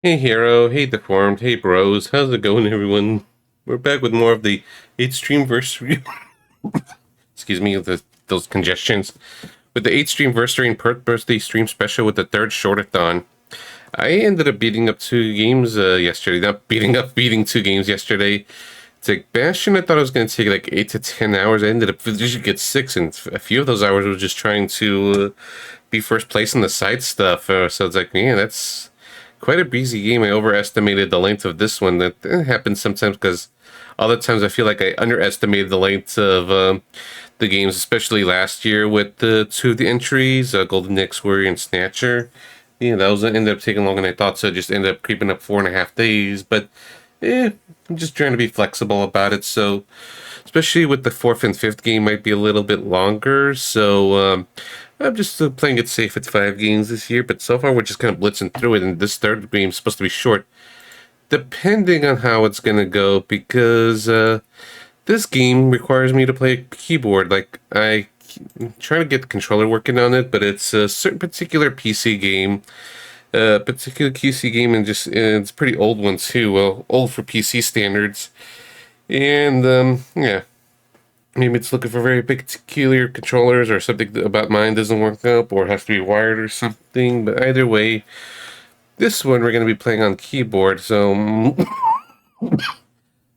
Hey Hero, hey Deformed, hey Bros, how's it going everyone? We're back with more of the 8 Streamversary. Excuse me, those congestions. With the 8 Streamversary and Perth Birthday stream special with the third shortathon. I ended up beating up 2 games yesterday. Not beating up, beating 2 games yesterday. It's like Bastion, I thought it was going to take like 8 to 10 hours. I ended up just get 6, and a few of those hours was just trying to be first place in the side stuff. So it's like, man, that's quite a breezy game. I overestimated the length of this one. That happens sometimes because other times I feel like I underestimated the length of the games, especially last year with the 2 of the entries, Golden Nyx Warrior and Snatcher. Yeah, those ended up taking longer than I thought, so it just ended up creeping up 4.5 days. But I'm just trying to be flexible about it. So, especially with the fourth and fifth game, might be a little bit longer. So, I'm just playing it safe at 5 games this year. But so far, we're just kind of blitzing through it. And this third game is supposed to be short, depending on how it's going to go, because this game requires me to play a keyboard. Like, I'm trying to get the controller working on it, but it's a certain particular PC game. Particular PC game, and just it's a pretty old one too. Well, old for PC standards, and yeah, maybe it's looking for very particular controllers, or something about mine doesn't work out, or has to be wired or something. But either way, this one we're going to be playing on keyboard, so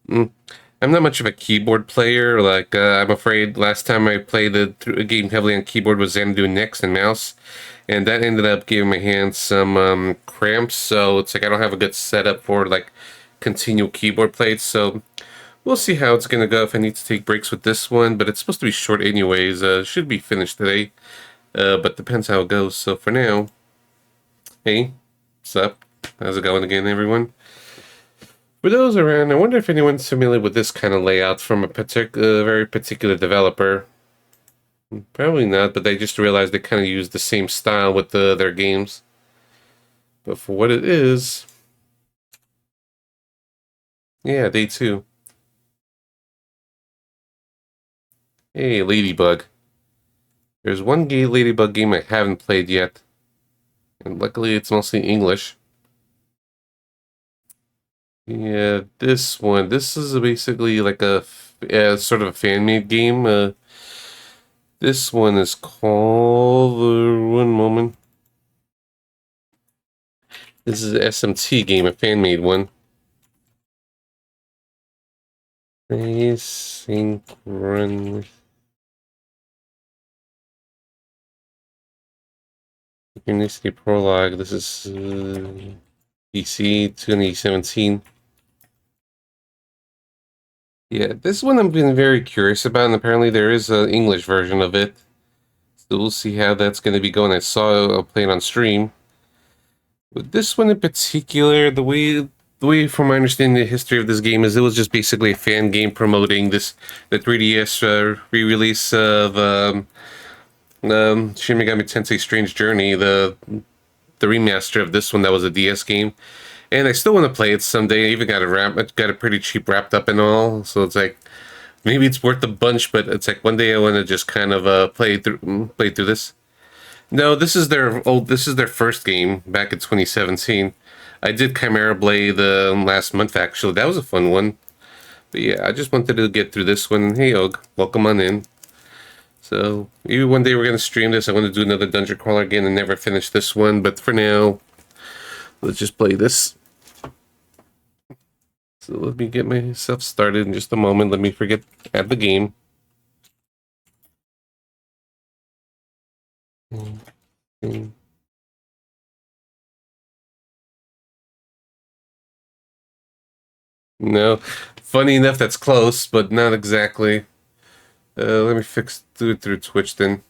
I'm not much of a keyboard player. Like, I'm afraid last time I played a game heavily on keyboard was Xanadu Nyx and mouse, and that ended up giving my hands some cramps. So it's like I don't have a good setup for like continual keyboard plates. So we'll see how it's gonna go if I need to take breaks with this one. But it's supposed to be short anyways. Should be finished today, but depends how it goes. So for now, hey, what's up? How's it going again, everyone? For those around, I wonder if anyone's familiar with this kind of layout from a very particular developer. Probably not, but they just realized they kind of use the same style with their games. But for what it is, yeah, day 2. Hey, Ladybug. There's one gay Ladybug game I haven't played yet, and luckily it's mostly English. Yeah, this one. This is basically like sort of a fan-made game. This one is called, one moment. This is an SMT game, a fan-made one. Synchronicity Prologue. This is PC 2017. Yeah, this one I've been very curious about, and apparently there is an English version of it. So we'll see how that's going to be going. I saw a play it on stream. But this one in particular, the way from my understanding the history of this game is it was just basically a fan game promoting the 3DS re-release of Shin Megami Tensei Strange Journey, the remaster of this one that was a DS game. And I still want to play it someday. I even got it pretty cheap wrapped up and all. So it's like maybe it's worth a bunch, but it's like one day I want to just kind of play through this. No, this is their first game back in 2017. I did Chimera Blade last month actually. That was a fun one. But yeah, I just wanted to get through this one. Hey Og, welcome on in. So maybe one day we're gonna stream this. I want to do another dungeon crawler again and never finish this one, but for now, let's just play this. So let me get myself started in just a moment. Let me add the game. No, funny enough, that's close, but not exactly. Let me do it through Twitch then.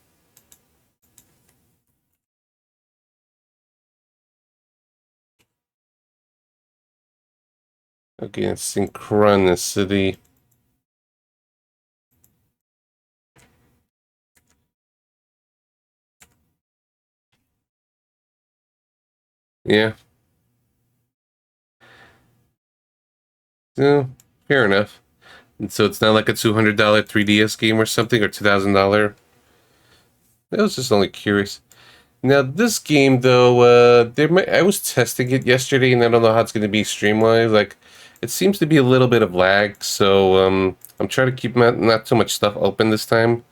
Again, Synchronicity. Yeah. Yeah, fair enough. And so it's not like a $200 3DS game or something, or $2,000. I was just only curious. Now this game though, I was testing it yesterday, and I don't know how it's going to be stream-wise. Like, it seems to be a little bit of lag, so I'm trying to keep not too much stuff open this time.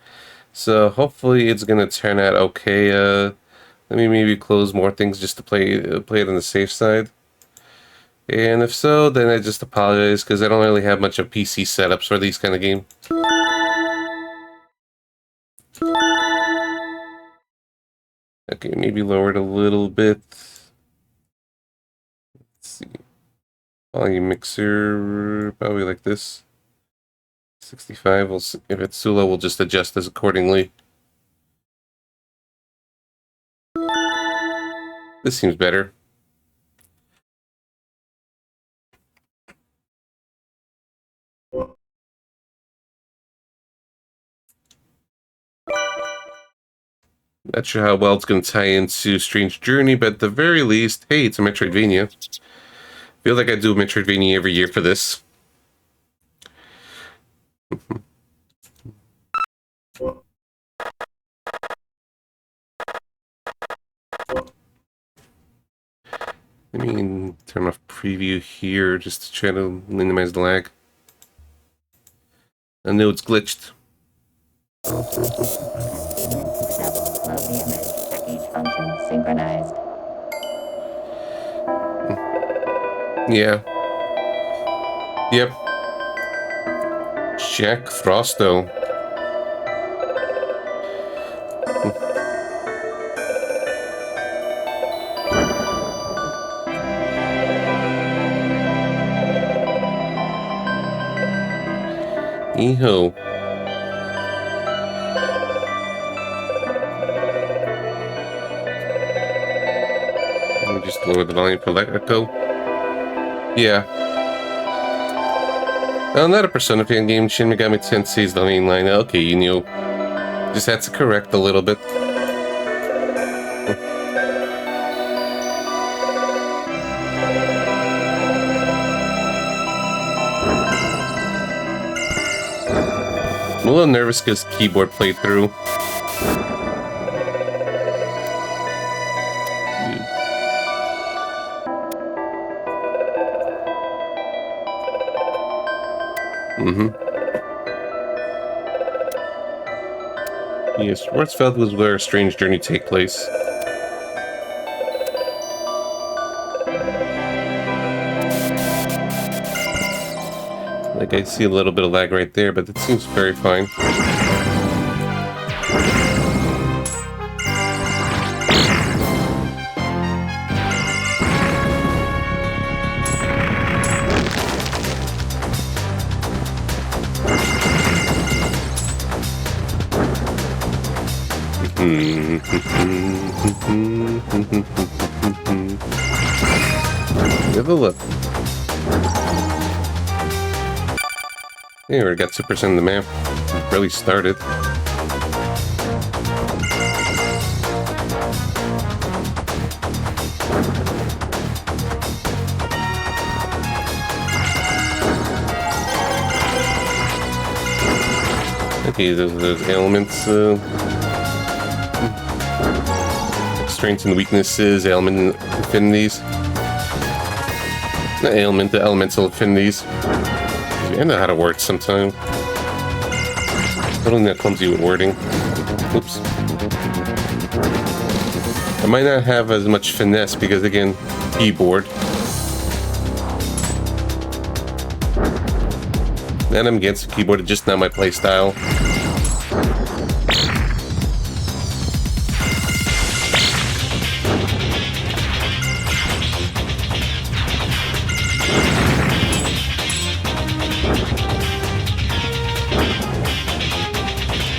So hopefully it's going to turn out okay. Let me maybe close more things just to play it on the safe side. And if so, then I just apologize because I don't really have much of PC setups for these kind of games. Okay, maybe lower it a little bit. Let's see. Volume mixer, probably like this. 65. If it's too low, we'll just adjust this accordingly. This seems better. Not sure how well it's going to tie into Strange Journey, but at the very least, hey, it's a Metroidvania. Feel like I do a Metroidvania every year for this. Let me turn off preview here just to try to minimize the lag. I know it's glitched. Synchronized. Yeah. Yep. Jack Frosto. Eho. Let me just lower the volume for that echo. Yeah. Oh, not a Persona fan game. Shin Megami Tensei is the main line. Okay, you knew. Just had to correct a little bit. I'm a little nervous because keyboard playthrough. Yes, Schwarzfeld was where a Strange Journey take place. Like, I see a little bit of lag right there, but it seems very fine. Have a look. Yeah, we got 2% of the map. Really started. Okay, those elements. Strengths and weaknesses, element affinities. Not ailment, the elemental affinities. I know how to word sometimes. Totally not clumsy with wording. Oops. I might not have as much finesse because, again, keyboard. And I'm against the keyboard, it's just not my playstyle.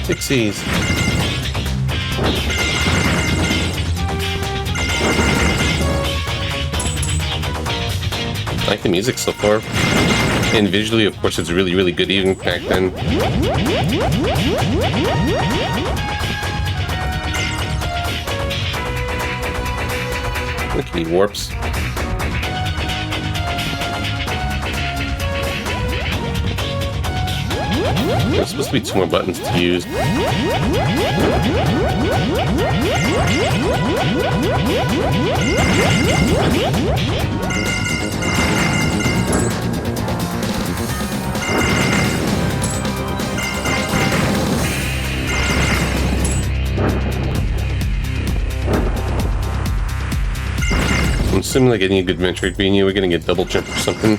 Pixies. I like the music so far. And visually, of course, it's really, really good even back then. Okay, warps. There's supposed to be 2 more buttons to use. I'm assuming like any good Metroidvania, we're gonna get double jump or something.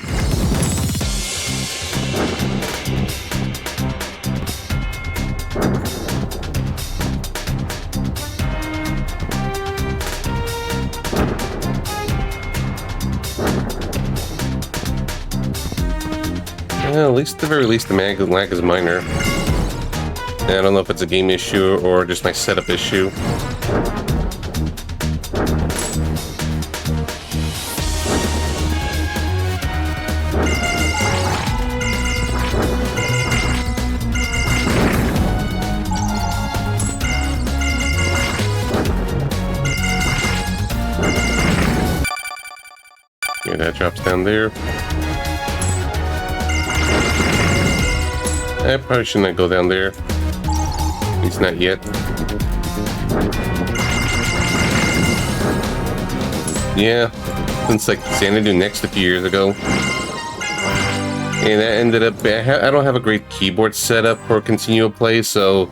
Well, at least at the very least the lag is minor. I don't know if it's a game issue or just my setup issue. Yeah, that drops down there. I probably shouldn't go down there. At least not yet. Yeah, since like Xanadu Next a few years ago. And that ended up, I don't have a great keyboard setup for continual play, so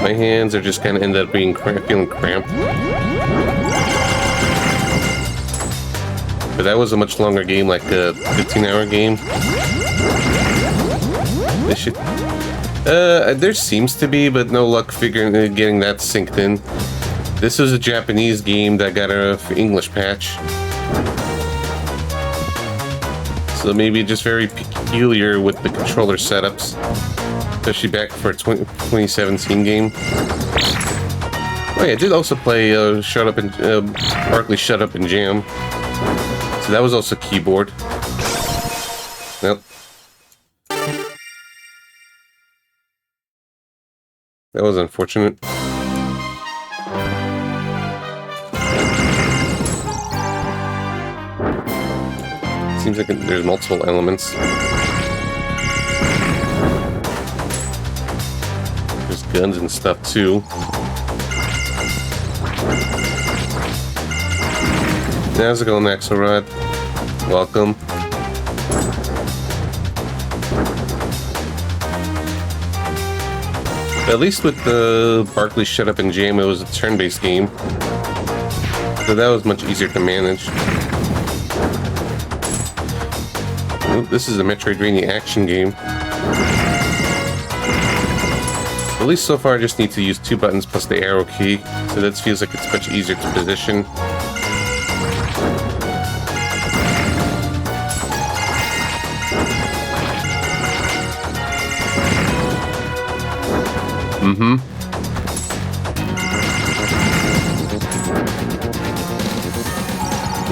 my hands are just kind of ended up being feeling cramped. But that was a much longer game, like a 15-hour game. This should... there seems to be, but no luck getting that synced in. This is a Japanese game that got an English patch. So maybe just very peculiar with the controller setups. Especially back for a 2017 game. Oh yeah, I did also play Barkley Shut Up and Jam. So that was also keyboard. Nope. That was unfortunate. Seems like there's multiple elements. There's guns and stuff too. How's it going, Axelrod? Welcome. At least with the Barkley Shut Up and Jam, it was a turn-based game. So that was much easier to manage. This is a Metroidvania action game. At least so far I just need to use 2 buttons plus the arrow key. So that feels like it's much easier to position.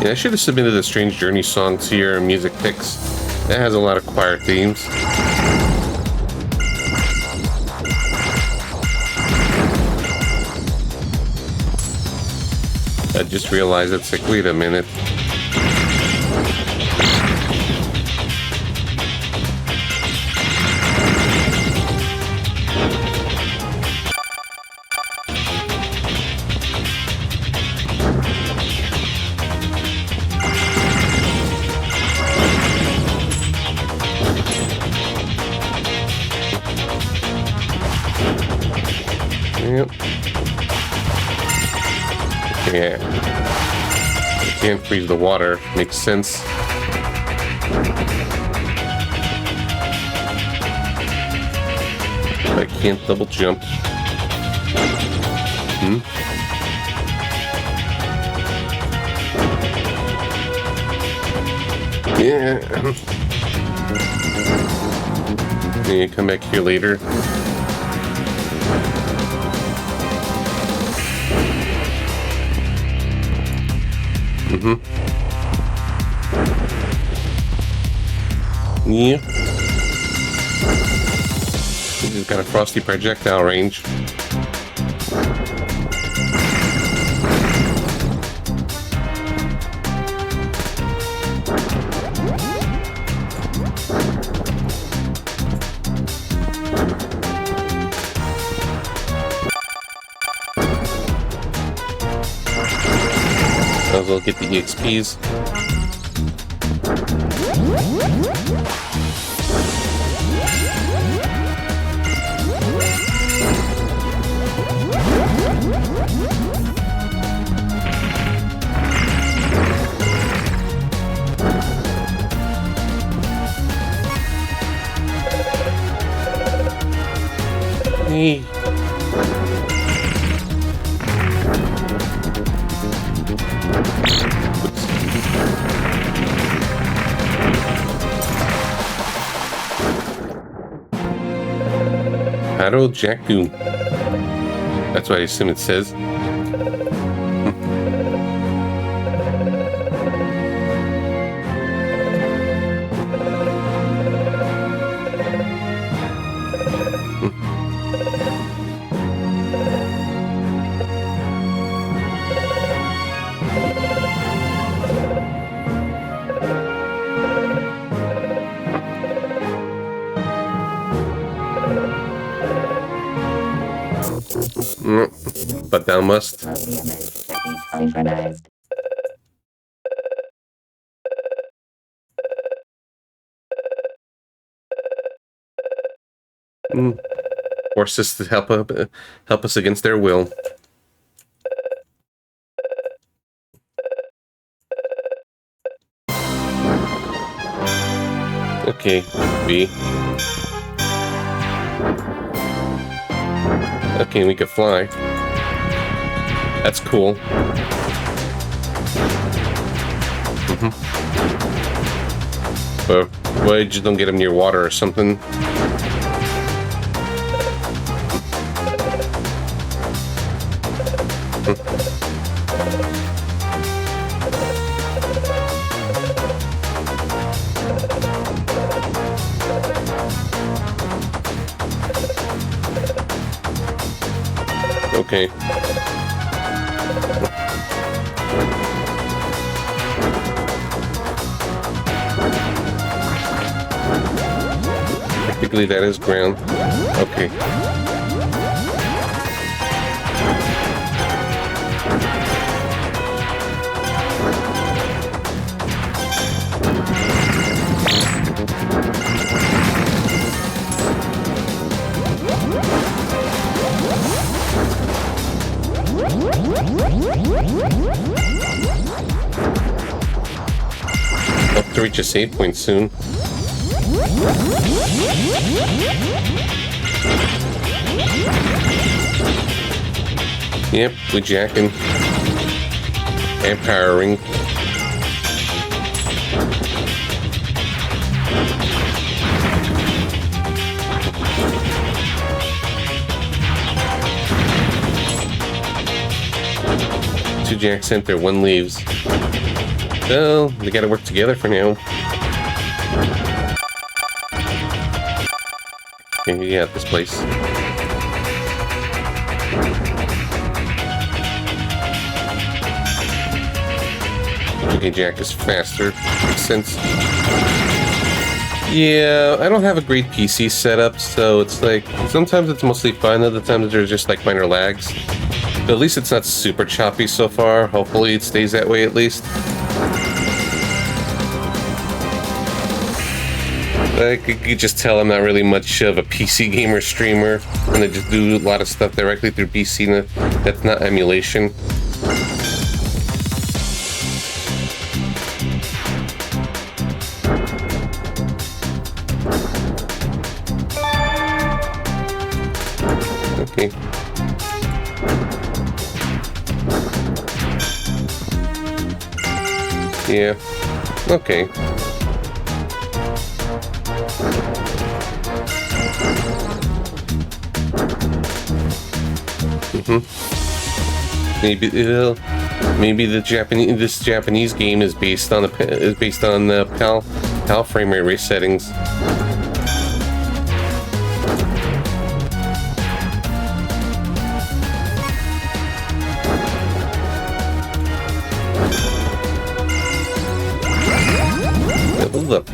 Yeah, I should have submitted a Strange Journey song to your music picks. That has a lot of choir themes. I just realized it's like, wait a minute. Yep. Yeah. You can't freeze the water. Makes sense. But I can't double jump. Yeah. Yeah, come back here later. Yeah. This has got a frosty projectile range. well get the EXPs. Hey. Haro Jaku. That's what I assume it says. But thou must. Synchronized. Force us to help us against their will. Okay, B. Okay, we can fly. That's cool. But why you just don't get them near water or something? Okay. Technically that is ground. Okay. Hope to reach a save point soon. Yep, we're jacking. And powering. Two jacks enter, one leaves. Well, they gotta work together for now. Okay, yeah, this place. Okay, Jack is faster. Makes sense. Yeah, I don't have a great PC setup, so it's like, sometimes it's mostly fun, other times there's just like minor lags. But at least it's not super choppy so far. Hopefully it stays that way at least. I could just tell I'm not really much of a PC gamer streamer, and I just do a lot of stuff directly through PC. That's not emulation. Okay. Yeah. Okay. Maybe this Japanese game is based on the PAL frame rate settings. Level up.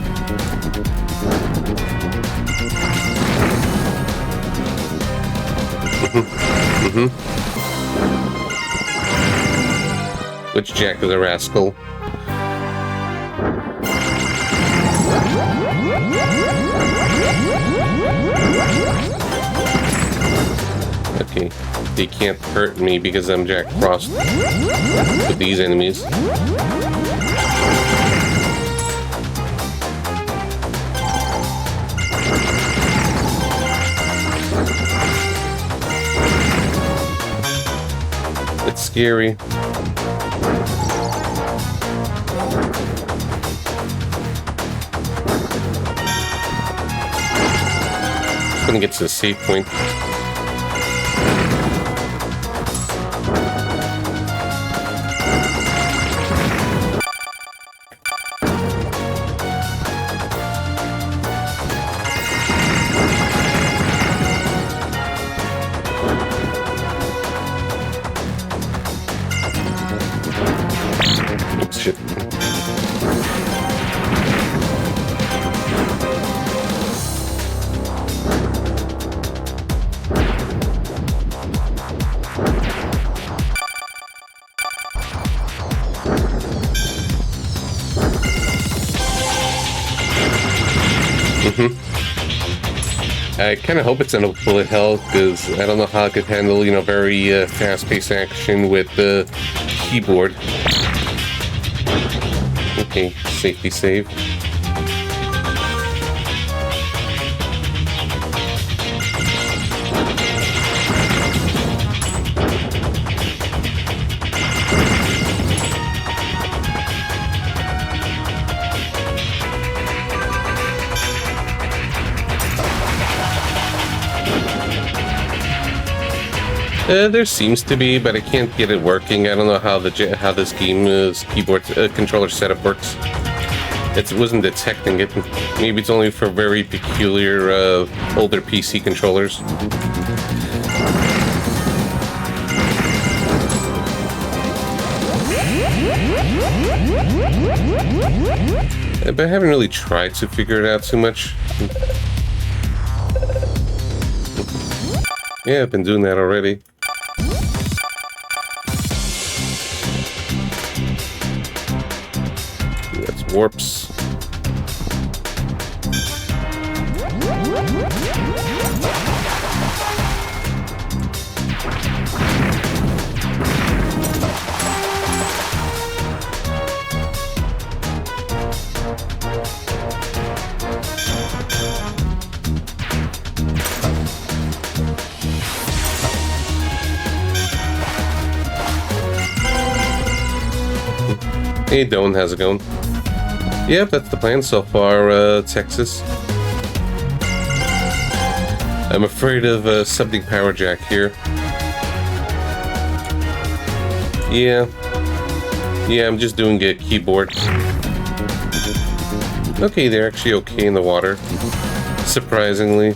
Which Jack is a rascal. Okay, they can't hurt me because I'm Jack Frost with these enemies. It's scary. Gonna get to the save point. Oops, shit. I kind of hope it's in a bullet hell, because I don't know how I could handle, you know, very fast-paced action with the keyboard. Okay, safety save. There seems to be, but I can't get it working. I don't know how how this game's keyboard controller setup works. It wasn't detecting it. Maybe it's only for very peculiar older PC controllers. But I haven't really tried to figure it out too much. Yeah, I've been doing that already. That's warps. Hey, Doan, how's it going? Yep, that's the plan so far, Texas. I'm afraid of something Power Jack here. Yeah, I'm just doing a keyboard. Okay, they're actually okay in the water. Surprisingly.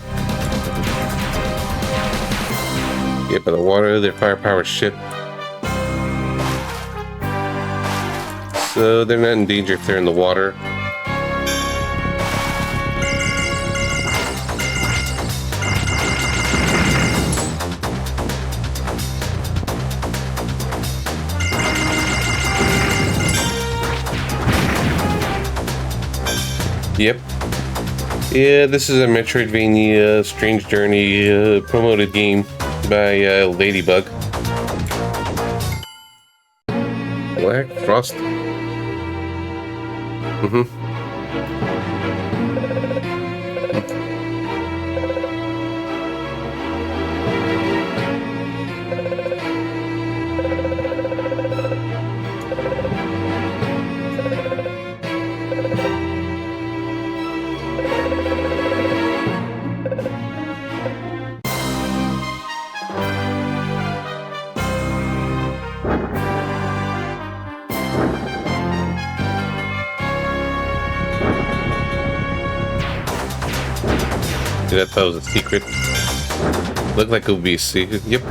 Yeah, but the water, they're firepower shit. So they're not in danger if they're in the water. Yep. Yeah, this is a Metroidvania Strange Journey promoted game by Ladybug. Black Frost. I thought it was a secret. Looked like it would be a secret. Yep.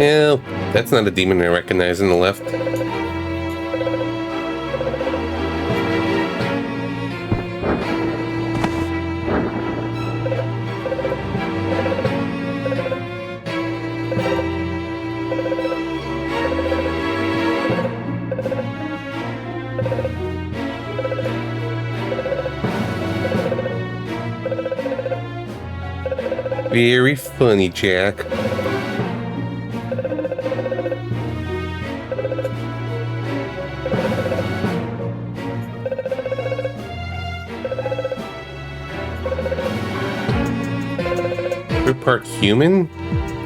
Well, that's not a demon I recognize on the left. Very funny, Jack. We're part human?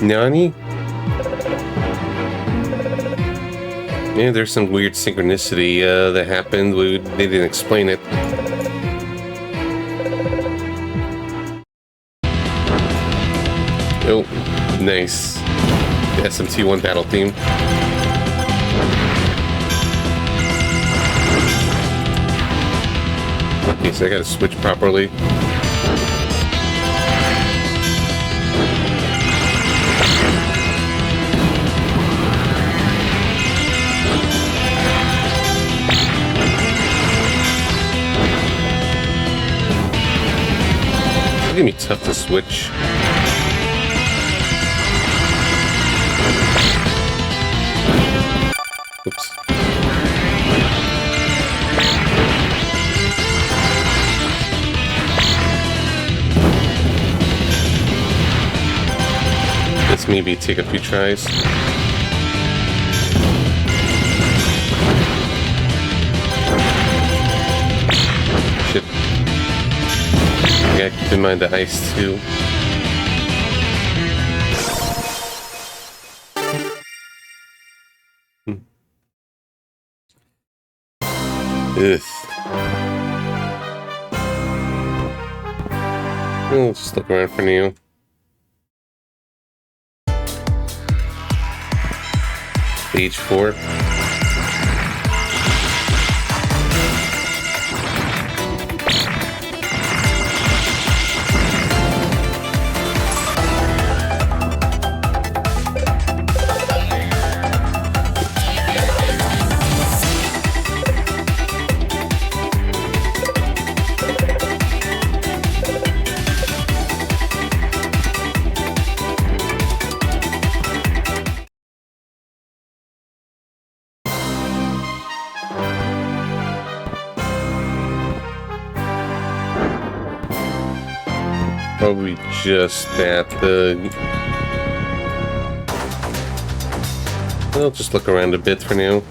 Nani? Yeah, there's some weird synchronicity that happened. They didn't explain it. Oh, nice. The SMT1 battle theme. Okay, so I gotta switch properly. It's gonna be tough to switch. Oops. This maybe take a few tries. Shit. I gotta keep in mind the ice too. Ugh. We'll just look around for now. Stage 4. Probably just at the... I'll just look around a bit for now.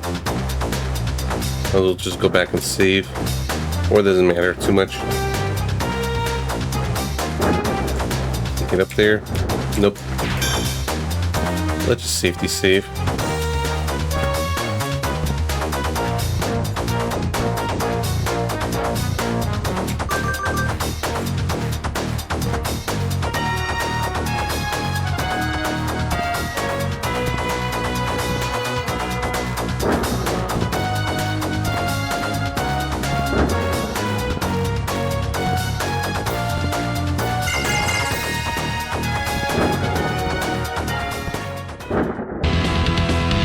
I'll just go back and save. Or it doesn't matter too much. Get up there. Nope. Let's just safety save.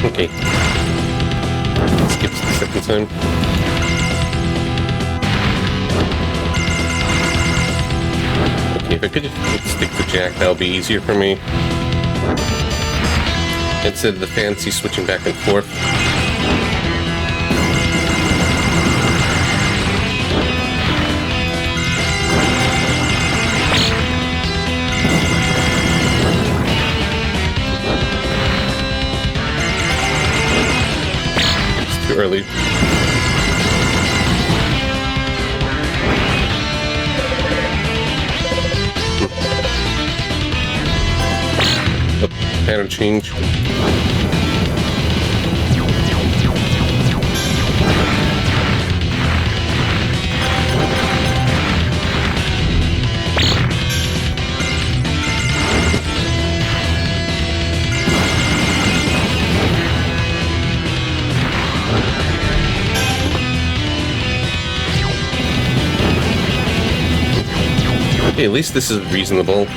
Okay. Skips the second time. Okay, if I could just stick to Jack, that'll be easier for me. Instead of the fancy switching back and forth. Early. Oh, pattern change. Okay, at least this is reasonable.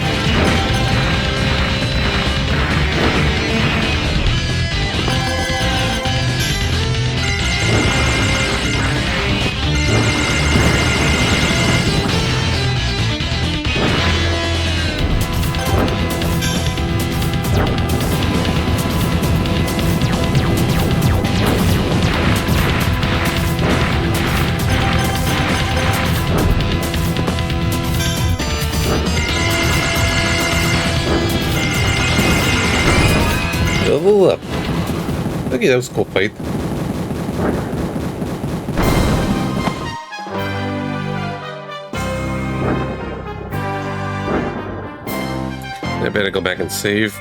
level up. Okay, that was a cool fight. I better go back and save.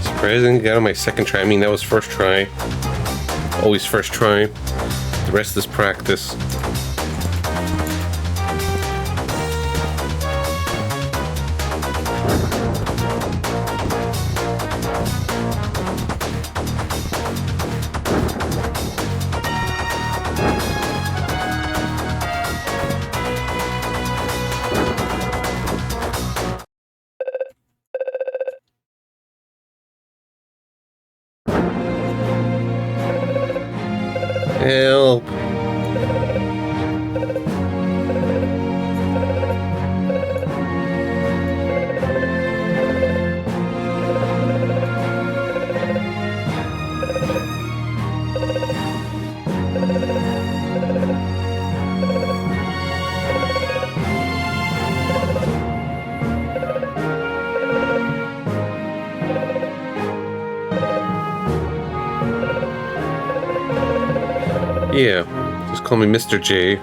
Surprising, got on my second try. I mean, that was first try. Always first try. The rest is practice. Help! Yeah, just call me Mr. J.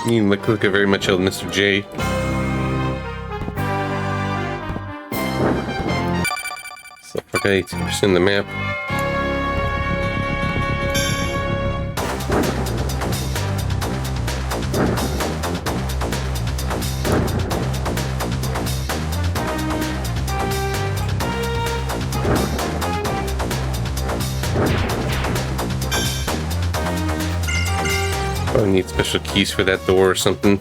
You look very much old Mr. J. So okay, 80% the map. Probably need special keys for that door or something.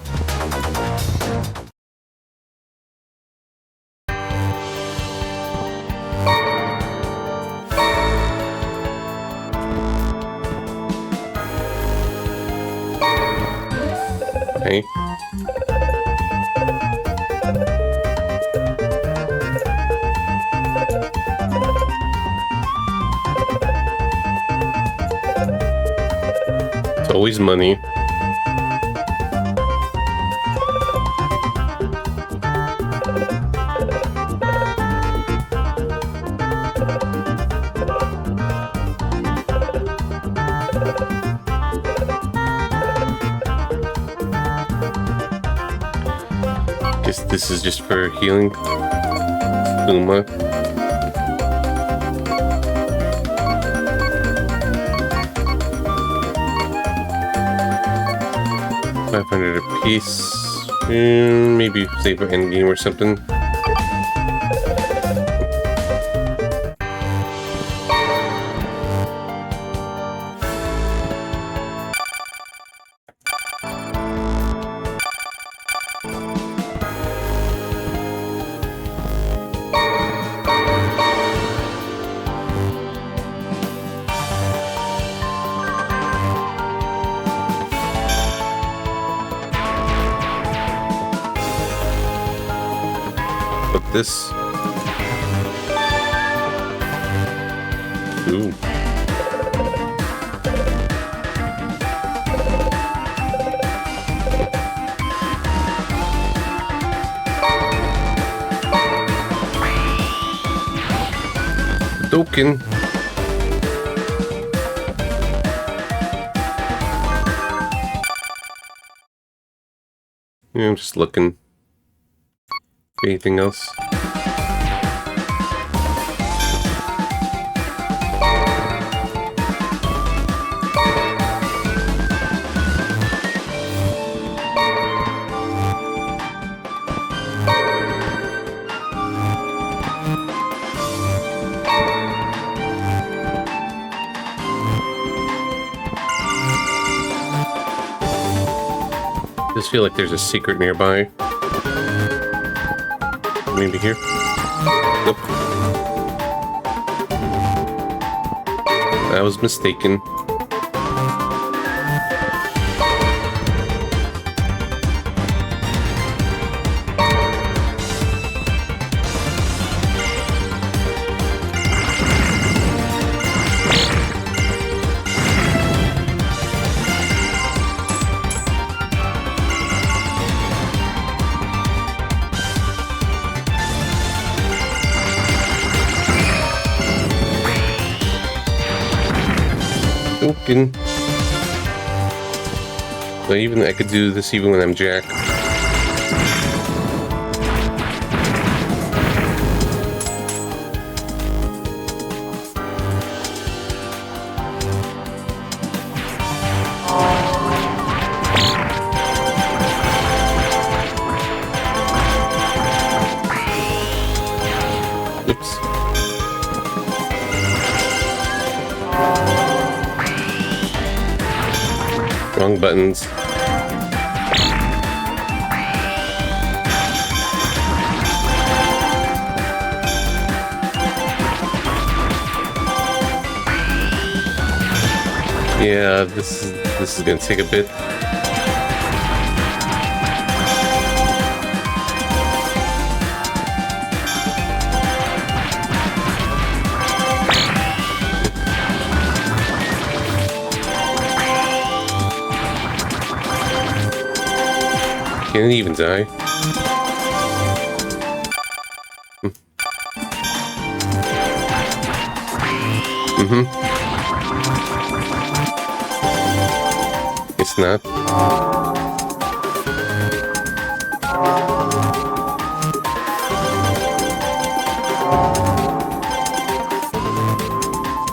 Okay. It's always money. Guess this is just for healing. Uma. $500 a piece. Maybe save an endgame or something. This. Ooh. Token. Yeah, I'm just looking. Anything else? I just feel like there's a secret nearby. Maybe here? Nope. I was mistaken. Okay. But even I could do this even when I'm Jack. Oops. Wrong buttons. Yeah, this is gonna take a bit. Can't even die. It's not.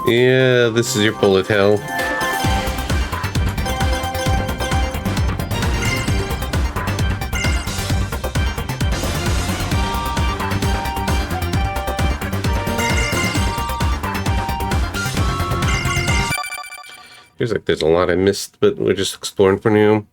Yeah, this is your bullet hell. Feels like there's a lot I missed, but we're just exploring for now.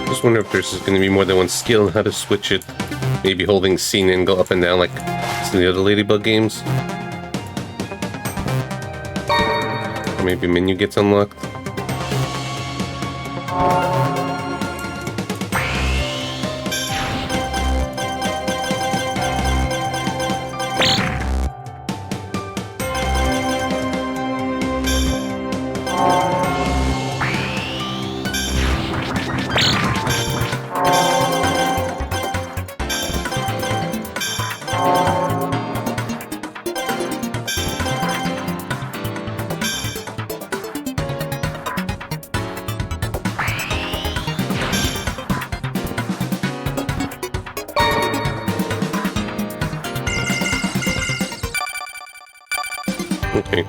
I wonder if there's going to be more than one skill and how to switch it. Maybe holding scene and go up and down like some of the other Ladybug games. Or maybe menu gets unlocked. Okay.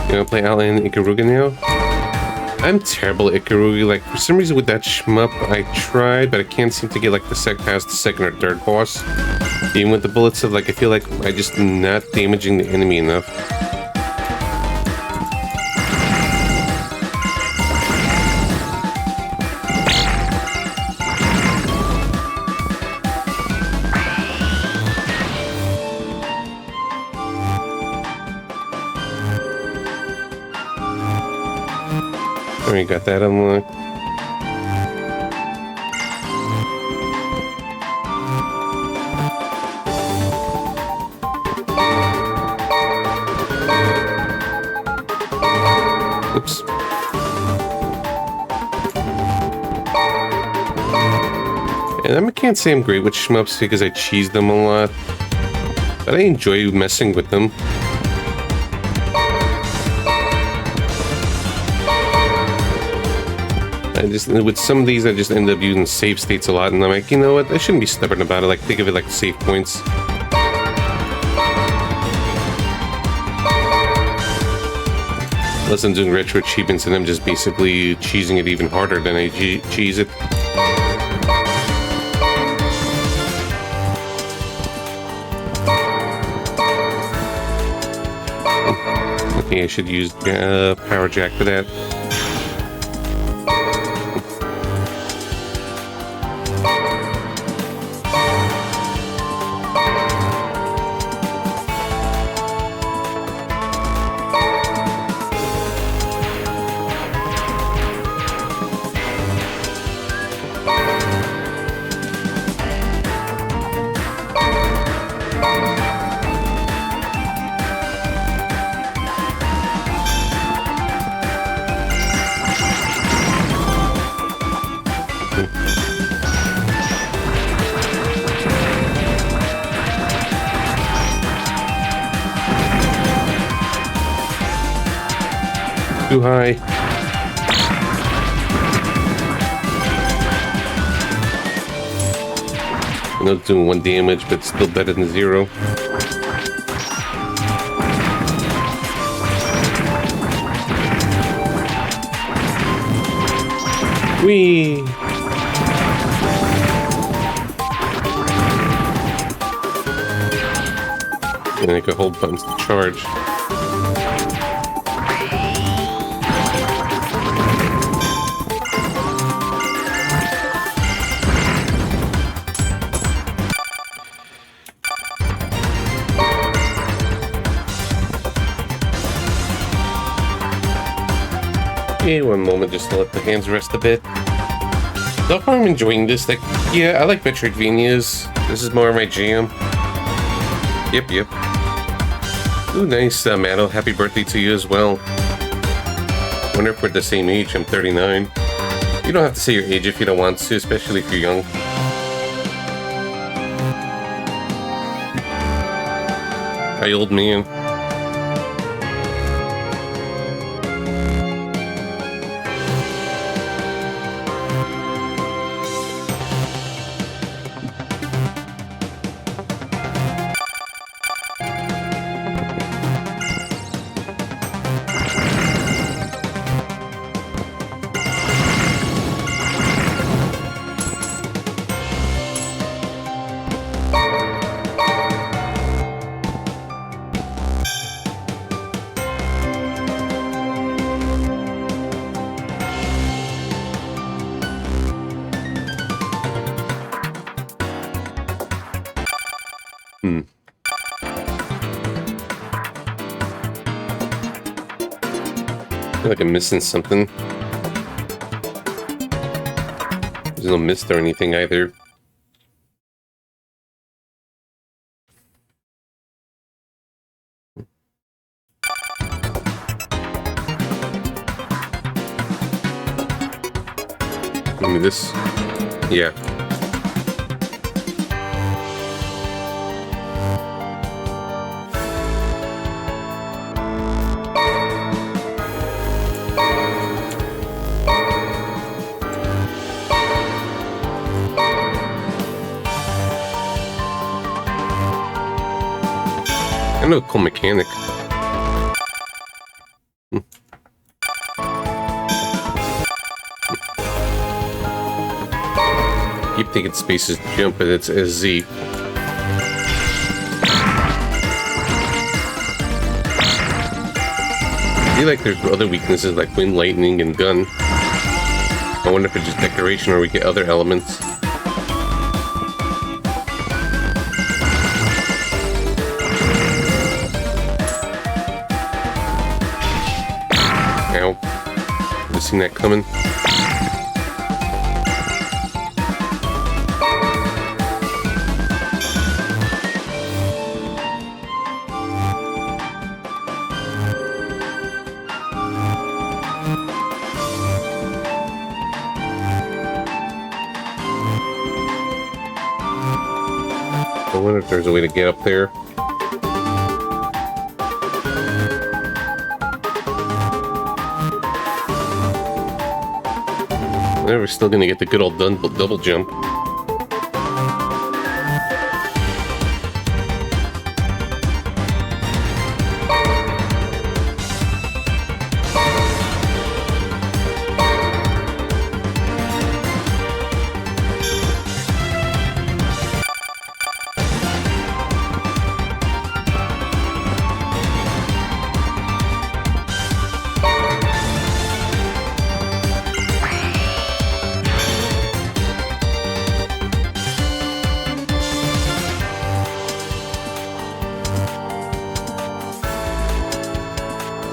You wanna play Alan and Ikaruga now? I'm terrible at Ikaruga. Like, for some reason with that shmup, I tried, but I can't seem to get like past the second or third boss. Even with the bullets, like I feel like I just not damaging the enemy enough. Alright, got that unlocked. Oops. And I can't say I'm great with shmups because I cheese them a lot, but I enjoy messing with them. With some of these, I just end up using save states a lot, and I'm like, you know what, I shouldn't be stubborn about it. Like, think of it like save points. Unless I'm doing retro achievements and I'm just basically cheesing it even harder than I cheese it. Okay, I should use power jack for that. Too high. I know it's doing 1 damage, but still better than 0. Whee! And I can hold buttons to charge. Okay, 1 moment just to let the hands rest a bit. So far I'm enjoying this. Like, yeah, I like Metroidvanias. This is more my jam. Yep. Ooh, nice, Matto. Happy birthday to you as well. Wonder if we're the same age. I'm 39. You don't have to say your age if you don't want to, especially if you're young. Hi, old man. I feel like I'm missing something. There's no mist or anything either. Maybe this. Yeah. I know a cool mechanic. Keep thinking space is jump, but it's SZ. I feel like there's other weaknesses like wind, lightning, and gun. I wonder if it's just decoration or we get other elements. Ow. I've seen that coming. I wonder if there's a way to get up there. We're still gonna get the good old double jump.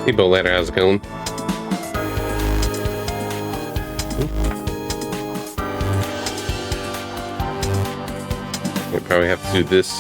Hey, Bo Ladder, how's it going? I probably have to do this.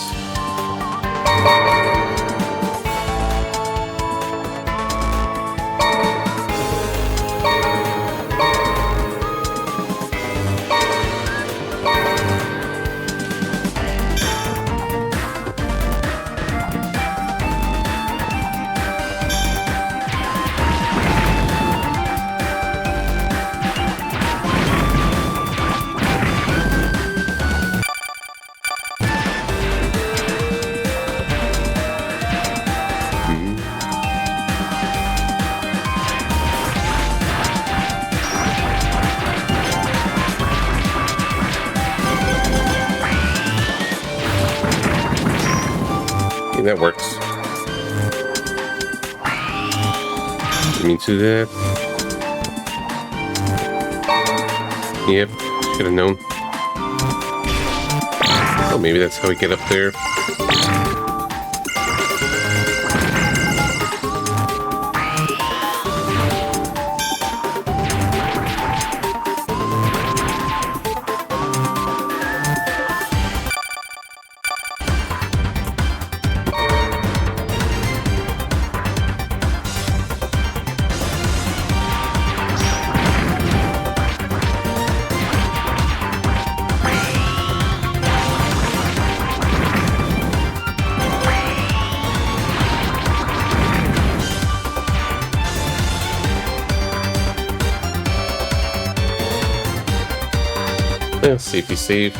That works. Didn't mean to do that. Yep, should have known. Oh, maybe that's how we get up there. Yeah, safety save.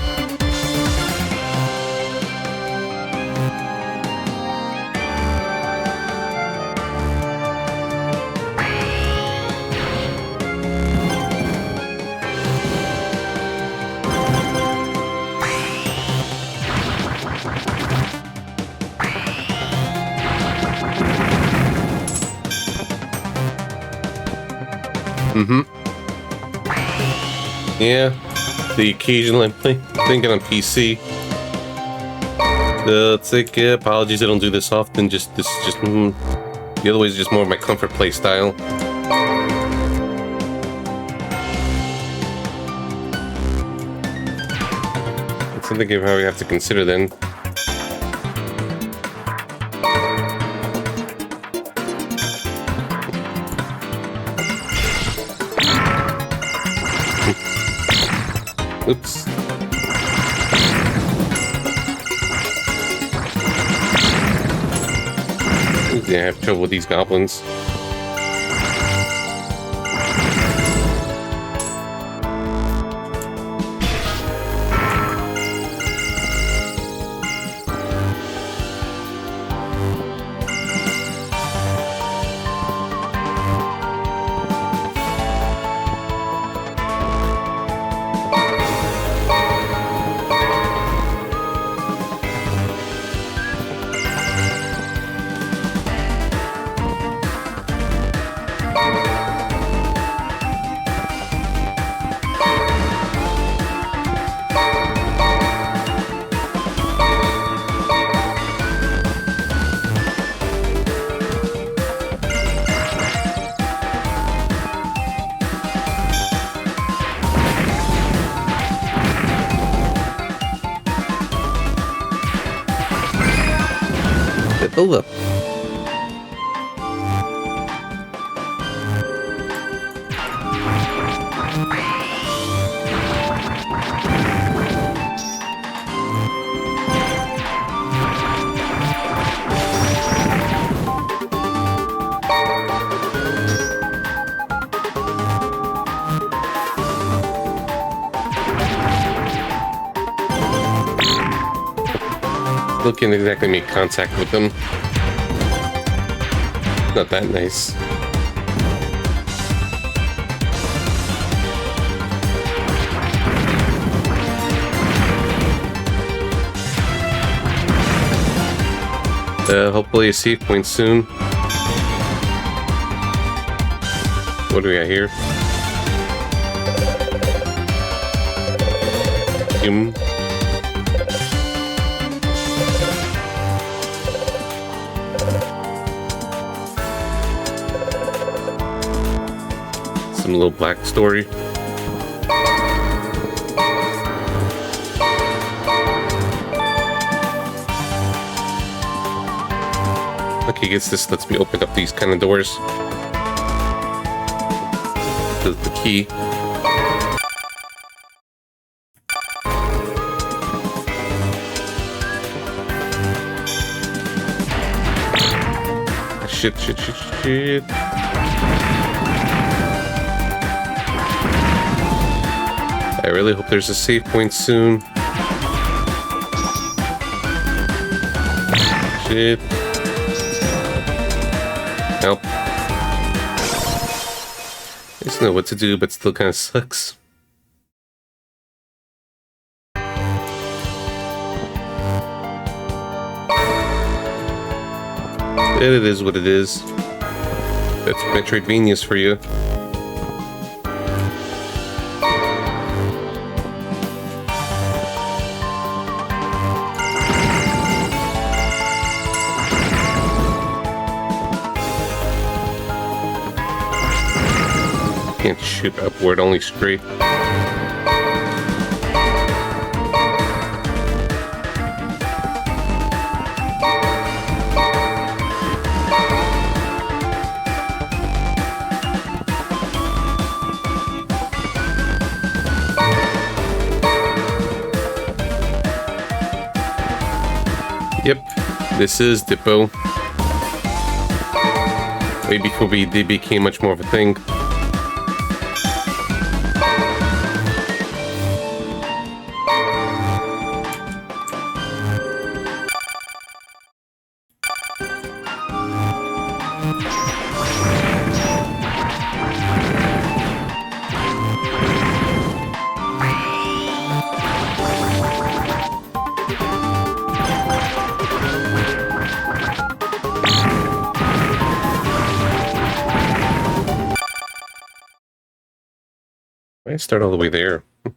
Yeah, the occasional I'm thinking on PC. It's like, apologies, I don't do this often. The other way is just more of my comfort play style. It's something I probably have to consider then. Oops. Yeah, I have trouble with these goblins. Over. Still can't exactly make contact with them. Not that nice. Hopefully a save point soon. What do we got here? some little black story. Okay, I guess this lets me open up these kind of doors. This is the key. Shit. I really hope there's a save point soon. Shit. Nope. I just know what to do, but still kind of sucks. It is what it is. That's Metroidvanias for you. Can't shoot upward, only straight. Yep, this is Dippo. Way before they became much more of a thing. I start all the way there. Like,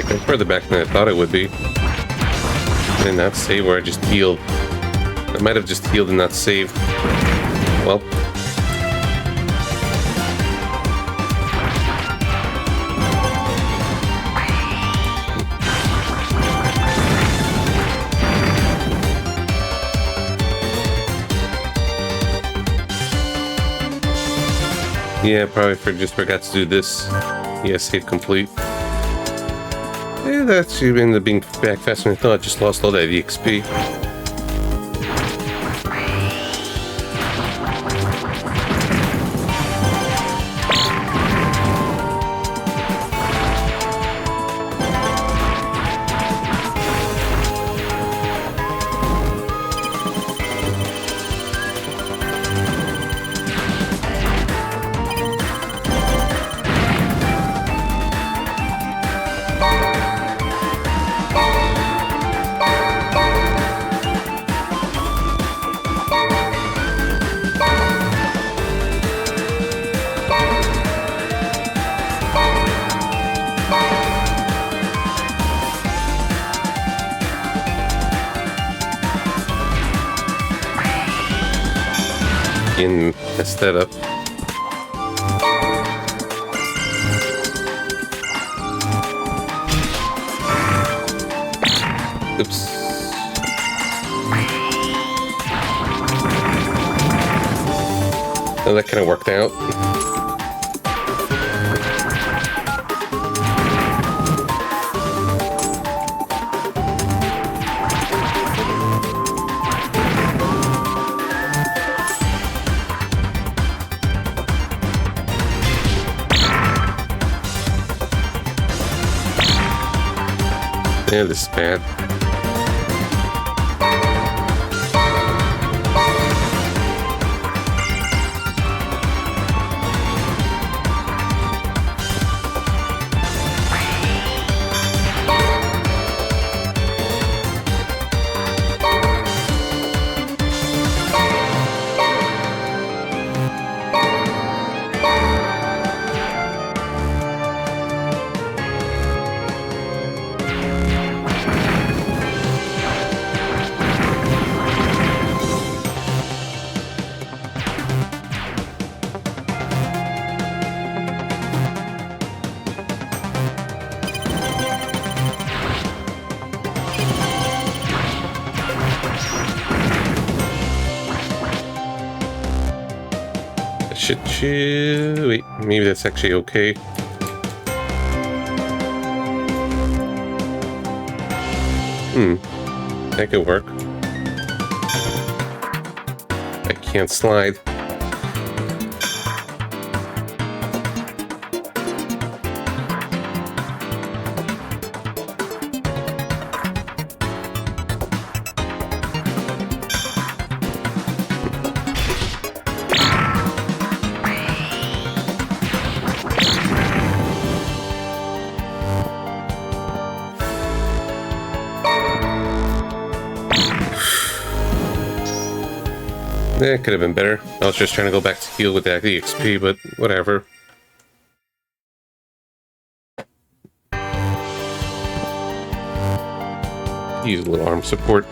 I'm further back than I thought it would be. I did not save where I just healed. I might have just healed and not saved. Well. Yeah, probably just forgot to do this. Yeah, save complete. Yeah, that actually ended up being back faster than I thought. Just lost all that EXP. And mess that up. Oops. Oh, that kind of worked out. Yeah, this is bad. shit. Wait, maybe that's actually okay. That could work. I can't slide. That could have been better. I was just trying to go back to heal with that EXP, but whatever. Use a little arm support.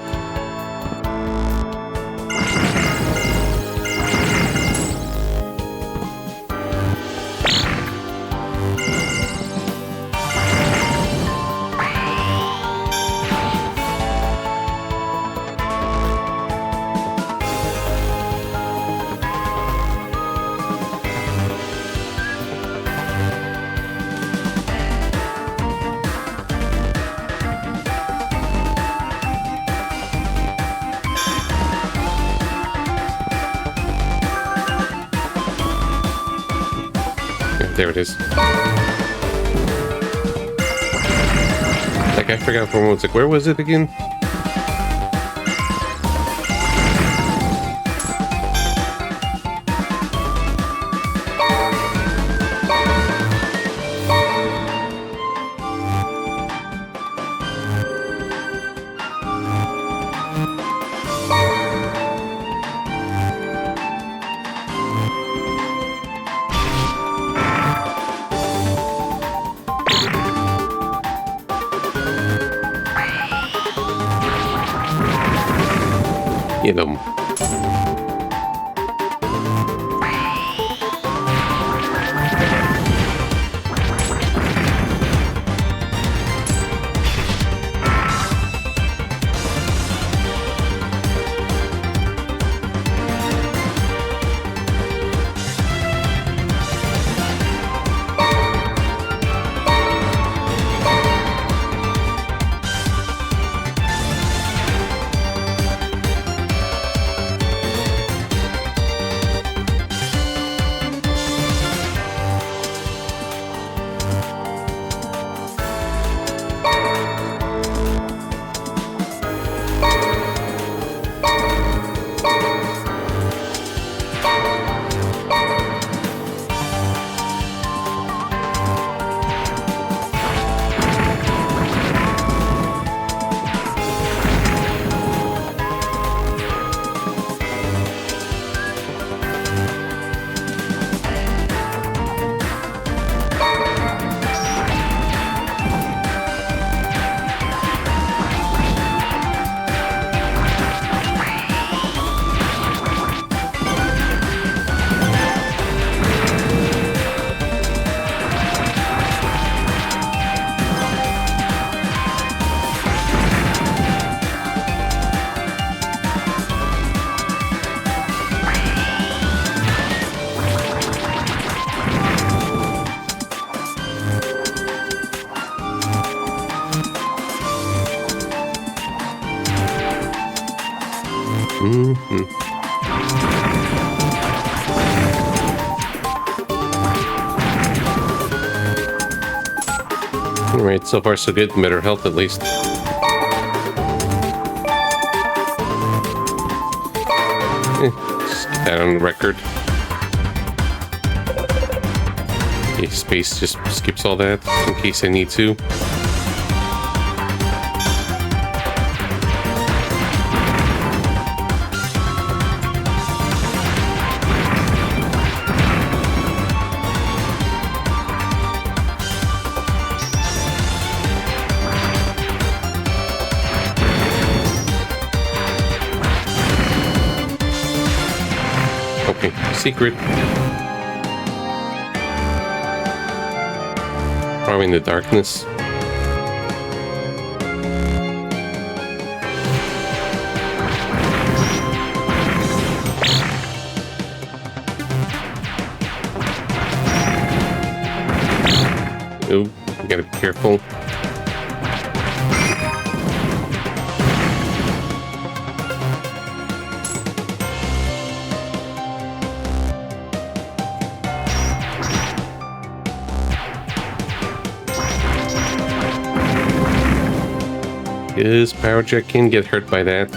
There it is. Like, I forgot for a moment, like, where was it again? Get them. Alright, so far so good. Better health at least. Just get that on the record. Okay, space just skips all that in case I need to. Okay, secret. Probably in the darkness. careful. Because Power Jet can get hurt by that.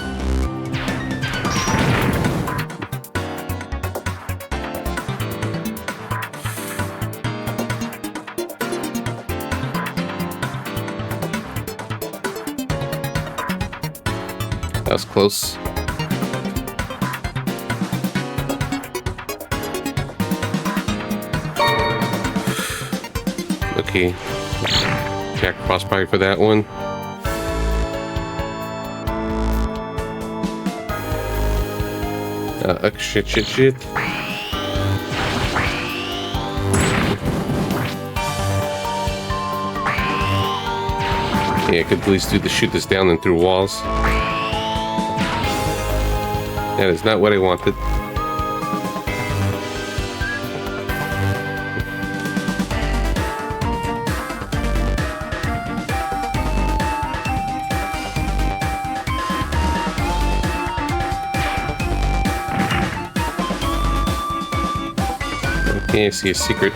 That was close. Okay. Jack Crossfire for that one. Shit. Yeah, I could at least do the shoot this down and through walls. That is not what I wanted. Okay, I see a secret.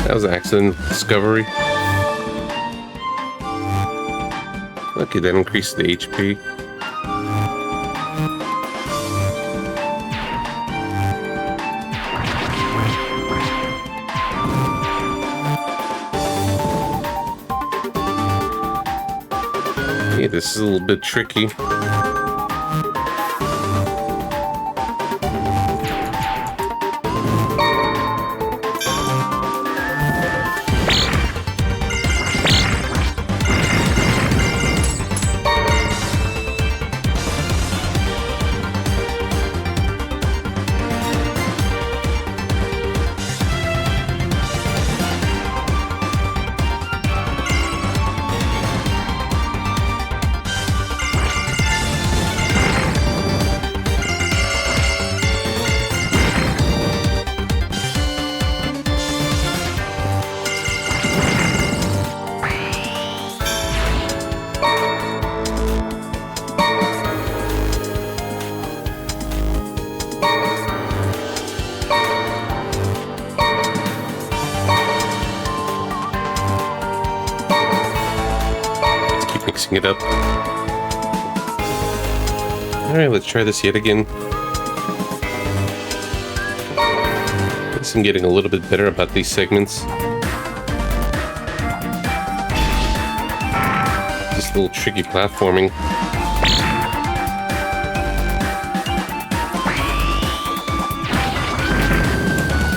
That was an accident discovery. Okay, that increased the HP. Yeah, this is a little bit tricky. Mixing it up. Alright, let's try this yet again. I guess I'm getting a little bit better about these segments. Just a little tricky platforming.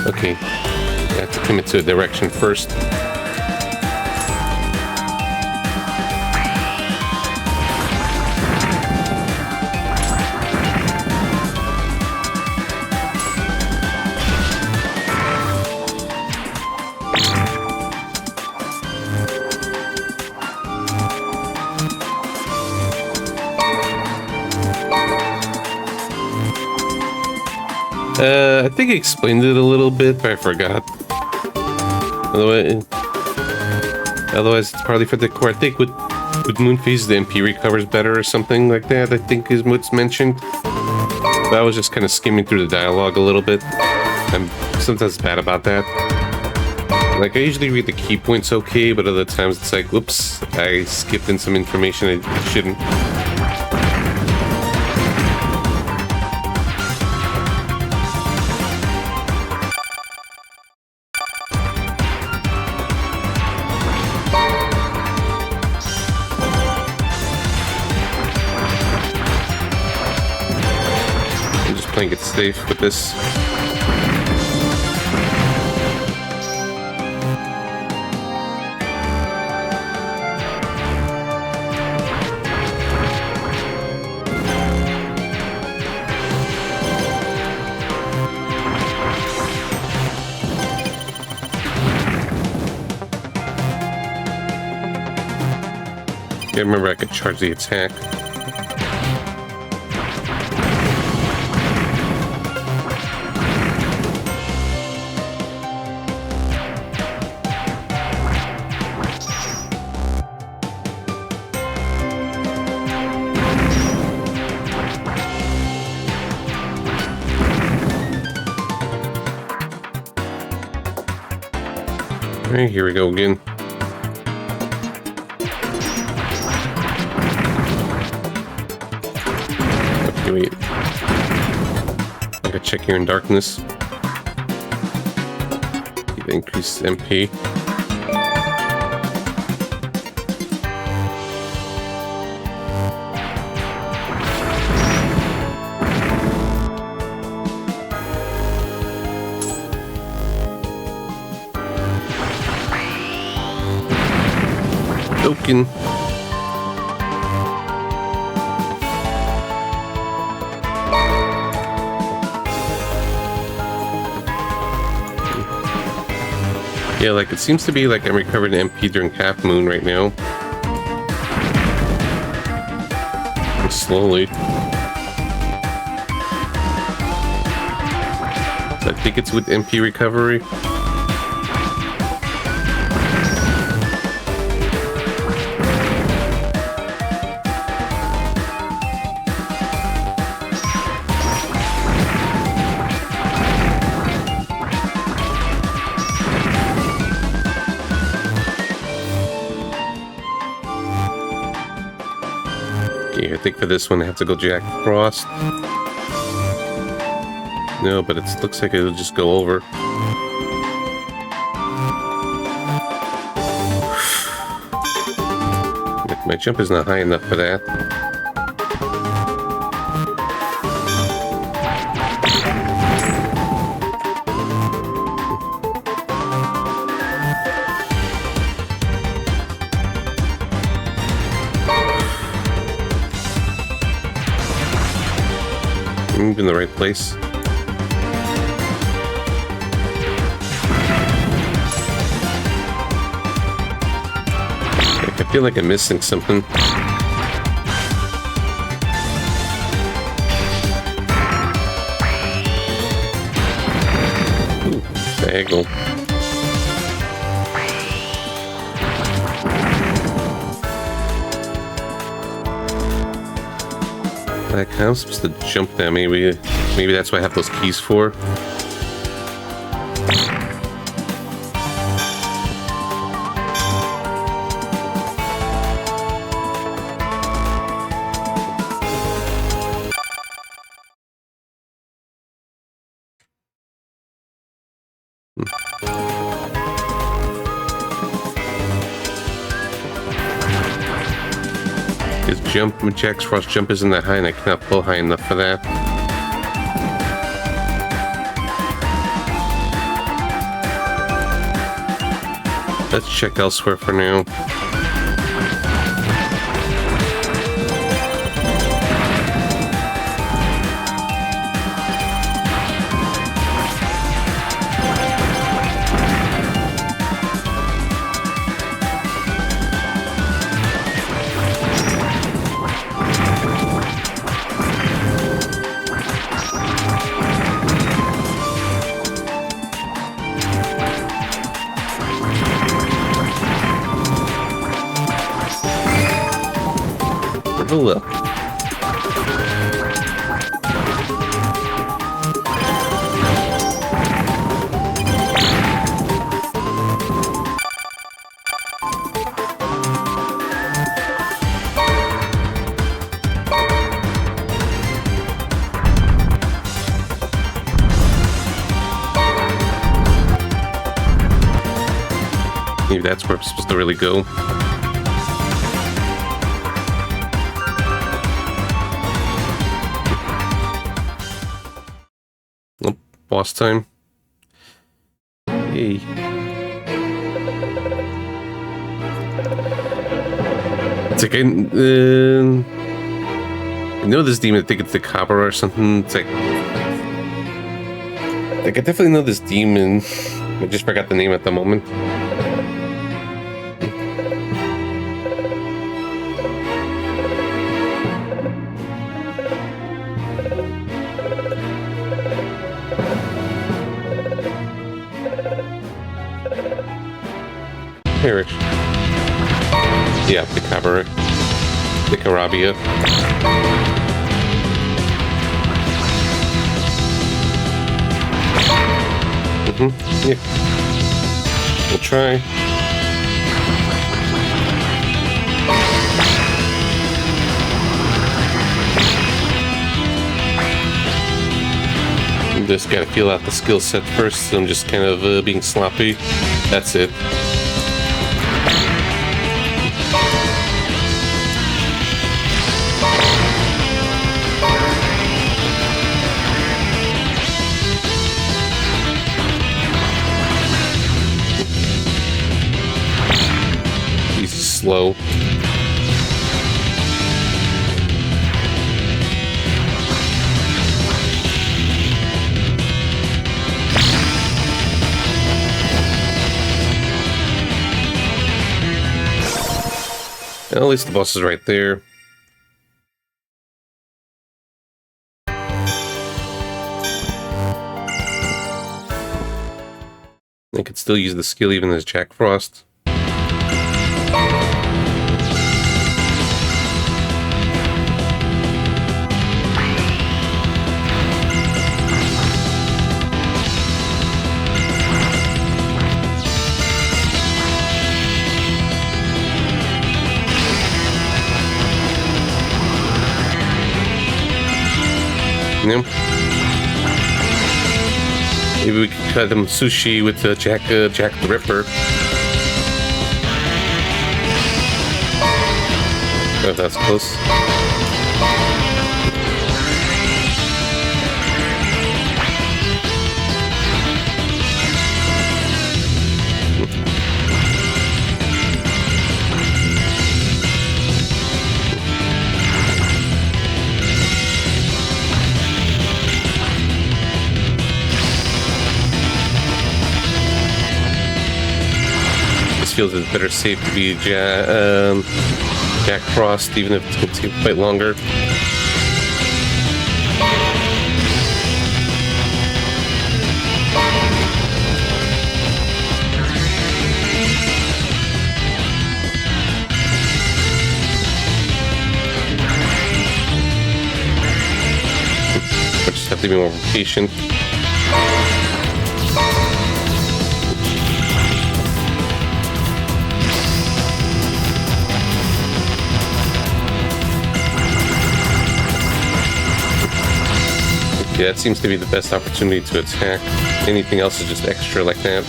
Okay, I have to commit to a direction first. I think I explained it a little bit, but I forgot. Otherwise it's partly for the core. I think with moon phase the MP recovers better or something like that, I think is what's mentioned. But I was just kind of skimming through the dialogue a little bit. I'm sometimes bad about that. Like, I usually read the key points okay, but other times it's like, whoops, I skipped in some information I shouldn't. Playing it safe with this. Yeah, remember I could charge the attack. Alright, here we go again. Okay, wait. I gotta check here in darkness. Increase MP. Token. Yeah, like it seems to be like I'm recovering MP during half moon right now. And slowly. I think it's with MP recovery. I think for this one I have to go Jack Frost. No, but it looks like it'll just go over. My jump is not high enough for that. Move in the right place. I feel like I'm missing something. Ooh, diagonal. Like, how am I supposed to jump now? Maybe that's what I have those keys for. Jack's Frost jump isn't that high and I cannot pull high enough for that. Let's check elsewhere for now. Look. Maybe that's where I'm supposed to really go. Boss time. Hey. It's like I know this demon. I think it's the copper or something. It's like I definitely know this demon. I just forgot the name at the moment. Here. Yeah, the Cabaret. The Carabia. Yeah. We'll try. Just gotta feel out the skill set first. I'm just kind of being sloppy. That's it. He's slow. At least the boss is right there. I could still use the skill even as Jack Frost. Yeah. Maybe we could cut them sushi with Jack the Ripper. Oh, that's close. Feels it's better safe to be Jack Frost, even if it's going to take quite longer. I just have to be more patient. Yeah, it seems to be the best opportunity to attack. Anything else is just extra like that.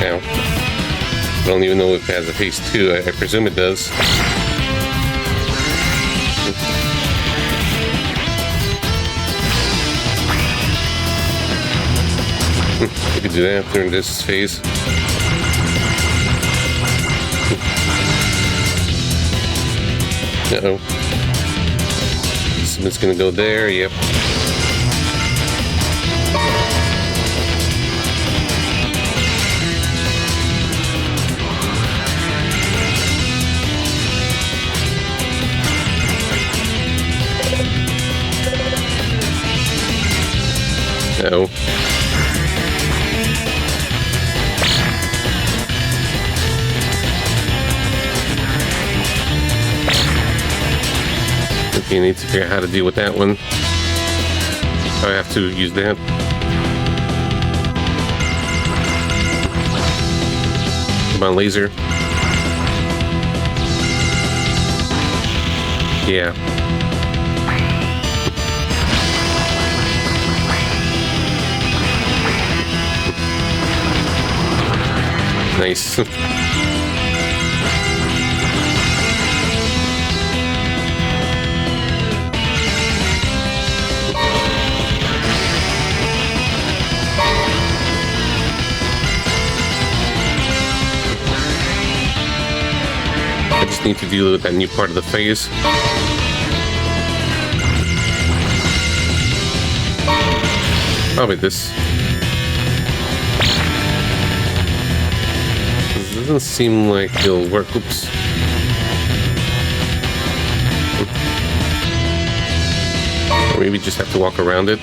Now, I don't even know if it has a phase 2. I presume it does. We could do that during this phase. Uh-oh. It's gonna go there, yep. Uh-oh. You need to figure out how to deal with that one. I have to use that. Come on, laser. Yeah. Nice. I just need to deal with that new part of the phase. Probably this. Doesn't seem like it'll work. Oops. Or maybe just have to walk around it.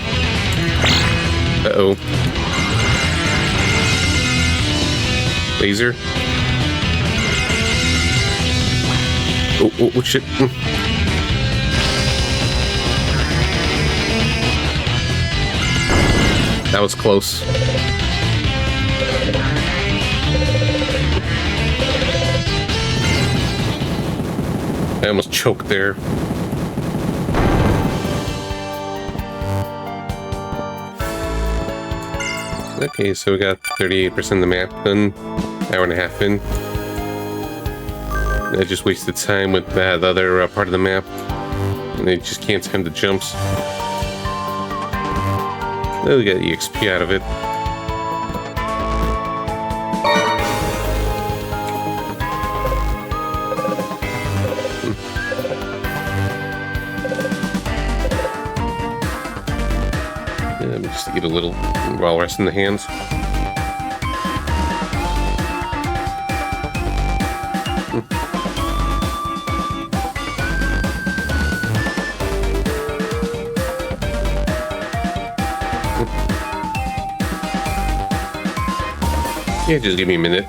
Uh-oh. Laser. Oh, shit. That was close. I almost choked there. Okay, so we got 38% of the map done. Hour and a half in. I just wasted time with that other part of the map. And I just can't time the jumps. Well, we got EXP out of it. Yeah, let me just eat a little while resting the hands. Yeah, just give me a minute.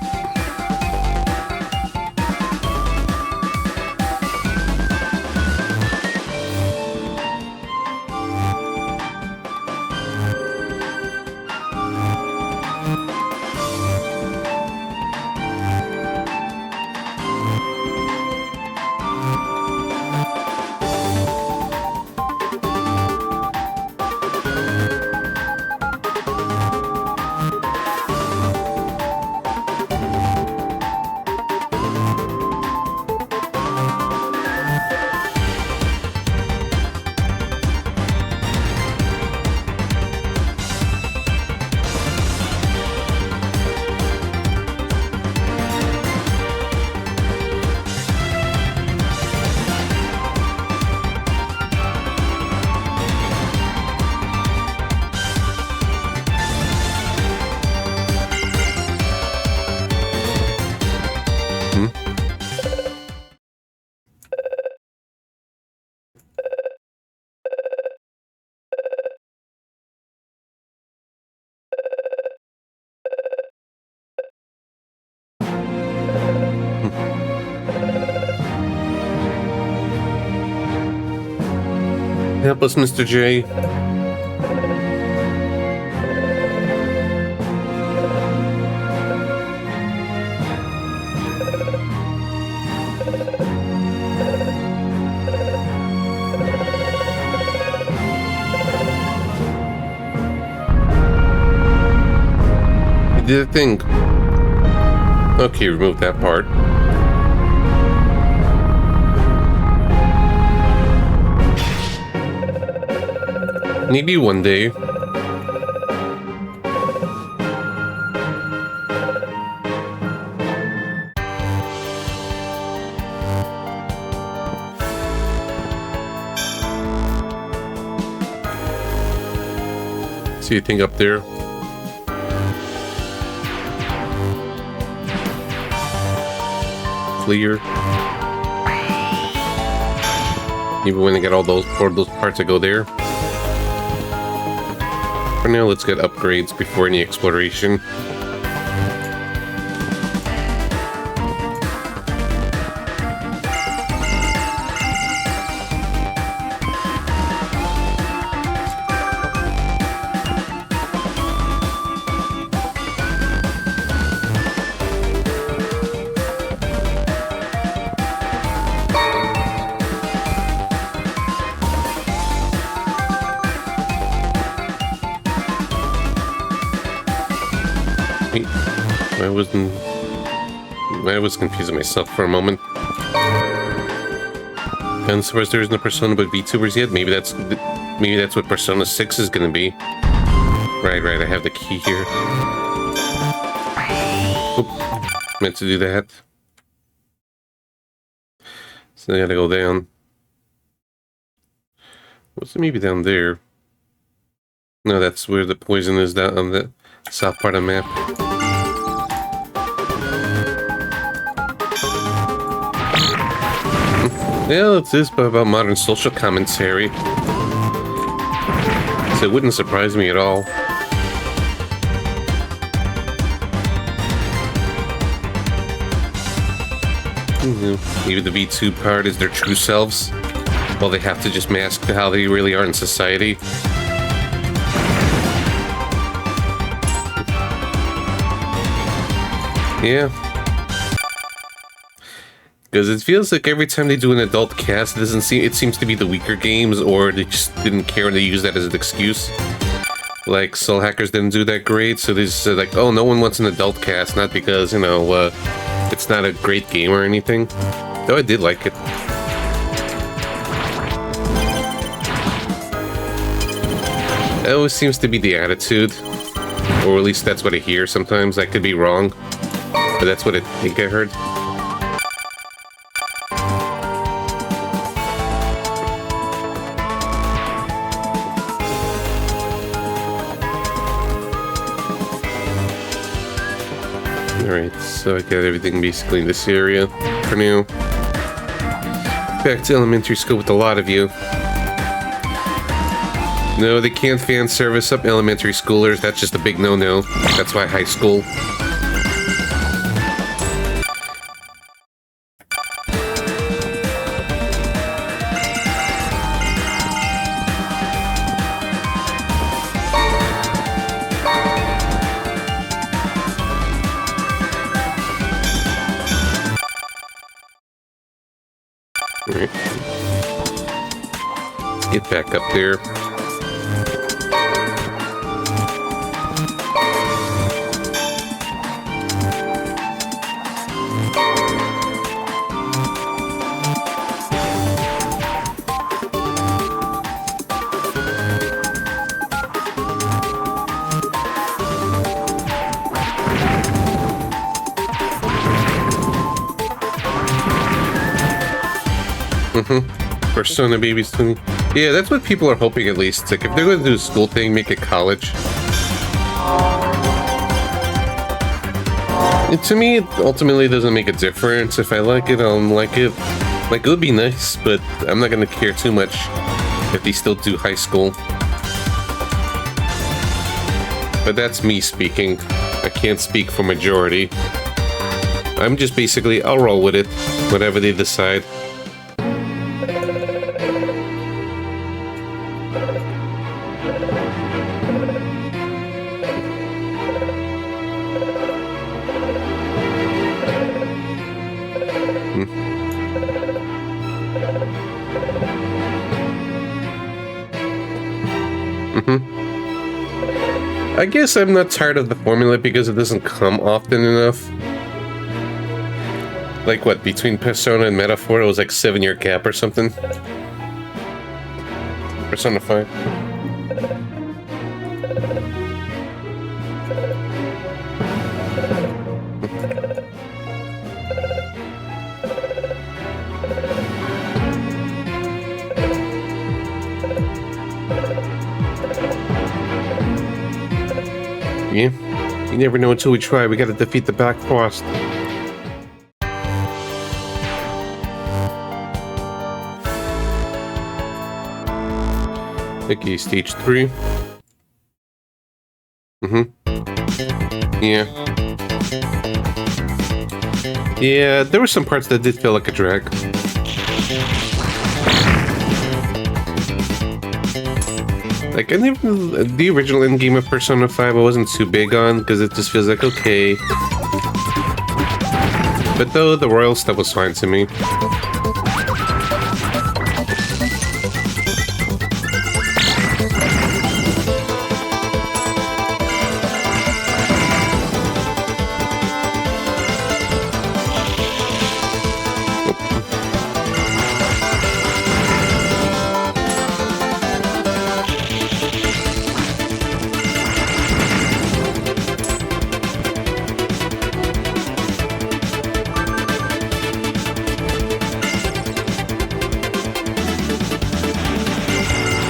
Help us, Mr. J. You did a thing. Okay, remove that part. Maybe one day. See anything up there? Clear. Even when I get all those parts that go there. For now, let's get upgrades before any exploration. I was confusing myself for a moment. I'm surprised there isn't a Persona but VTubers yet. Maybe that's what Persona 6 is gonna be. Right, I have the key here. Oop, meant to do that. So I gotta go down. What's maybe down there? No, that's where the poison is, down on the south part of the map. Yeah, it's this about modern social commentary. So it wouldn't surprise me at all. Maybe the V2 part is their true selves, while they have to just mask how they really are in society. Yeah. Because it feels like every time they do an adult cast, it seems to be the weaker games, or they just didn't care and they use that as an excuse. Like, Soul Hackers didn't do that great, so they just said, like, oh, no one wants an adult cast, not because, you know, it's not a great game or anything. Though I did like it. That always seems to be the attitude. Or at least that's what I hear sometimes. I could be wrong. But that's what I think I heard. Alright, so I got everything basically in this area for now. Back to elementary school with a lot of you. No, they can't fan service up elementary schoolers. That's just a big no-no. That's why high school. Alright. Get back up there. Persona Babies 20. Yeah, that's what people are hoping at least. Like, if they're going to do a school thing, make it college. And to me, it ultimately doesn't make a difference. If I like it, I'll like it. Like, it would be nice, but I'm not going to care too much if they still do high school. But that's me speaking. I can't speak for majority. I'm just basically, I'll roll with it, whatever they decide. I guess I'm not tired of the formula because it doesn't come often enough. Like what, between Persona and Metaphor, it was like 7-year gap or something? Persona 5. Yeah, you never know until we try. We gotta defeat the Black Frost. Okay, stage 3. Yeah. Yeah, there were some parts that did feel like a drag. Like, I never, the original endgame of Persona 5 I wasn't too big on, because it just feels like, okay. But though, the royal stuff was fine to me.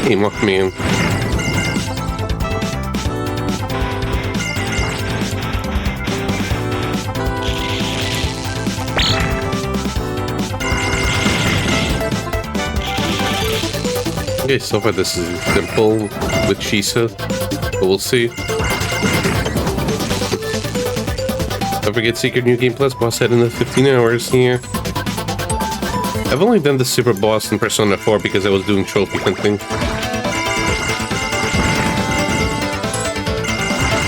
Hey, Mothman. Okay, so far this is simple with Shisa, but we'll see. Don't forget Secret New Game Plus boss head in the 15 hours here. I've only done the super boss in Persona 4 because I was doing trophy hunting.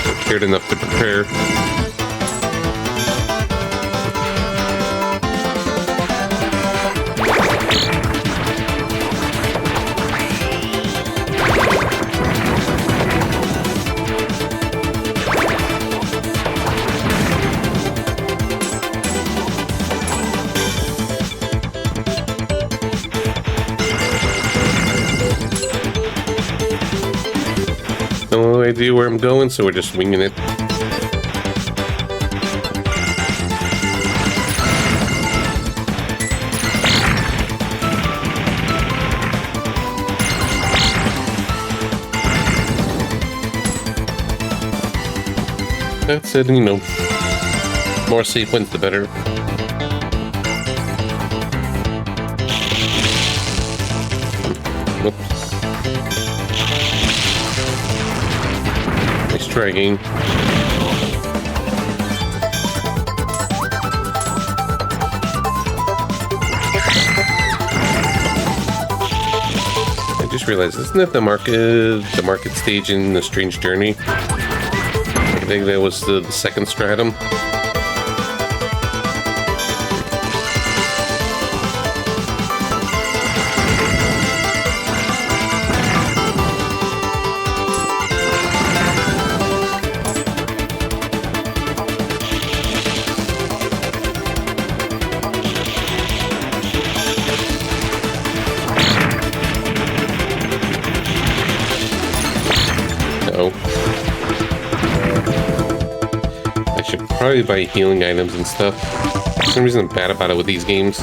I cared enough to prepare. No idea where I'm going, so we're just winging it. That's it, you know. More safe wins, the better. Whoops. Nice try, game. I just realized, isn't that the market stage in The Strange Journey? I think that was the second stratum. Probably buy healing items and stuff. For some reason I'm bad about it with these games.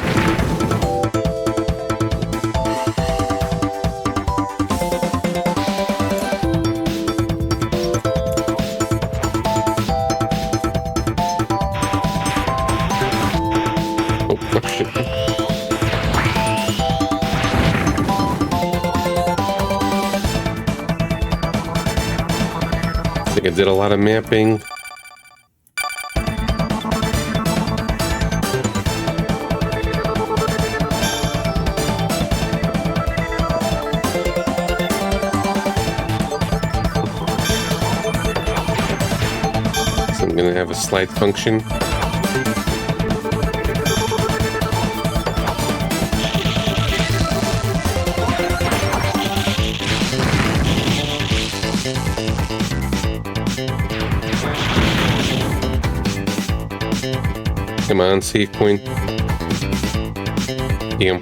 Oh, shit. I think I did a lot of mapping. I'm gonna have a slide function. Come on, save point. Damn.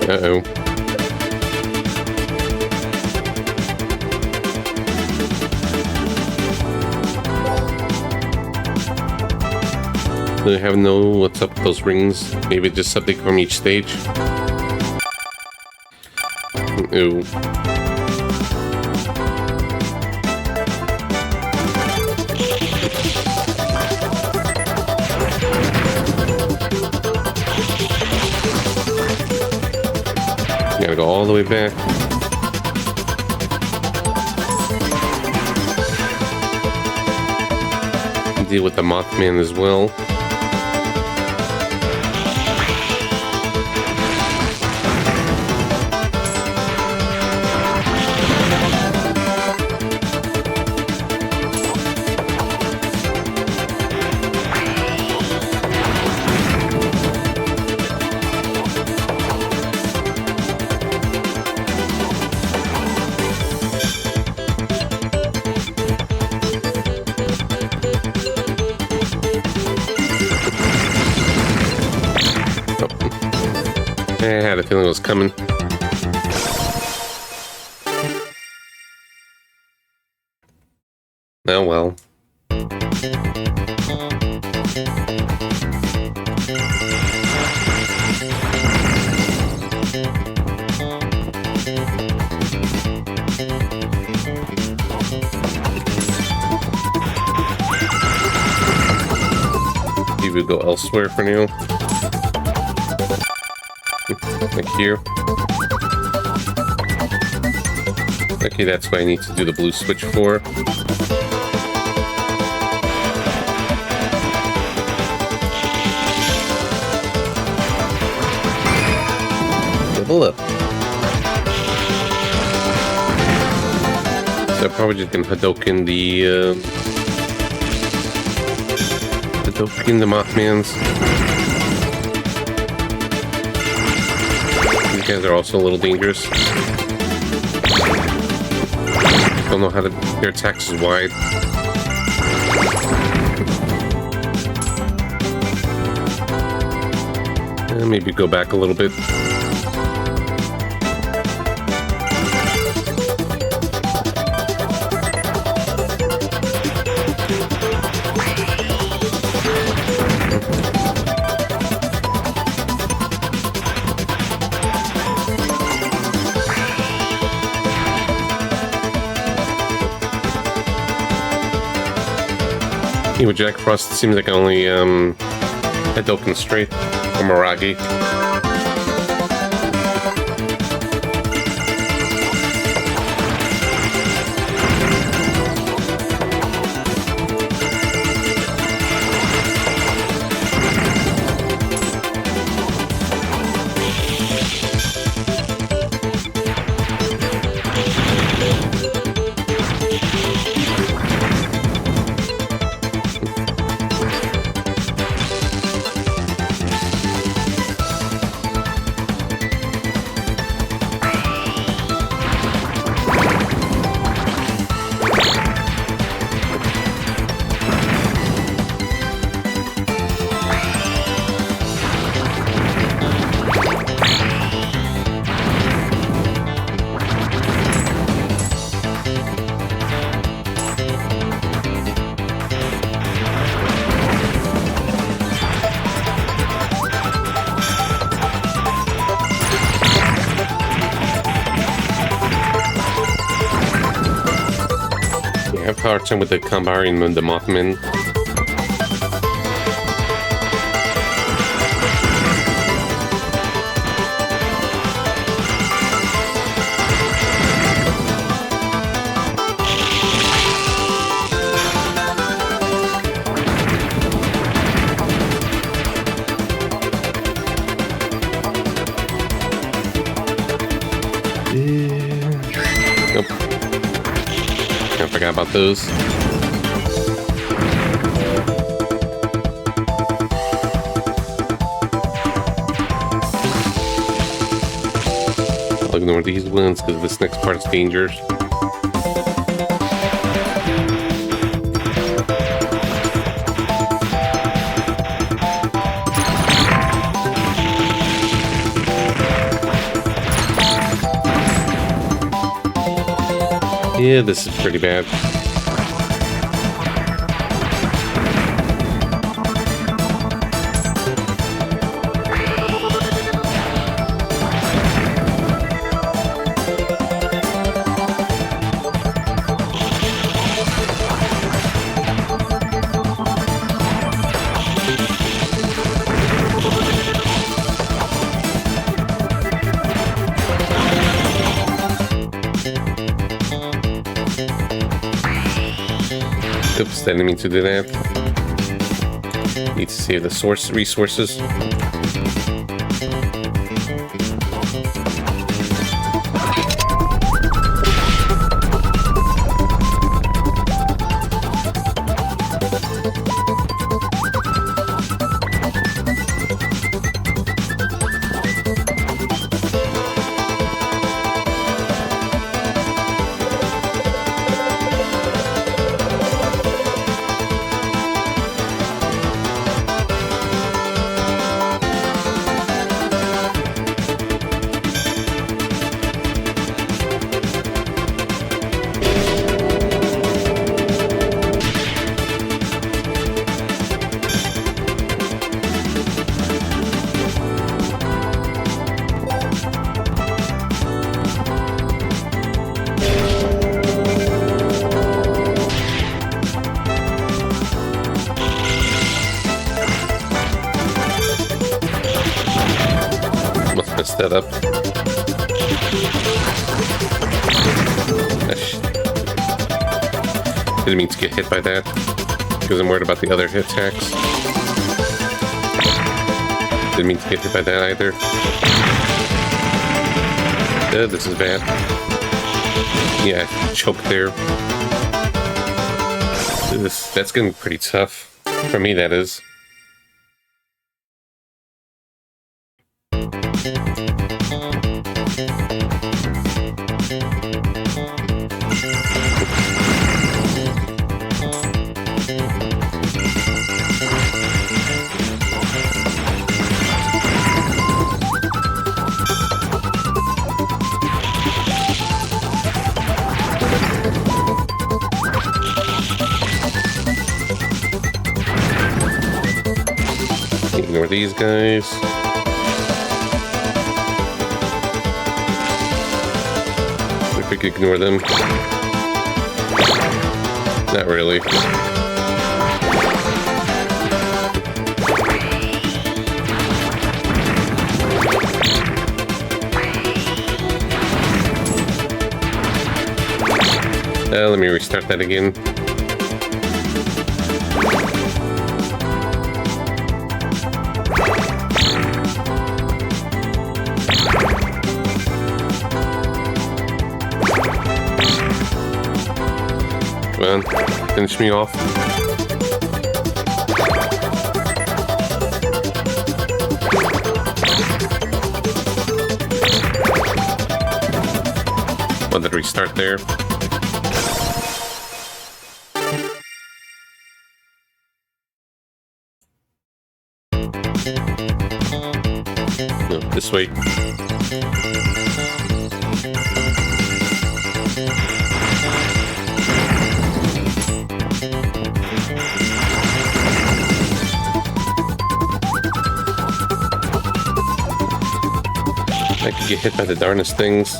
Uh-oh. Do I have no what's up with those rings? Maybe just something from each stage? Ooh. Gotta go all the way back. Deal with the Mothman as well. I had a feeling it was coming. Oh well. Maybe we'll go elsewhere for now. Like here. Okay, that's what I need to do the blue switch for. Level up. So I'm probably just gonna Hadouken the Mothmans. These guys are also a little dangerous. Don't know how to. Their attacks is wide. And maybe go back a little bit. With Jack Frost, it seems like I only Hadouken straight or Mirage. Power turn with the Kambari and the Mothman. Nope. I forgot about those. I'll ignore these ones because this next part is dangerous. Yeah, this is pretty bad. Oops, didn't mean to do that. Need to save the source resources. that up. Didn't mean to get hit by that, because I'm worried about the other hit attacks. Didn't mean to get hit by that either. This is bad. Yeah, choke there. That's getting pretty tough. For me, that is. Ignore these guys. If we could ignore them. Not really. Let me restart that again. Come on, finish me off. Wanted to restart there. No, this way. I could get hit by the darnest things.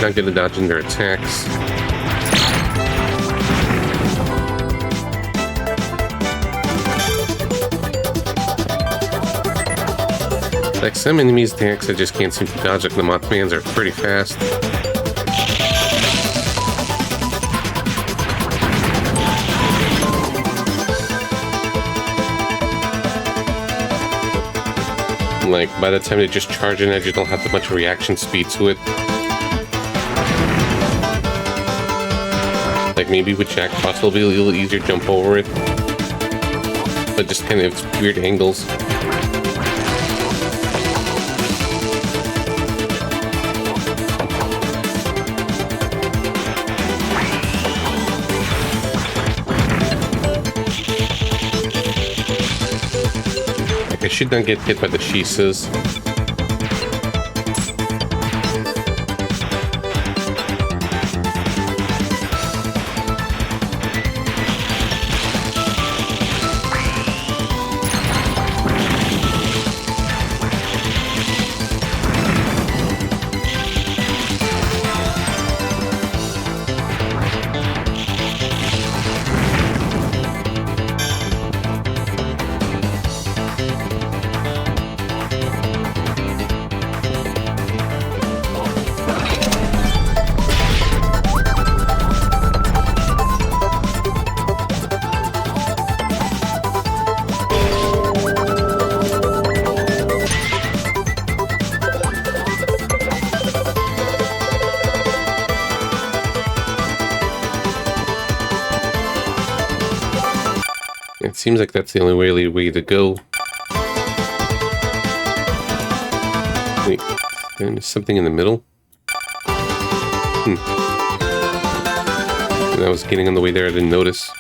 Not good at dodging their attacks. Like some enemies' attacks, I just can't seem to dodge. Like the Mothman's are pretty fast. Like by the time they just charge in, I just don't have that much reaction speed to it. Like maybe with Jack Frost it'll be a little easier to jump over it. But just kind of it's weird angles. Like I should not get hit by the Shisas. It seems like that's the only really way to go. Wait, there's something in the middle? And I was getting in the way there, I didn't notice.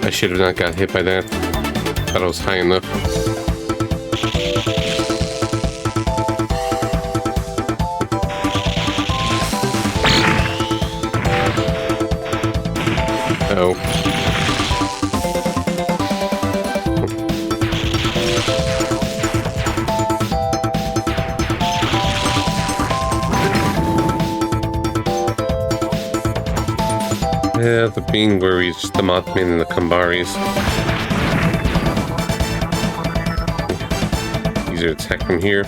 I should have not got hit by that. Thought I was high enough. Oh. Yeah, the being worries, just the Mothman and the Kambaris. Easier to attack from here.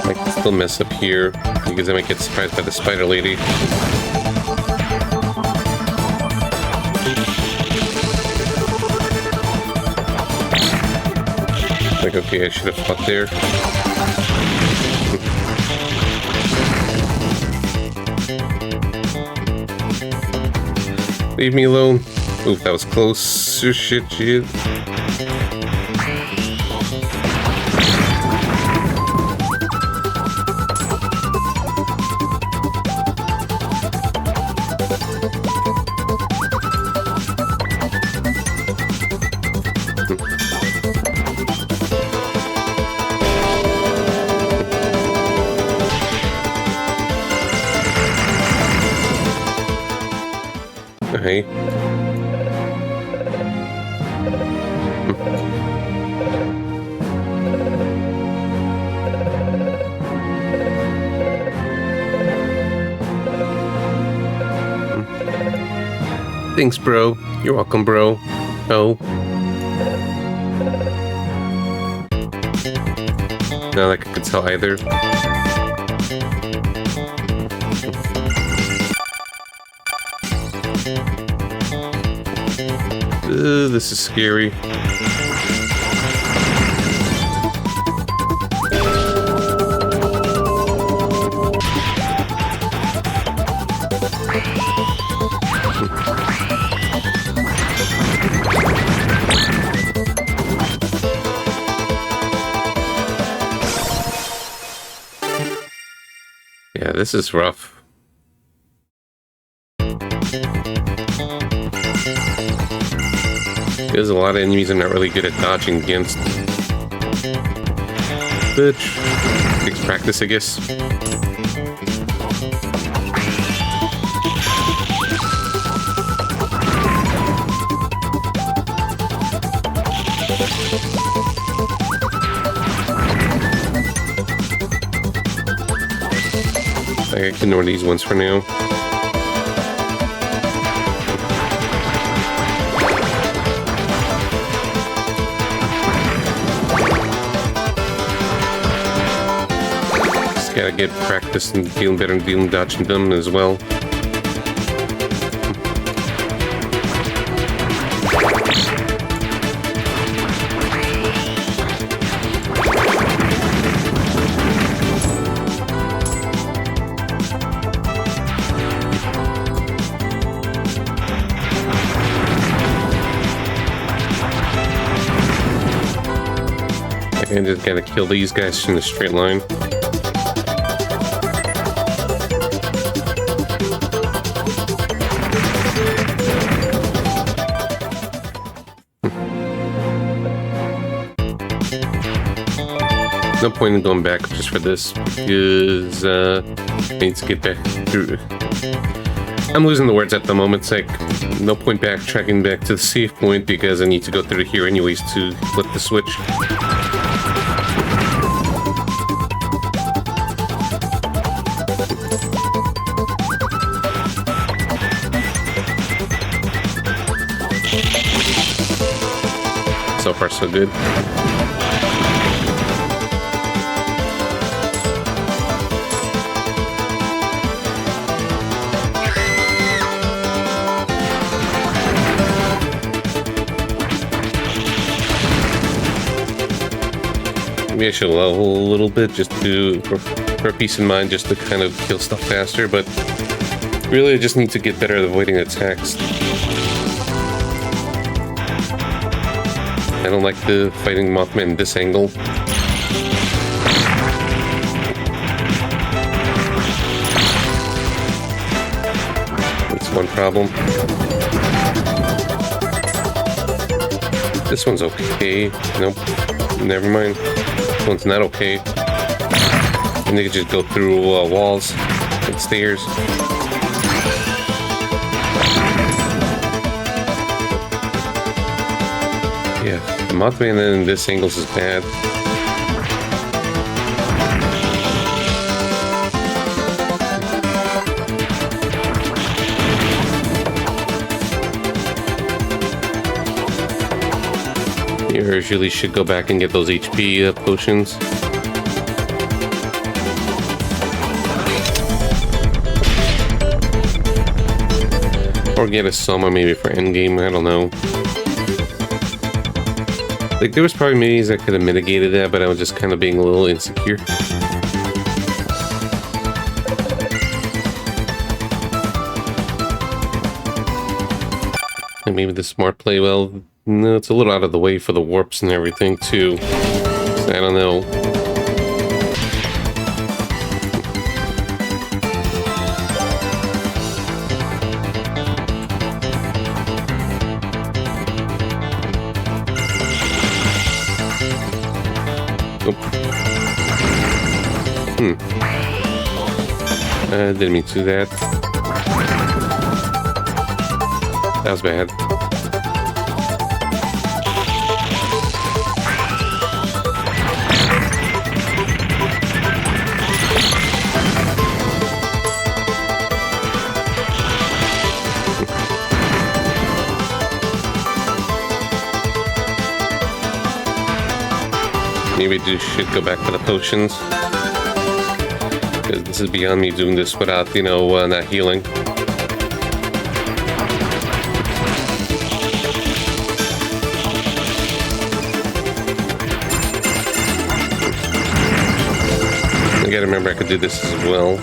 I can still mess up here because I might get surprised by the spider lady. Like, okay, I should have fought there. Leave me alone. Oof, that was close. Oh, shit. Hey. Thanks, bro. You're welcome, bro. Oh. Not like I could tell either. This is scary. Yeah, this is rough. There's a lot of enemies I'm not really good at dodging against. But takes practice, I guess. I can ignore these ones for now. Gotta get practice and feeling better and dealing dodging them as well. I just gotta kill these guys in a straight line. No point in going back just for this, because I need to get back through. I'm losing the words at the moment. It's like, no point backtracking back to the save point because I need to go through here anyways to flip the switch. So far, so good. Maybe I should level a little bit just to, for peace of mind, just to kind of kill stuff faster, but really I just need to get better at avoiding attacks. I don't like the fighting Mothman in this angle. That's one problem. This one's okay. Nope. Never mind. This one's not okay. And they can just go through walls and stairs. Yeah, the Mothman in this angles is bad. You usually should go back and get those HP potions. Or get a Soma maybe for endgame, I don't know. Like, there was probably ways that could have mitigated that, but I was just kind of being a little insecure. And maybe the smart play, well, no, it's a little out of the way for the warps and everything, too. So I don't know. Didn't mean to do that. That was bad. Maybe I should go back for the potions. Because this is beyond me doing this without, you know, not healing. I gotta remember I could do this as well.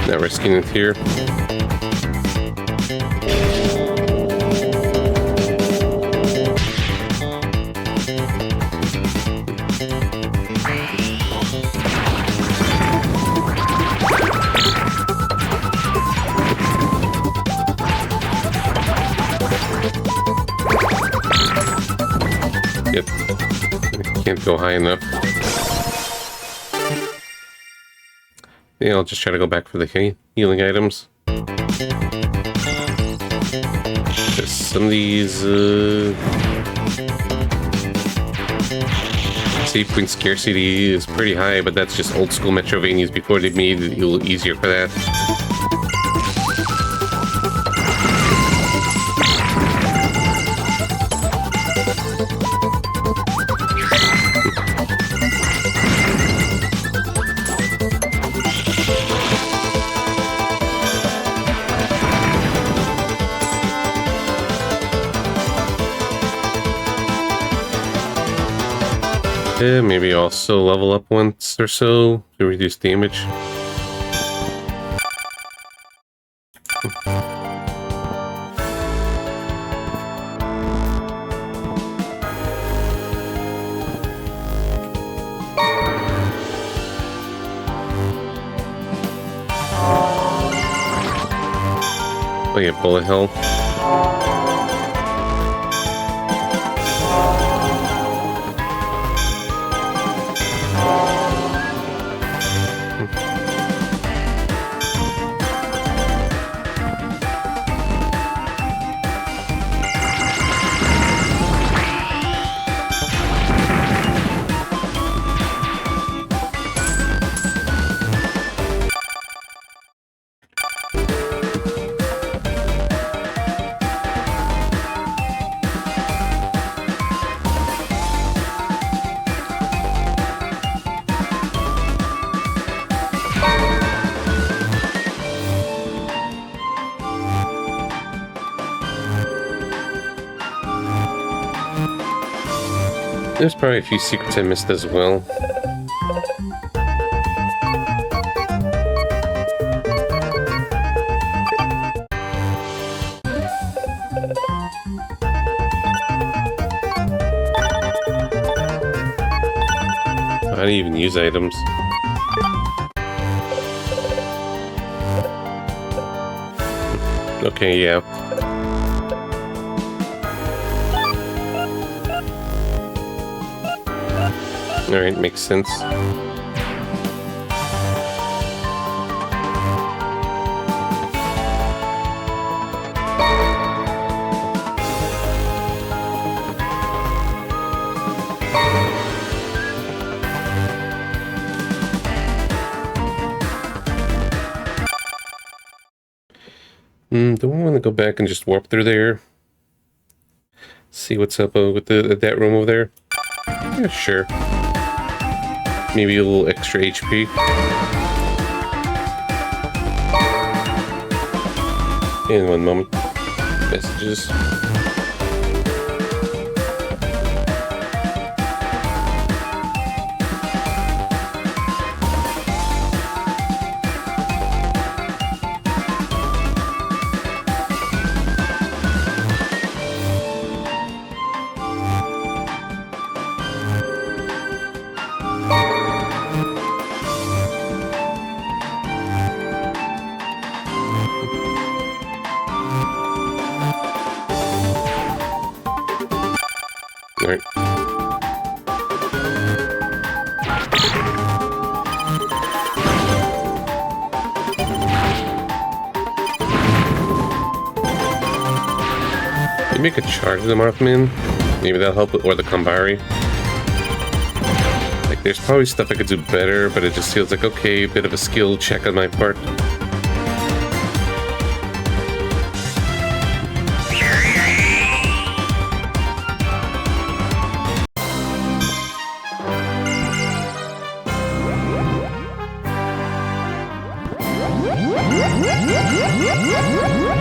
Not risking it here. Yep. Can't go high enough. Yeah, I'll just try to go back for the healing items. There's some of these save point scarcity is pretty high, but that's just old school Metrovanias before they made it a little easier for that. Maybe also level up once or so to reduce damage. Oh yeah, bullet hell. There's probably a few secrets I missed as well. How do you even use items? Okay, yeah. Alright, makes sense. Do I want to go back and just warp through there? See what's up with that room over there? Yeah, sure. Maybe a little extra HP. In one moment. Messages. Alright. Maybe I could charge the Mothman. Maybe that'll help with, or the Kambari. Like, there's probably stuff I could do better, but it just feels like, okay, a bit of a skill check on my part.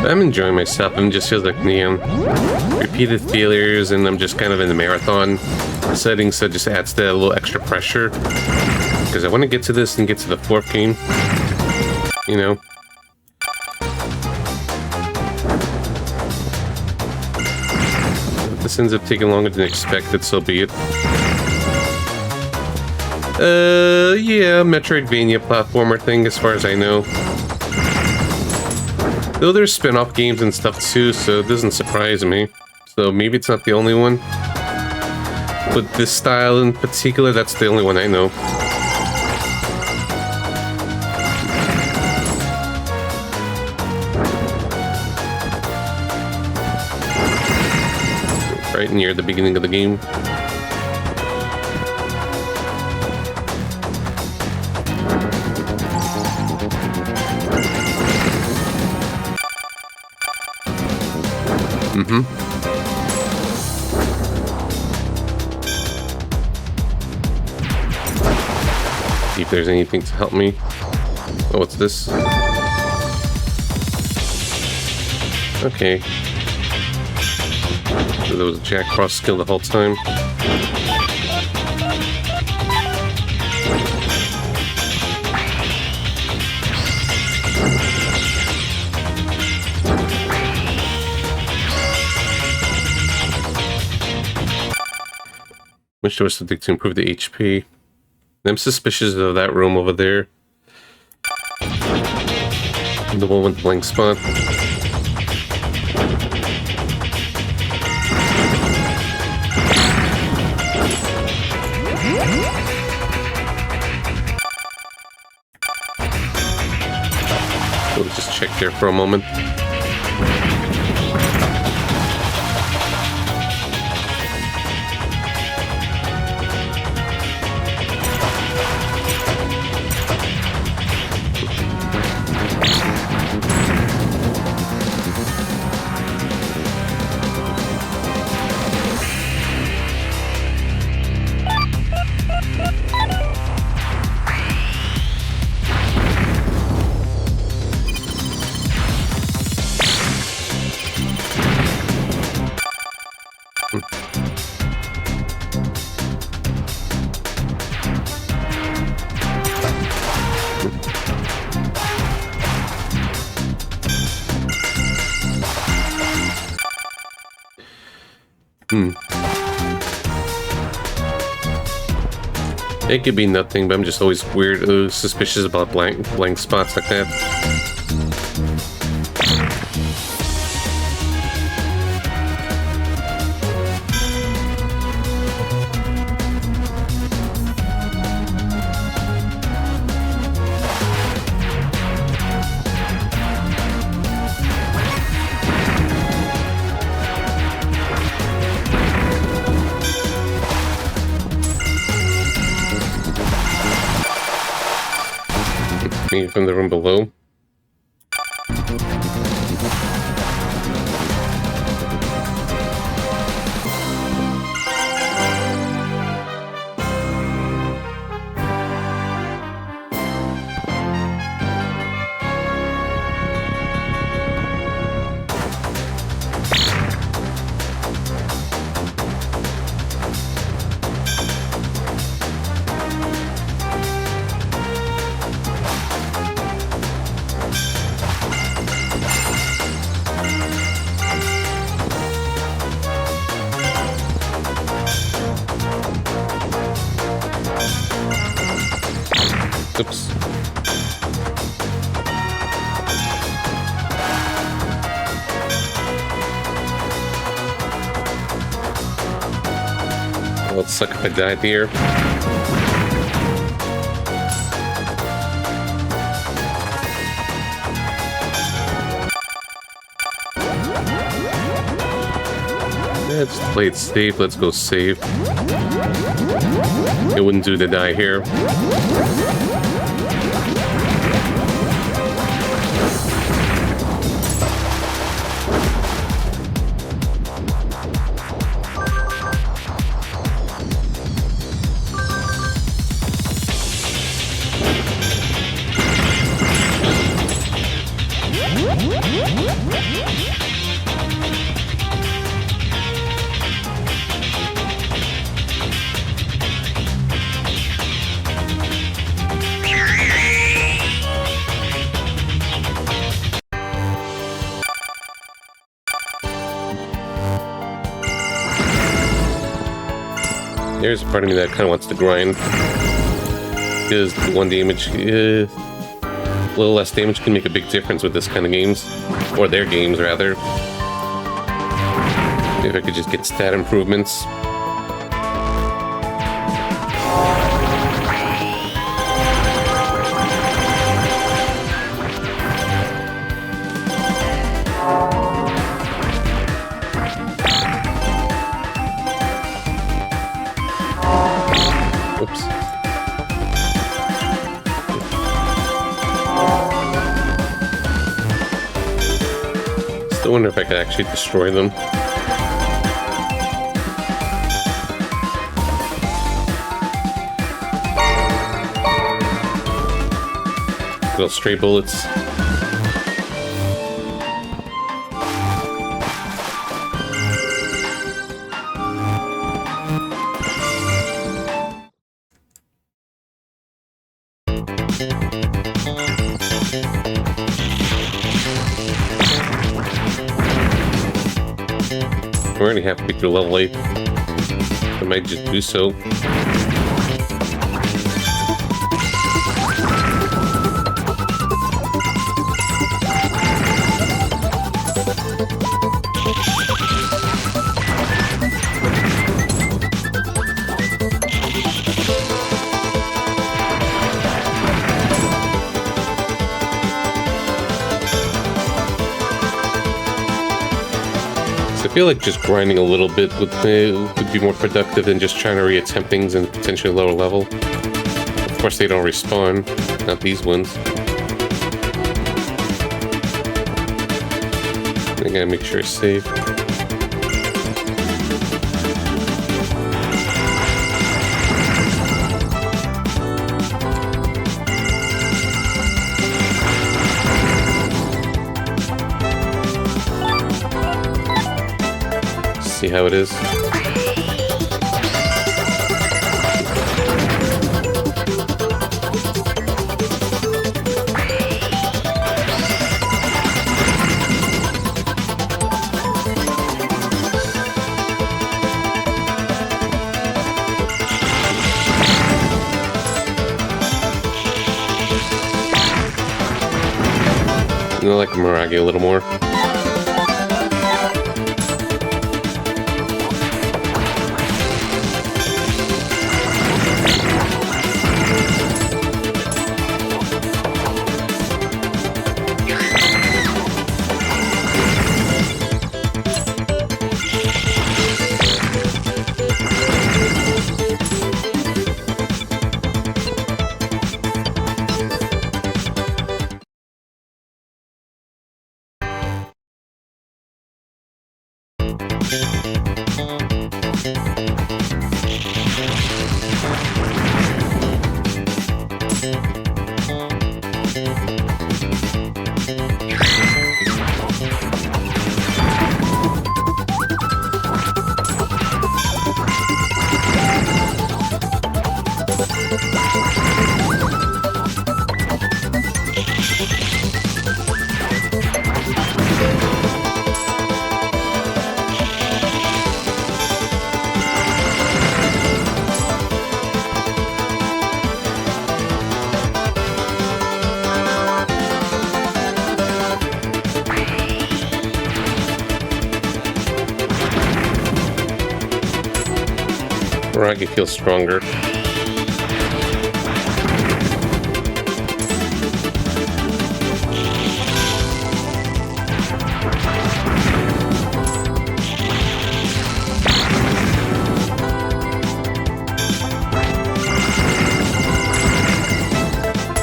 I'm enjoying myself. It just feels like, repeated failures, and I'm just kind of in the marathon setting, so it just adds that little extra pressure. Because I want to get to this and get to the 4th game. You know? If this ends up taking longer than expected, so be it. Yeah, Metroidvania platformer thing, as far as I know. Though there's spin-off games and stuff too, so it doesn't surprise me. So maybe it's not the only one. But this style in particular, that's the only one I know. Right near the beginning of the game. See if there's anything to help me. Oh, what's this? Okay. So there was a Jack Cross skill the whole time. Wish there was something to improve the HP. I'm suspicious of that room over there. The one with the blank spot. We'll just check there for a moment. It could be nothing, but I'm just always weird, suspicious about blank spots like that. Maybe from the room below. Oops. Well, it'd suck if I died here. Let's play it safe. Let's go safe. It wouldn't do to die here. There's a part of me that kind of wants to grind. Because one damage, a little less damage can make a big difference with this kind of games. Or their games, rather. If I could just get stat improvements. Oops. Still wonder if I could actually destroy them. Little stray bullets. We're already halfway through level 8. I might just do so. I feel like just grinding a little bit would be more productive than just trying to reattempt things in potentially lower level. Of course, they don't respawn. Not these ones. I gotta make sure it's safe. See how it is. I like Mirage a little more. Mirage feels stronger.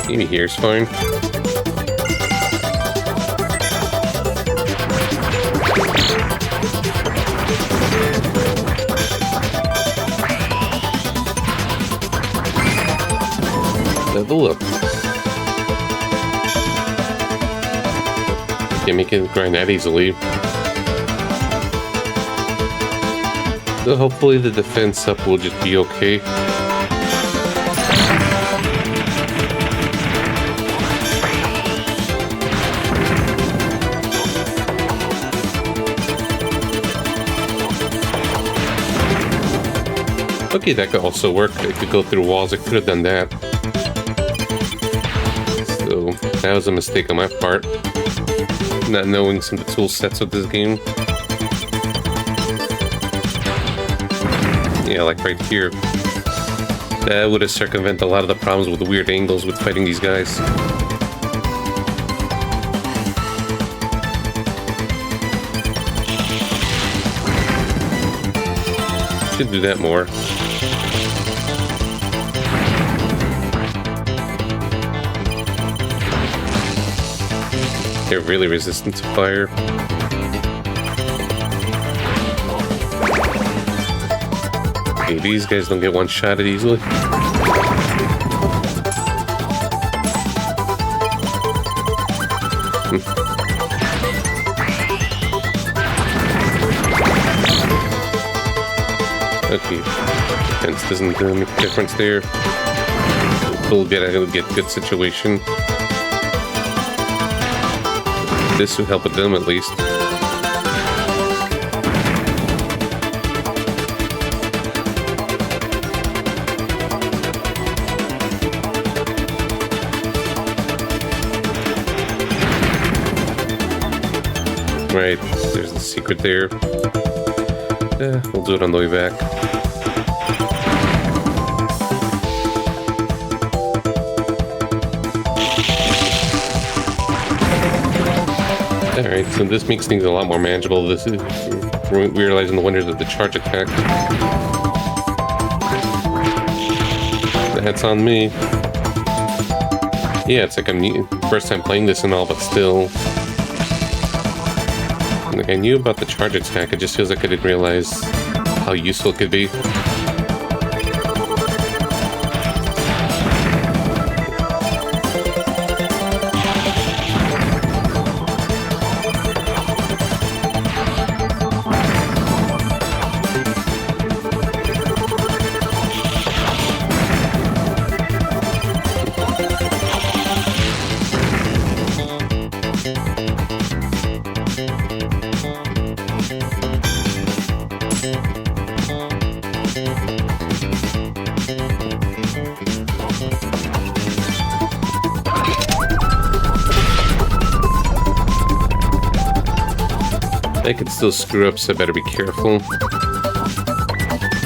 Maybe here's fine. Level up. Can't make it grind that easily. So hopefully the defense up will just be okay. Okay, that could also work. I could go through walls. I could have done that. So that was a mistake on my part. Not knowing some of the tool sets of this game. Yeah, like right here. That would have circumvented a lot of the problems with the weird angles with fighting these guys. Should do that more. They're really resistant to fire. Okay, these guys don't get one-shotted easily. Okay, defense doesn't make a difference there. We'll get good situation. This would help with them at least. Right, there's the secret there. We'll do it on the way back. Alright, so this makes things a lot more manageable. This is realizing the wonders of the charge attack. That's on me. Yeah, it's like I'm first time playing this and all, but still. Like I knew about the charge attack, it just feels like I didn't realize how useful it could be. I could still screw up, so I better be careful.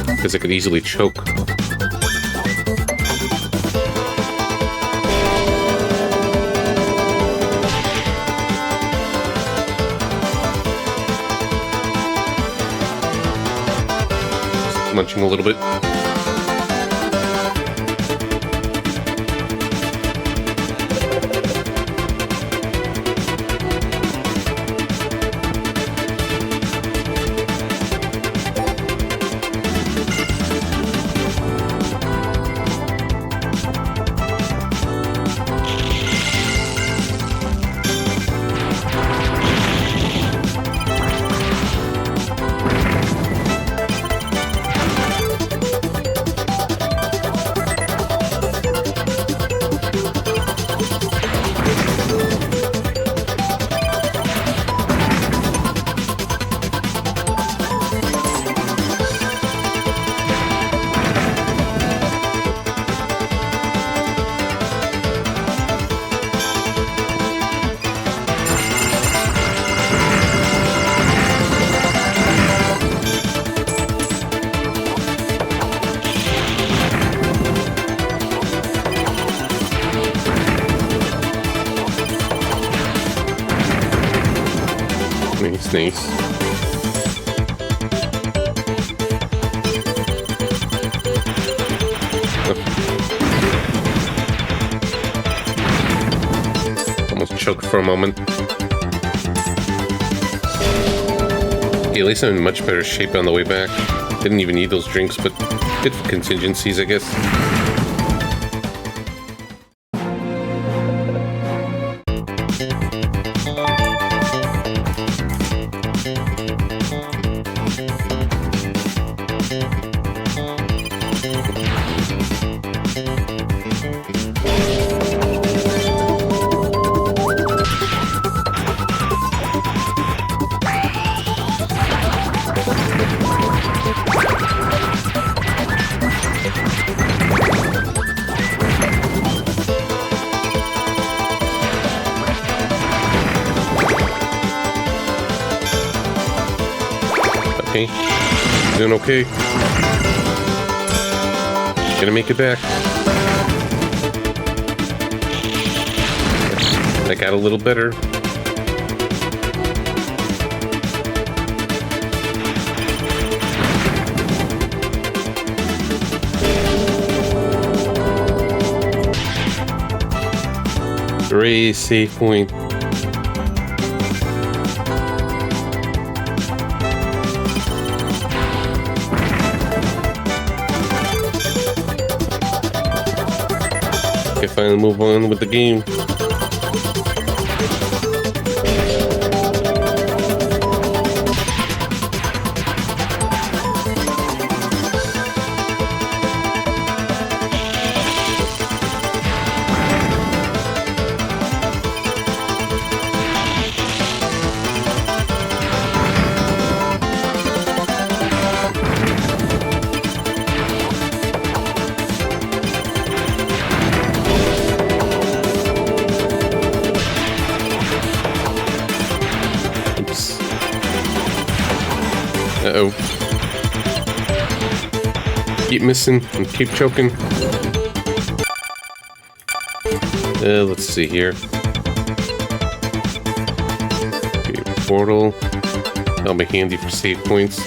Because I could easily choke. Just munching a little bit. Nice. Almost choked for a moment. Okay, at least I'm in much better shape on the way back. Didn't even need those drinks, but good for contingencies, I guess. Okay, doing okay. Gonna make it back. I got a little better. Very safe point. Finally move on with the game. Uh-oh. Keep missing and keep choking. Let's see here. Okay, portal. That'll be handy for save points.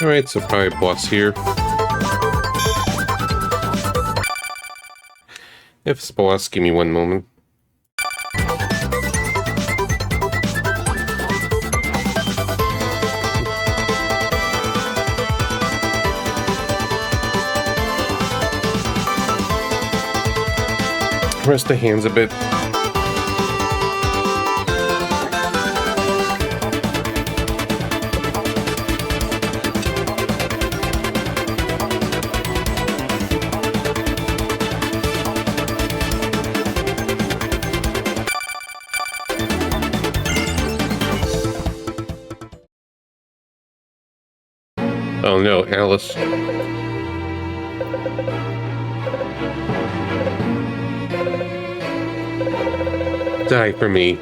Alright, so probably boss here. If it's boss, give me one moment. Rest the hands a bit. Oh no, Alice. Die for me.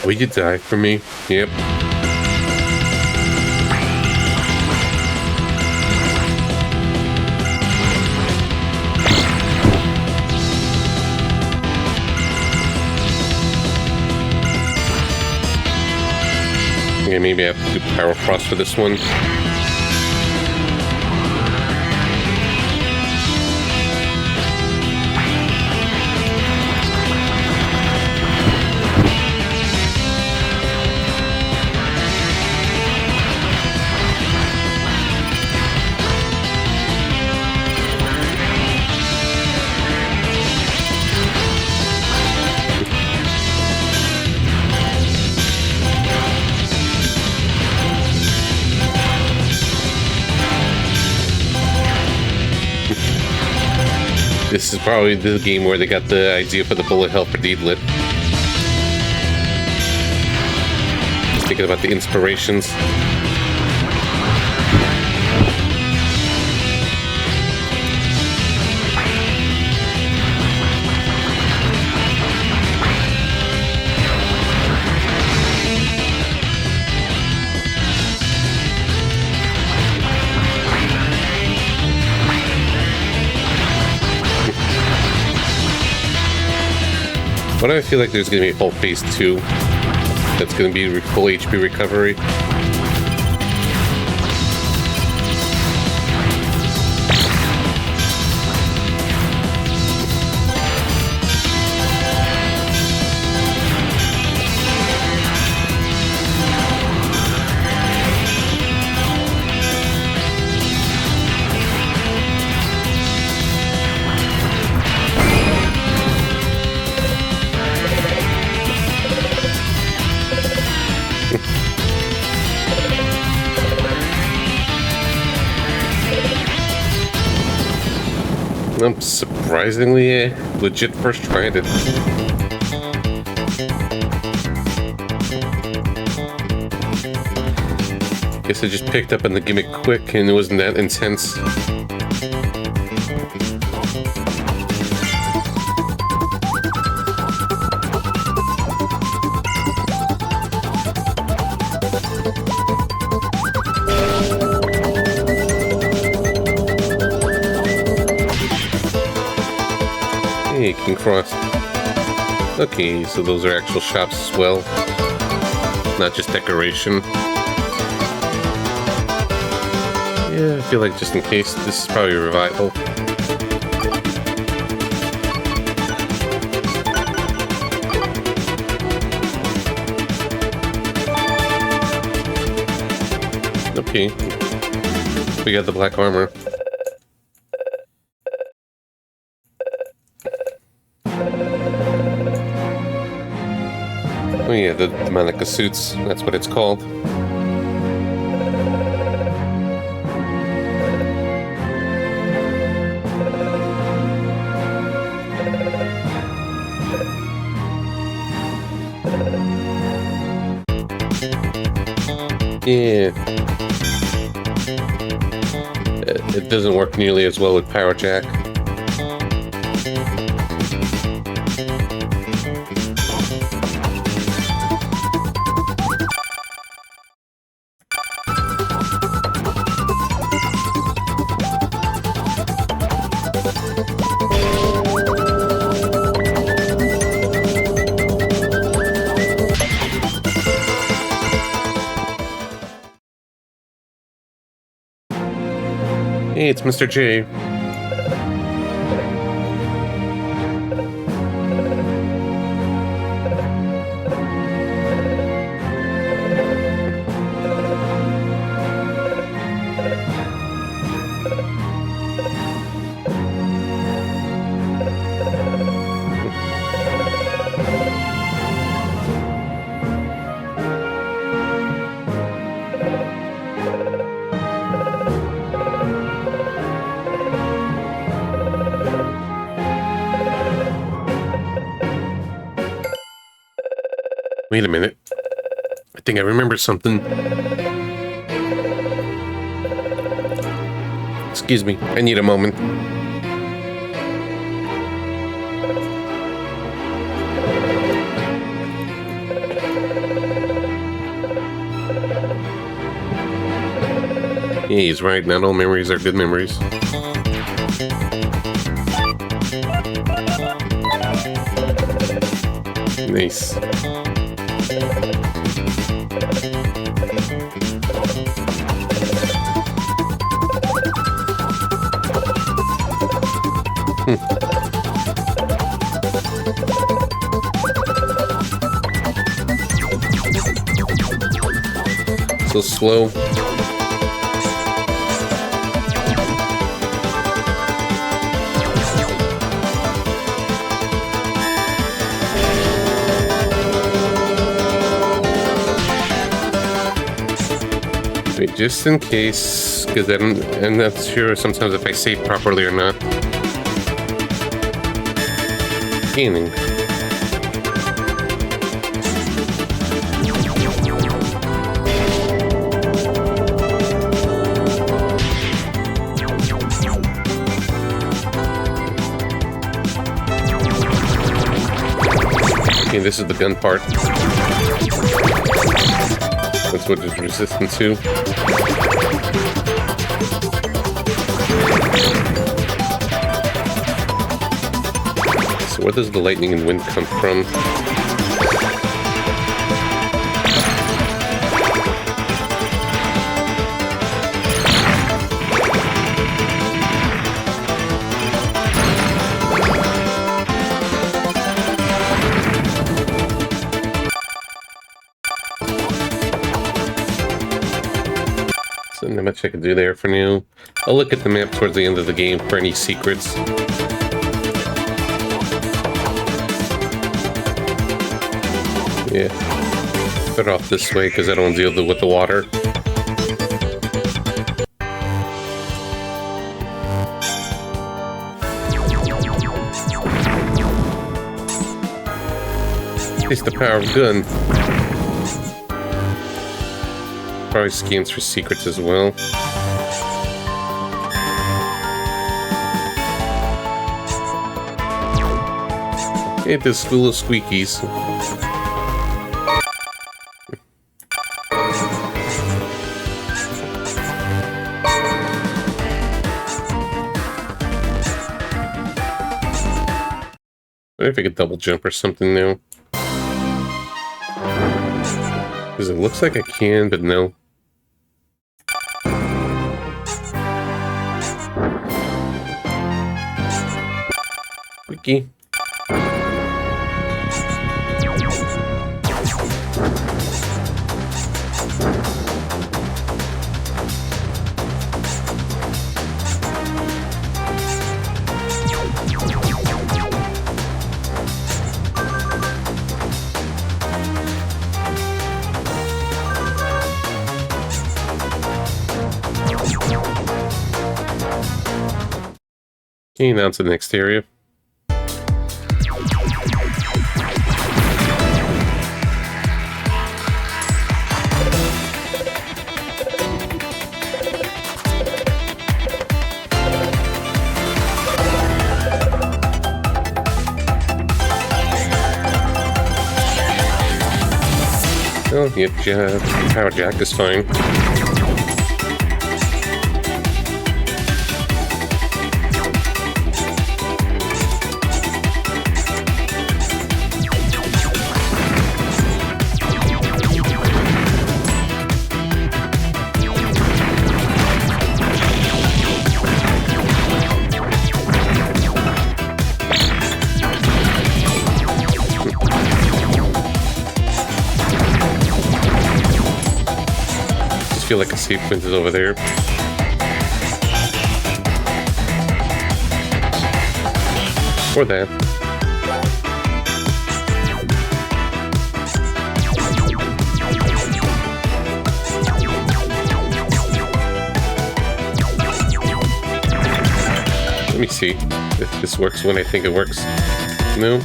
Will you die for me? Yep. Yeah, maybe I have to do Power Cross for this one. This is probably the game where they got the idea for the bullet hell for Deedlit. Thinking about the inspirations. Why do I feel like there's going to be a whole phase 2 that's going to be full HP recovery? I'm surprisingly legit first try at it. Guess I just picked up on the gimmick quick and it wasn't that intense. Hey, King Cross. Okay, so those are actual shops as well, not just decoration. Yeah, I feel like just in case, this is probably a revival. Okay, we got the black armor. Oh yeah, the Monica suits. That's what it's called. Yeah. It doesn't work nearly as well with Power Jack. Hey, it's Mr. J. Wait a minute. I think I remember something. Excuse me, I need a moment. Yeah, he's right. Not all memories are good memories. Nice. So slow. Wait, just in case, because I'm not sure sometimes if I save properly or not. Gaining. Okay, this is the gun part. That's what it's resistant to. So where does the lightning and wind come from? So not much I can do there for now. I'll look at the map towards the end of the game for any secrets. Yeah. Better off this way because I don't deal with the water. At least the power of gun. Probably scans for secrets as well. Okay, there's full of squeakies. I wonder if I could double jump or something now. Because it looks like I can, but no. Wiki. Okay, now to the next area. Oh, yeah, power jack is fine. Feel like a sequence is over there. Or that. Let me see if this works when I think it works. No?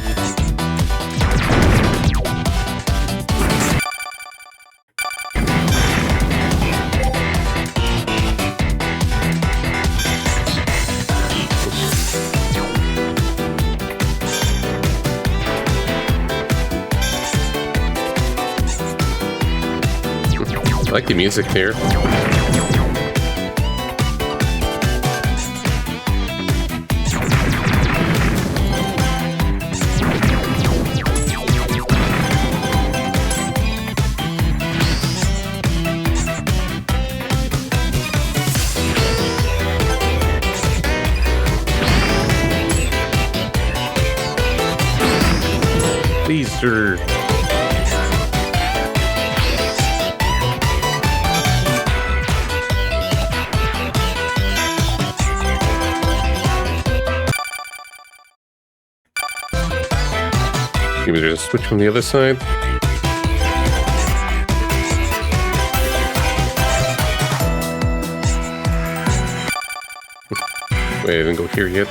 I like the music there. Please, sir. Maybe there's a switch from the other side. Wait, I didn't go here yet.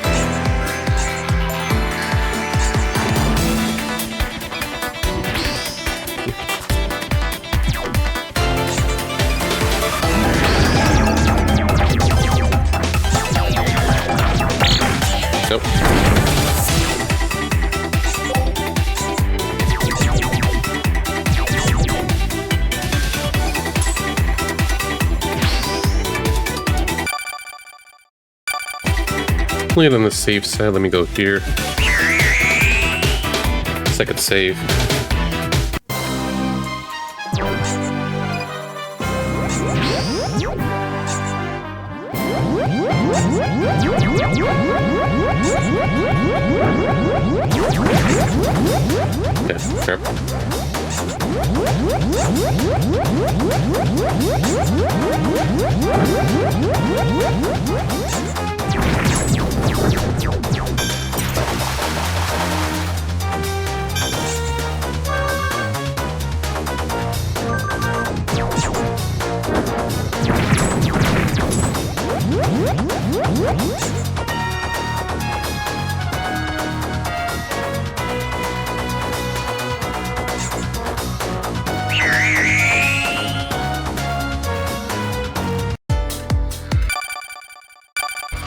Nope. Play it on the safe side. Let me go here. Second save. Yeah, fair.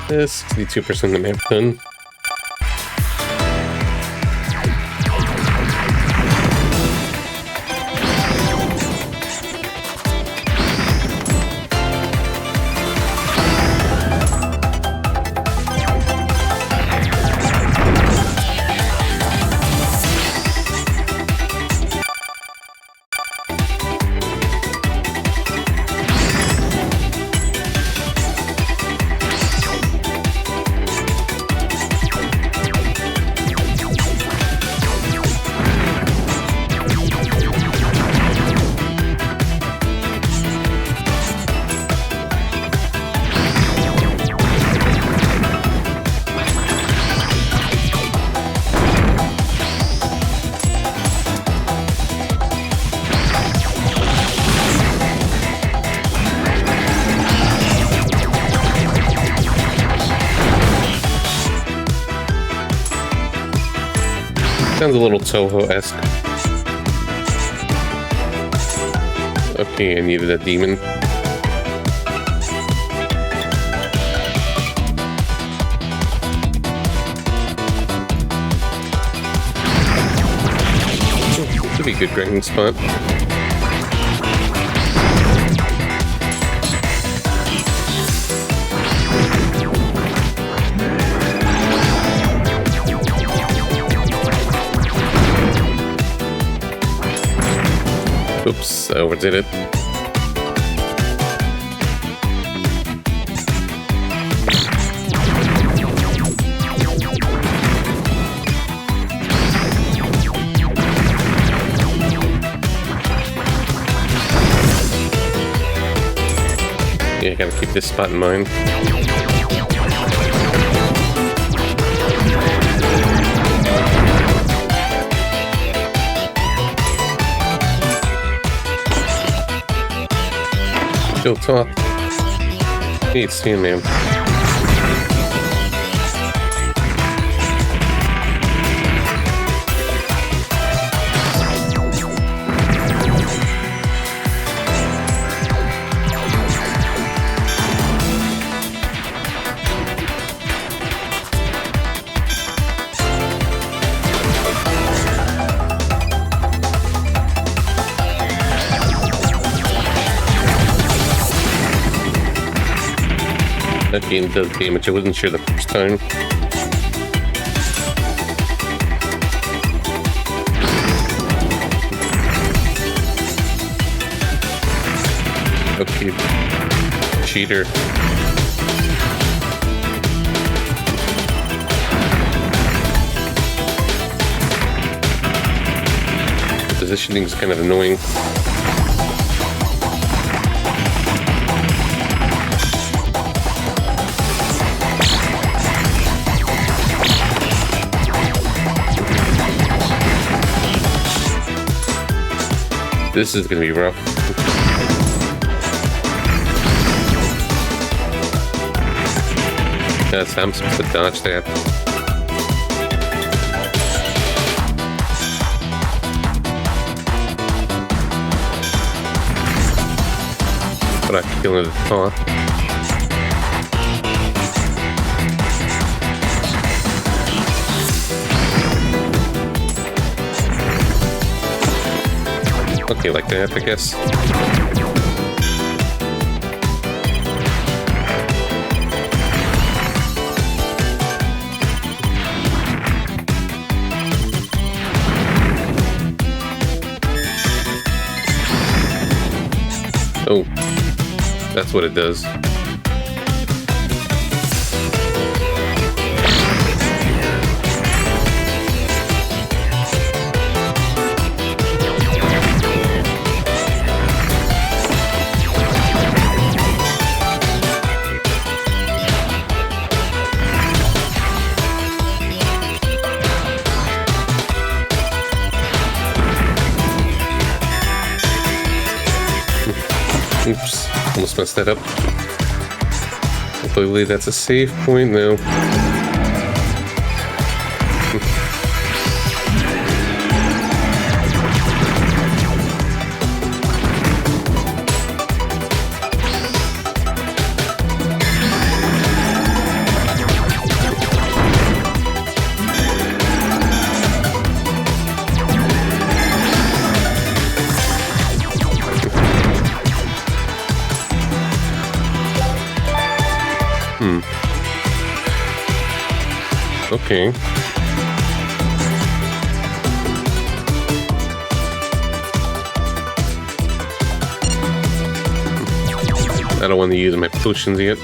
This 62% of the map done. Sounds a little Toho-esque. Okay, I needed a demon. This would be a good grinding spot. Oops, I overdid it. Yeah, I gotta keep this spot in mind. Still talk. Hey, it's Stan Man. That game does damage. I wasn't sure the first time. Okay. Cheater. The positioning is kind of annoying. This is gonna be rough. Yes, I'm supposed to dodge that. But I can kill it at all. Okay, like that, I guess. Oh, that's what it does. Oops, almost messed that up. Hopefully that's a save point now. Okay. I don't want to use my potions yet.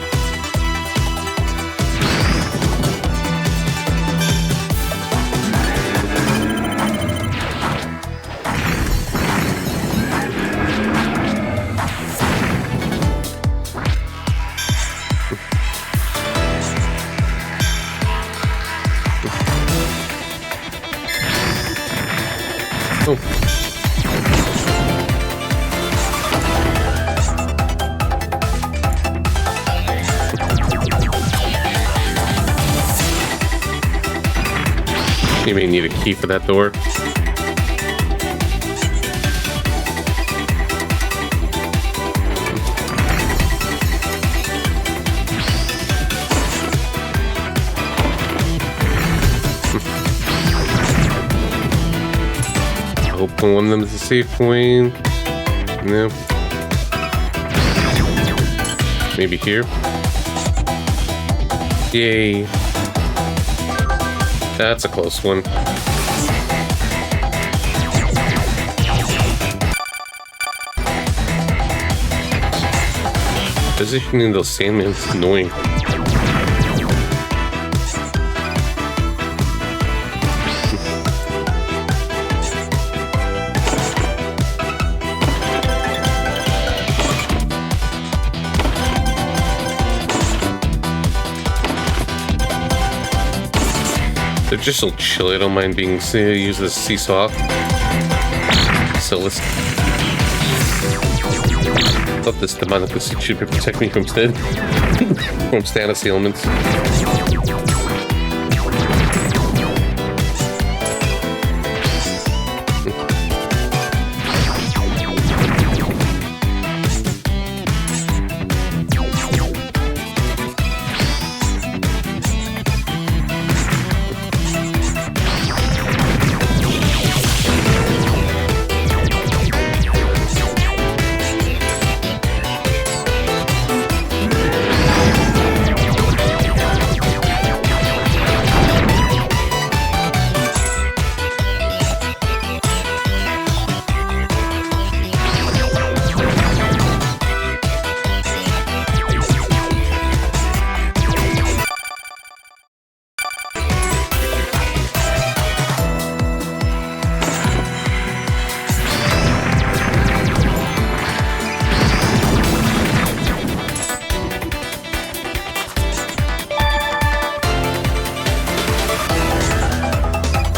Oh. You may need a key for that door. I hope one of them is a safe point. No. Maybe here. Yay. That's a close one. Positioning those sandmen is annoying. They're just so chill. I don't mind being used as a seesaw. So let's. I thought this demonic suit should protect me from status ailments.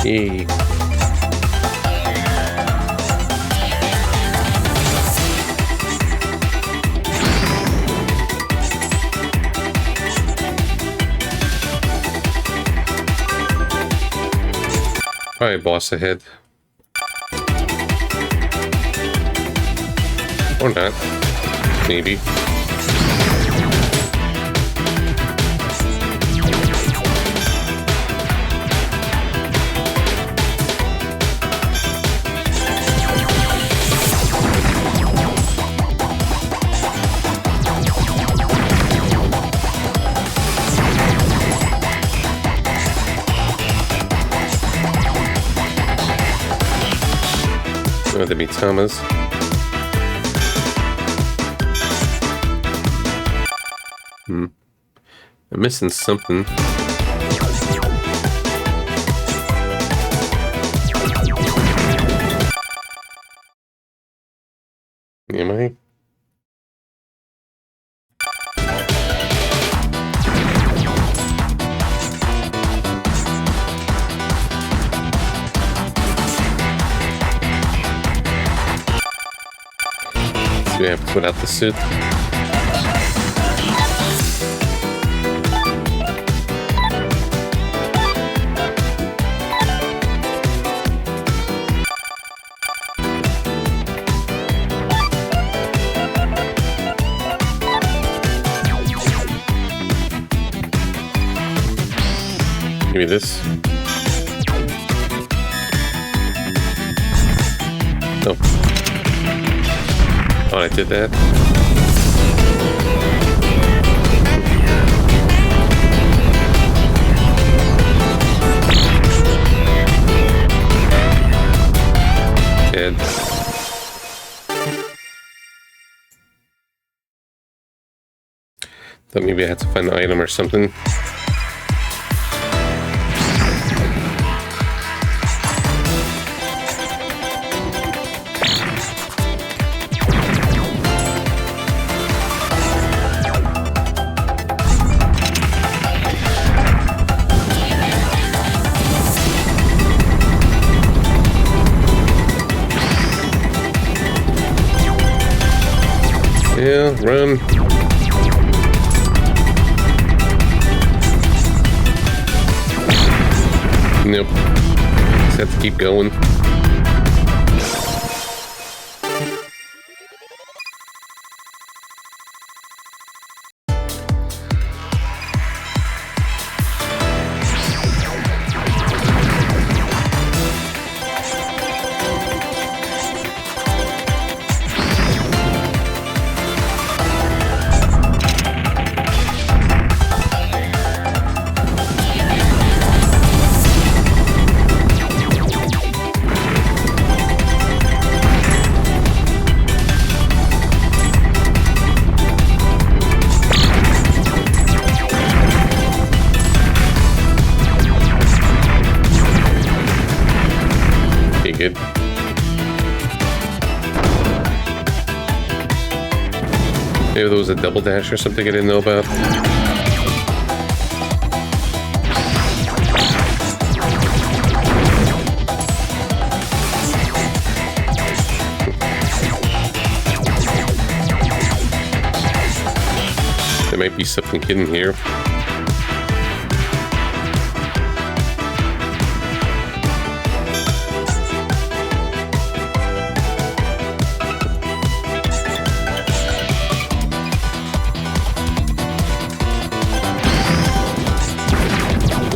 Yay. Probably boss ahead. Or not. Maybe. Oh, the Mitamas. I'm missing something. Am I? We have to put out the suit. Maybe this. Oh. Oh, I did that. Dead. Thought maybe I had to find an item or something. Yeah, run. Nope. Just have to keep going. Good. Maybe there was a double dash or something I didn't know about. There might be something hidden here.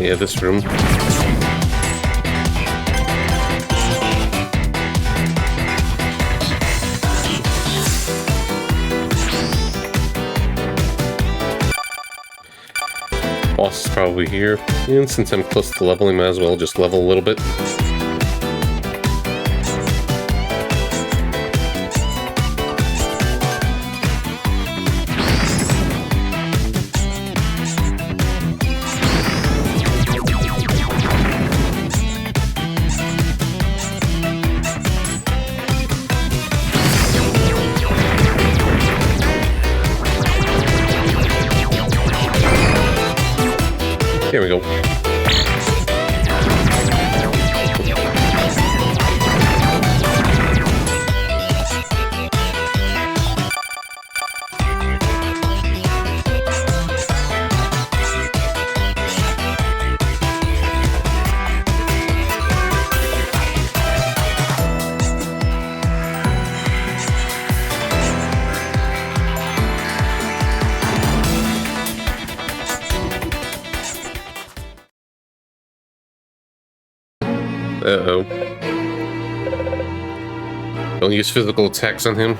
Yeah, this room. Boss is probably here. And since I'm close to leveling, might as well just level a little bit. There we go. Uh-oh. Don't use physical attacks on him.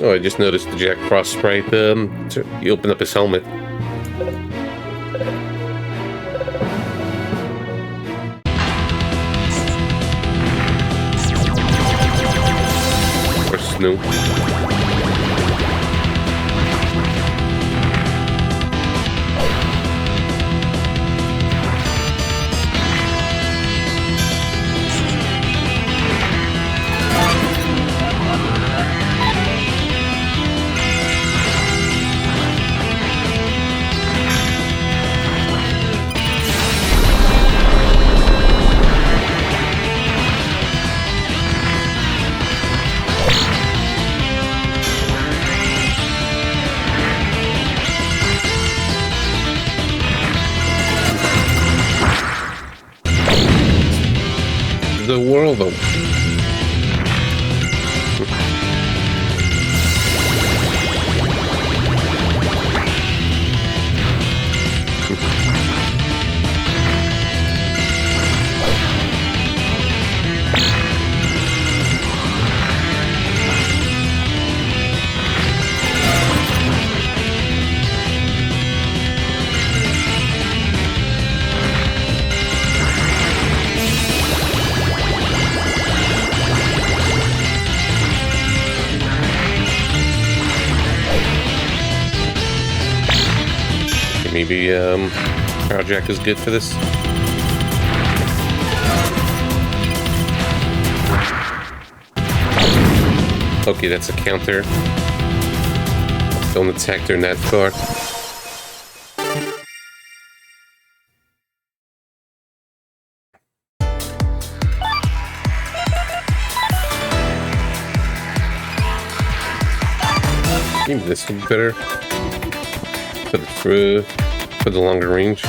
Oh, I just noticed the Jack Frost sprite. He opened up his helmet. No. The world of maybe Project is good for this. Okay, that's a counter. Don't attack during that far. Maybe this would be better. For the longer range.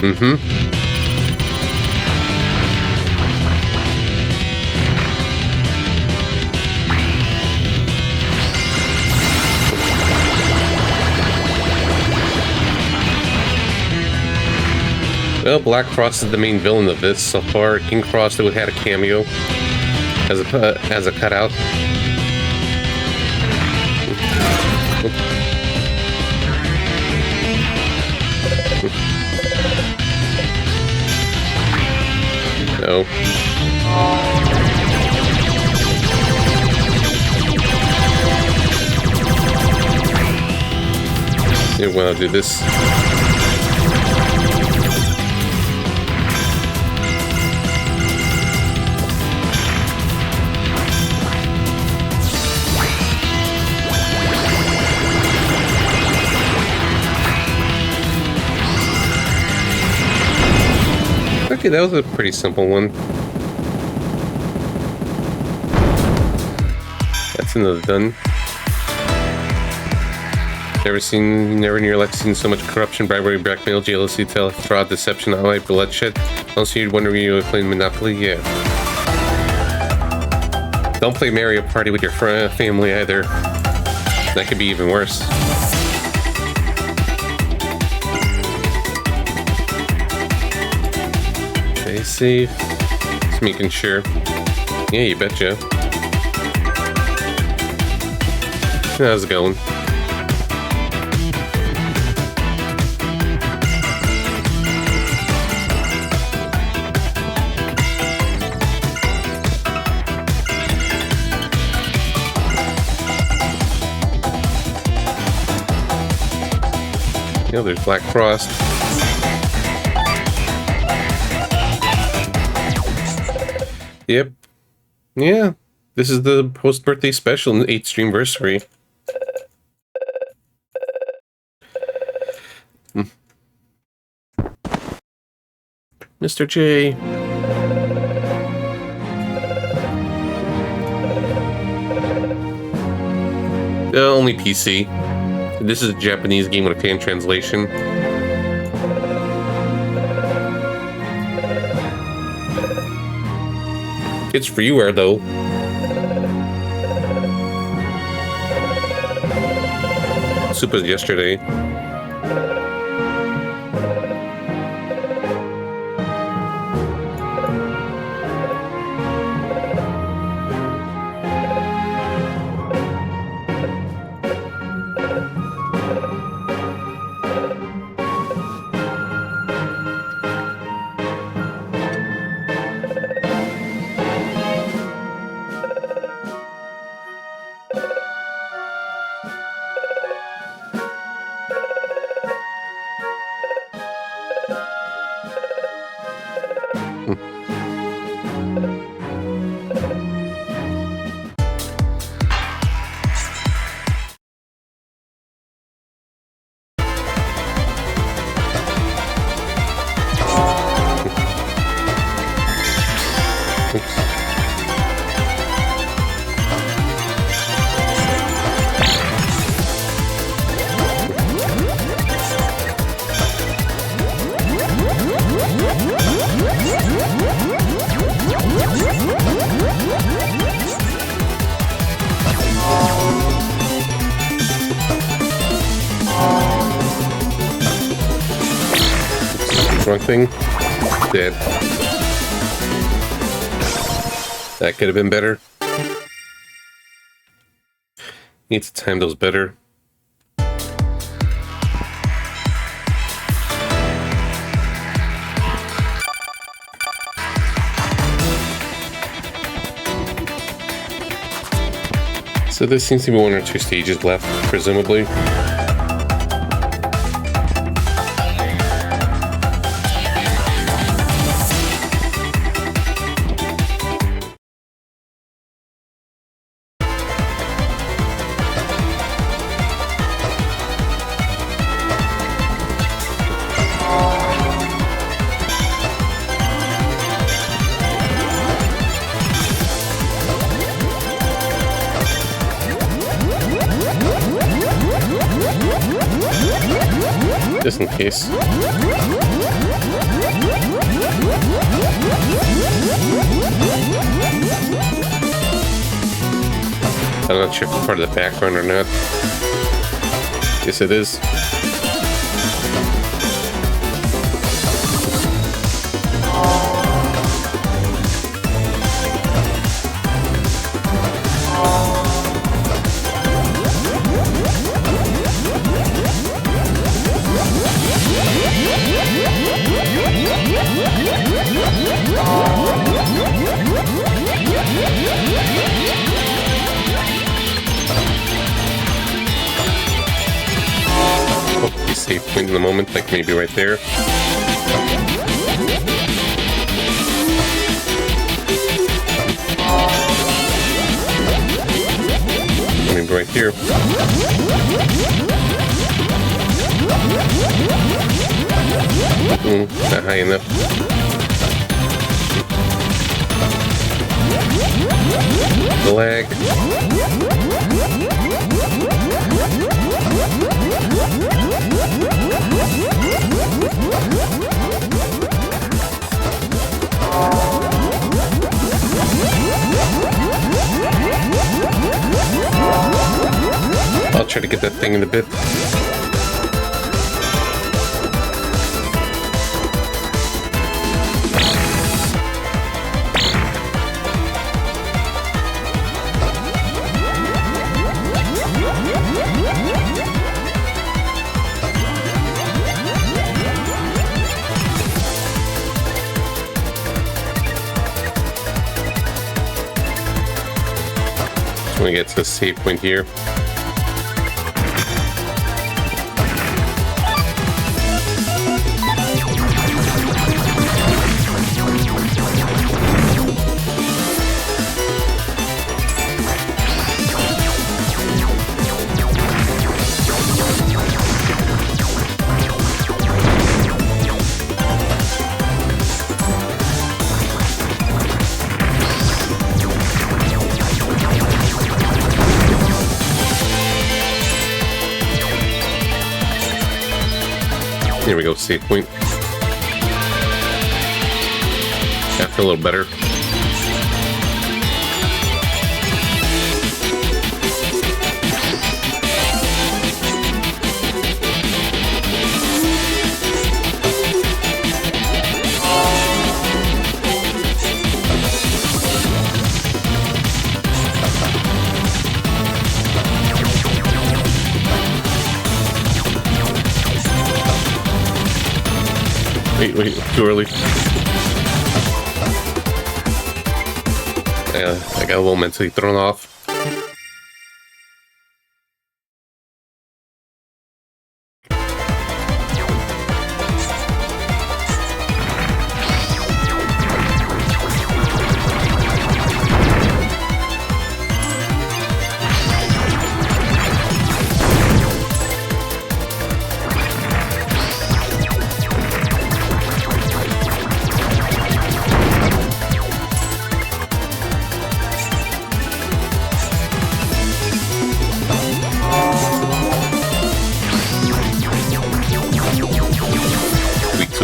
Mm-hmm. Well, Black Frost is the main villain of this so far. King Frost would had a cameo as a cutout. No. You want to do this? Okay, that was a pretty simple one. That's another done. Never in your life seen so much corruption, bribery, blackmail, jealousy, fraud, deception, outright bloodshed. Also, you'd wonder you were playing Monopoly? Yeah. Don't play Mario Party with your family either. That could be even worse. Stay safe. Just making sure. Yeah, you betcha. How's it going? Yeah, there's Black Frost. Yep. Yeah. This is the post-birthday special in 8th Streamversary. Mr. J. Only PC. This is a Japanese game with a fan translation. It's freeware though. Super yesterday. wrong thing. Dead. That could have been better. Need to time those better. So there seems to be 1 or 2 stages left, presumably. Just in case. I'm not sure if it's part of the background or not. Yes, it is. Hopefully safe point in the moment, like maybe right there. Maybe right here. Not high enough. The lag. I'll try to get that thing in a bit. Just want to get to the save point here. Here we go, save point. I feel a little better. Wait, too early. Yeah, I got a little mentally thrown off.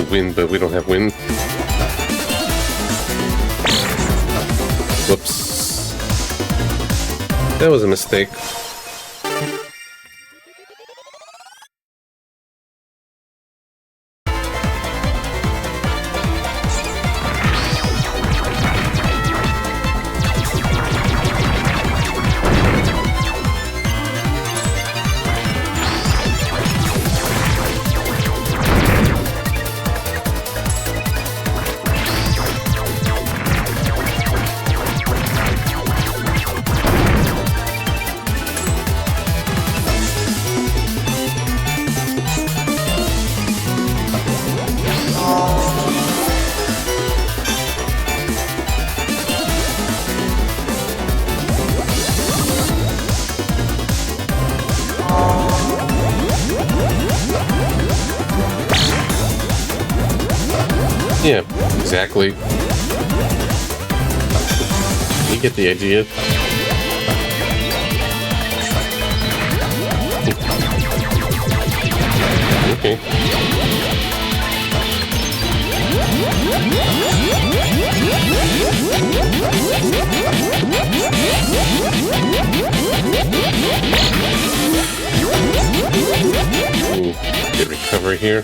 Wind, but we don't have wind. Whoops. That was a mistake. Yeah, exactly. You get the idea. Okay. Ooh, good recovery here.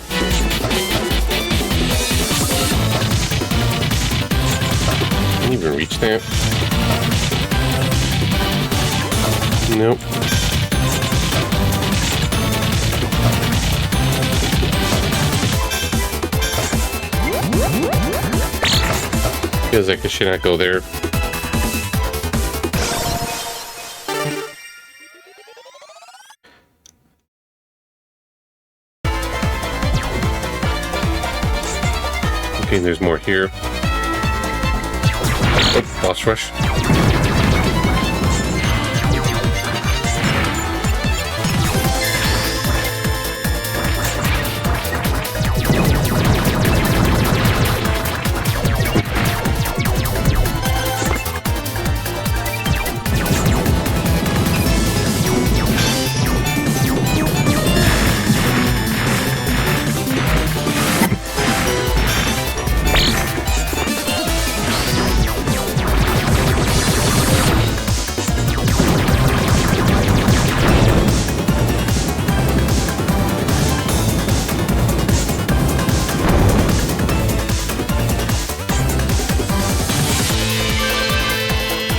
Can you even reach that? Nope. Feels like I should not go there. Okay, there's more here. Oh, boss rush.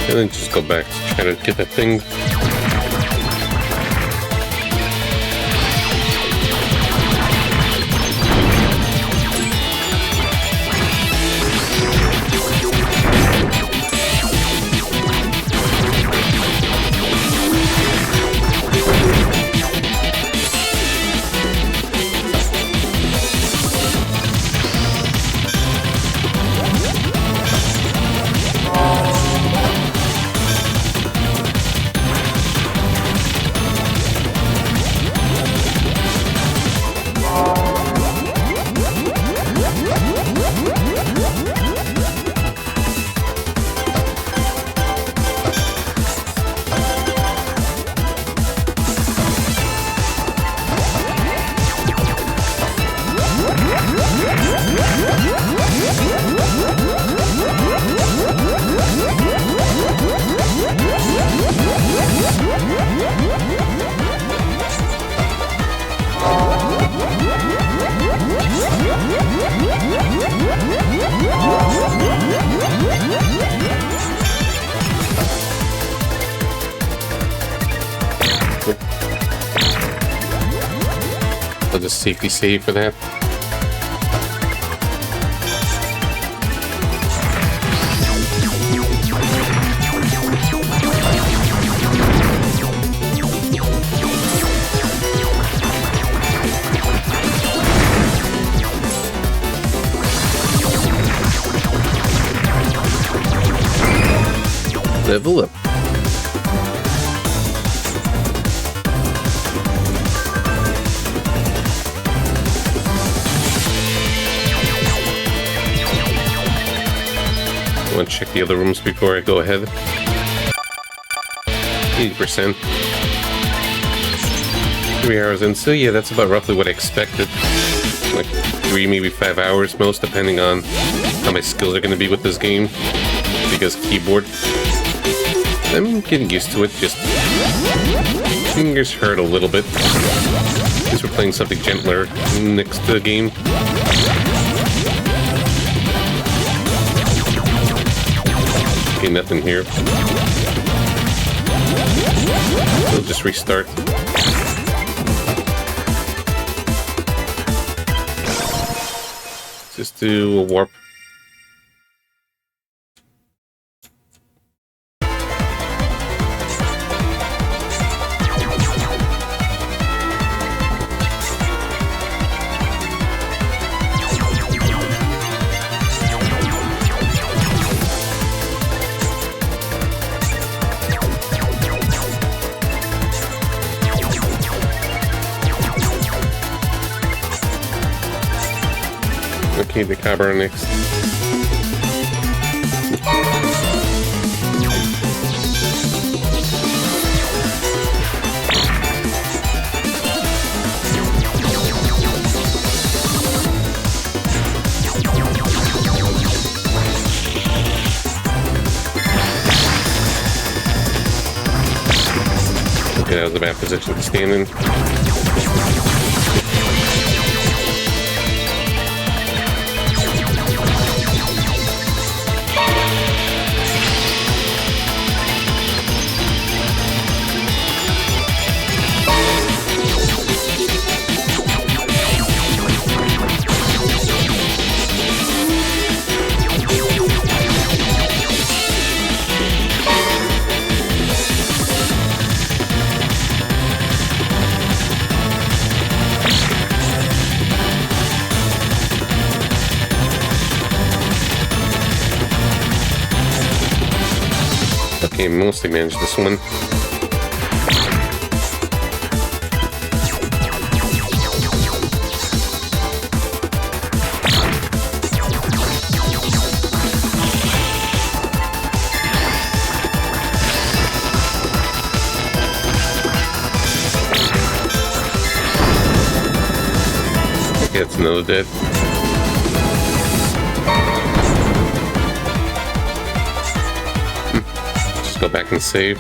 And then just go back to try to get that thing. I'll just safety save for that. Level up. I want to check the other rooms before I go ahead. 80%. 3 hours in, so yeah, that's about roughly what I expected. Like 3, maybe 5 hours most, depending on how my skills are going to be with this game. Because keyboard, I'm getting used to it, just fingers hurt a little bit. Because we're playing something gentler next to the game. Okay, nothing here. We'll just restart. Just do a warp. Okay, the Cabra next. Okay, that was a bad position to stand in. Okay, mostly managed this one. Okay, that's another dead. Go back and save.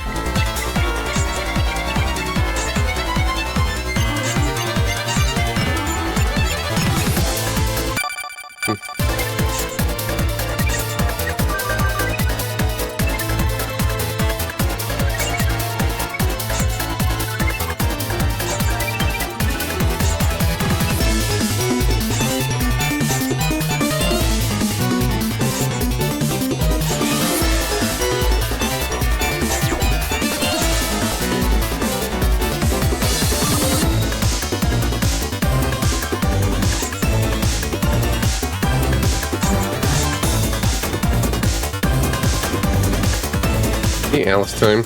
Okay, Alice time.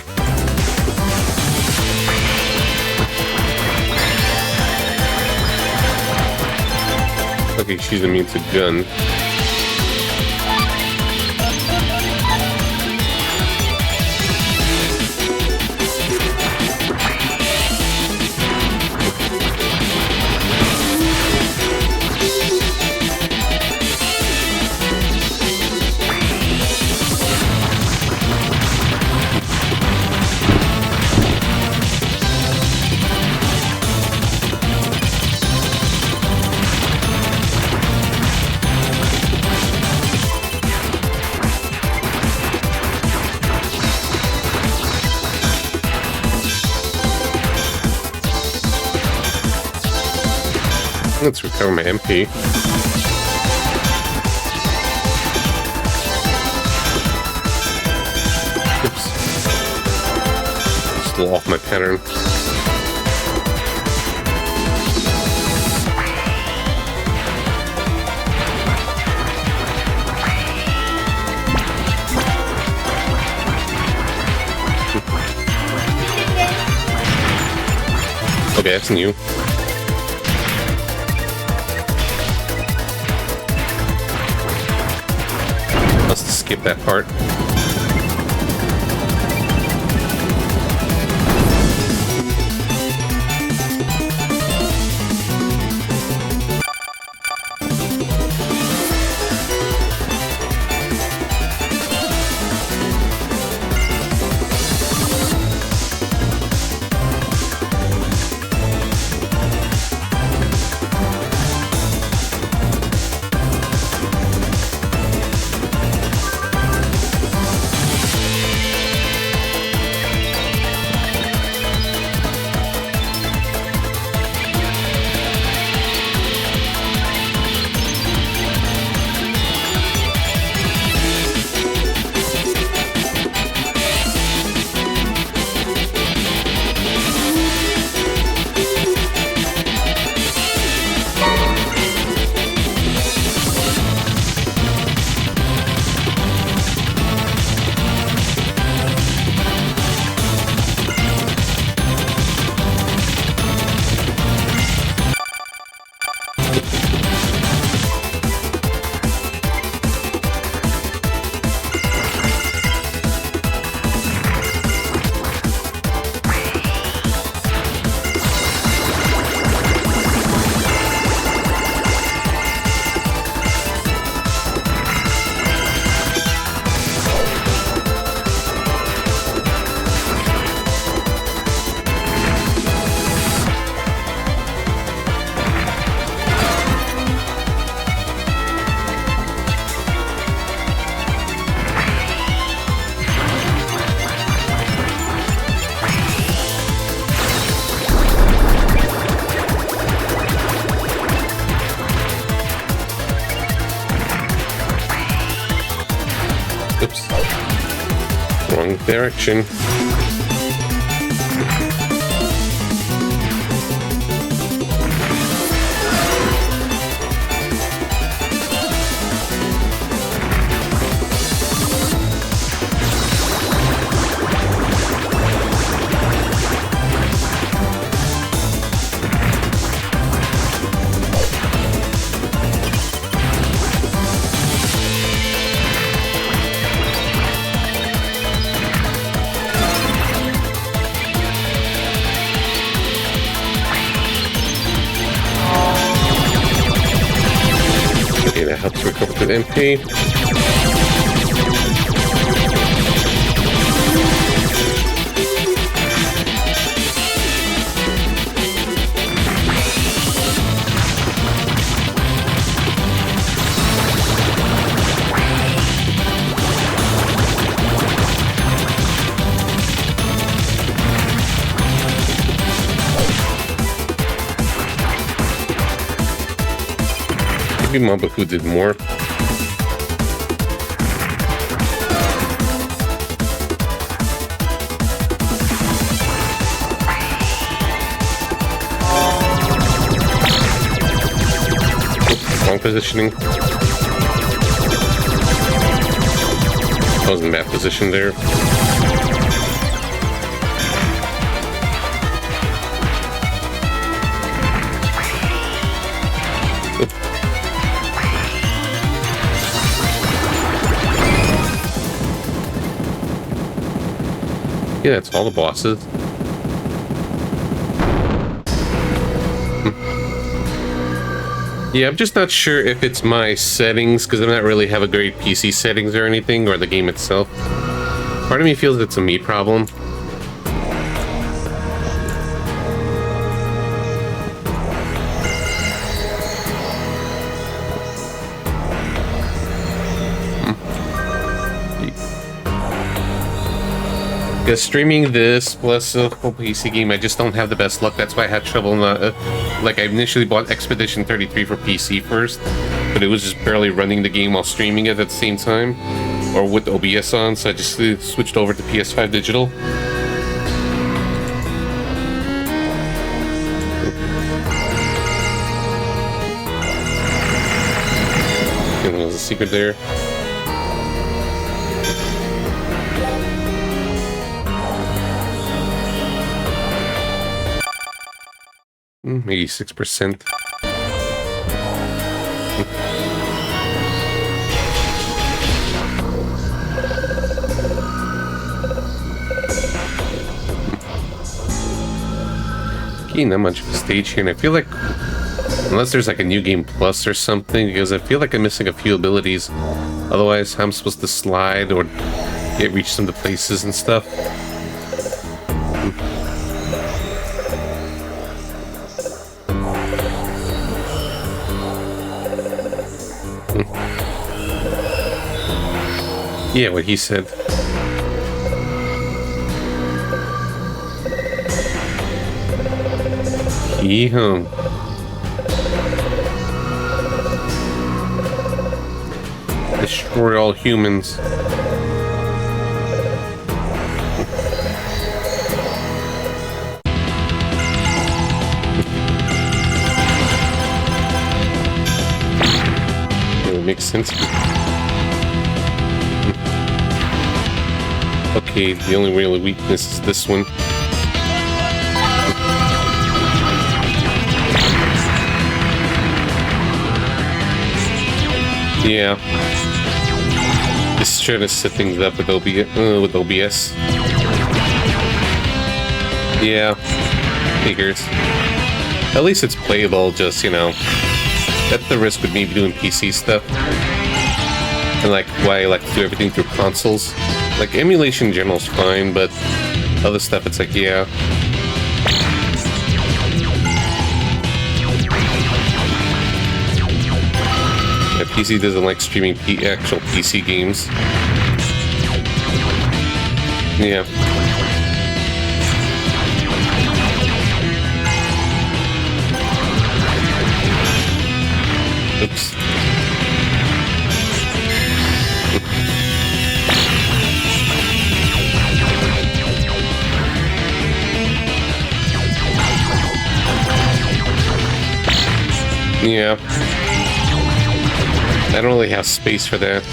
Okay, she's immune to gun. Let's recover my MP. Oops. Still off my pattern. Okay, that's new. Let's skip that part. direction. Okay, that helps recover to the MP. Maybe Mabaku did more. Oops, wrong positioning. I was in bad position there. Yeah, that's all the bosses. Yeah, I'm just not sure if it's my settings, because I don't really have a great PC settings or anything, or the game itself. Part of me feels it's a me problem. Because streaming this plus a full PC game, I just don't have the best luck. That's why I had trouble. Like, I initially bought Expedition 33 for PC first, but it was just barely running the game while streaming it at the same time, or with OBS on, so I just switched over to PS5 Digital. And there's a secret there. Maybe 6%. Okay, not much of a stage here, and I feel like, unless there's like a new game plus or something, because I feel like I'm missing a few abilities. Otherwise, I'm supposed to slide or reach some of the places and stuff. Yeah, what he said. Yeehaw. Destroy all humans. It makes sense. Okay, the only real weakness is this one. Yeah. Just trying to set things up with OBS. Yeah. Figures. At least it's playable, just, you know. That's the risk with me doing PC stuff. And like, why I like to do everything through consoles. Like, emulation in general is fine, but other stuff, it's like, yeah. Yeah, PC doesn't like streaming actual PC games. Yeah. Oops. Yeah. I don't really have space for that.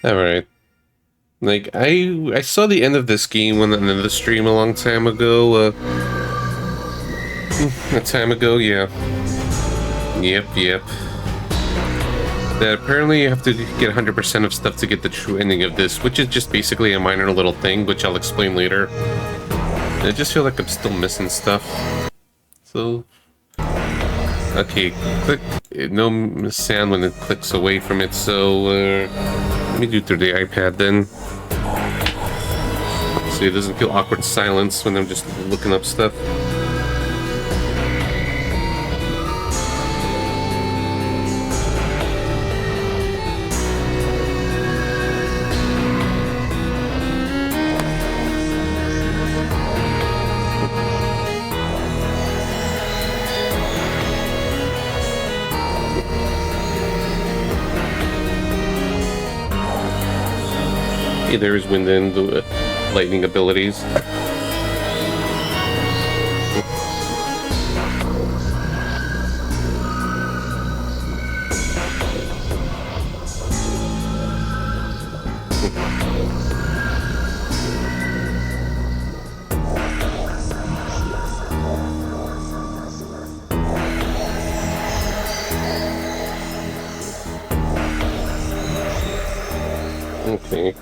Alright. Like, I saw the end of this game on another stream a long time ago, a time ago, yeah. Yep. That apparently you have to get 100% of stuff to get the true ending of this, which is just basically a minor little thing, which I'll explain later. And I just feel like I'm still missing stuff. So... Okay, click... No sound when it clicks away from it, so... let me do it through the iPad then. So it doesn't feel awkward silence when I'm just looking up stuff. Yeah, there is wind and lightning abilities. Okay.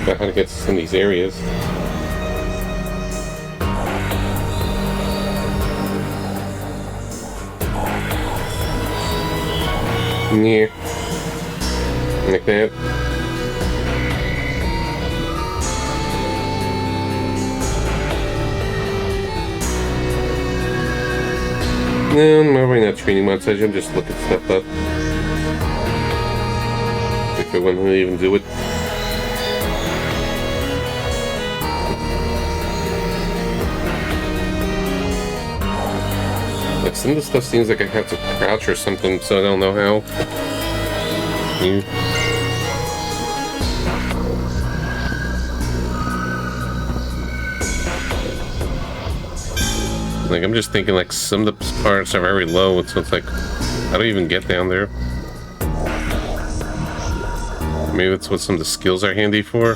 About how to get to some of these areas. Yeah. Like that. No, I'm probably not training montage, I'm just looking stuff up. If I want to even do it. Like, some of the stuff seems like I have to crouch or something, so I don't know how. Like, I'm just thinking, like, some of the parts are very low, so it's like, I don't even get down there. Maybe that's what some of the skills are handy for.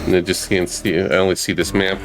And I just can't see, I only see this map.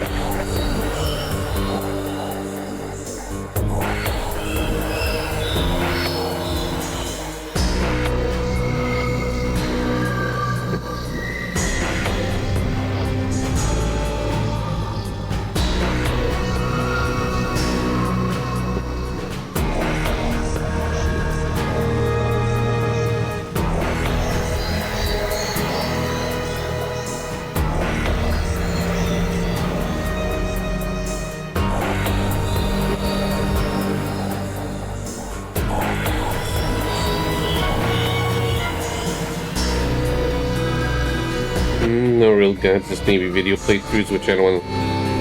No real guides, just maybe video playthroughs, which I don't want to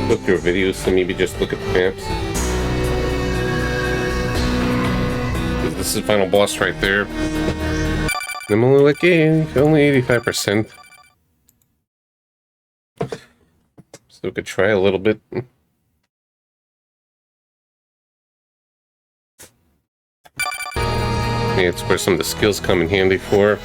look through videos, so maybe just look at the maps. This is the final boss right there. I'm only like, hey, only 85%. So we could try a little bit. Yeah, it's where some of the skills come in handy for.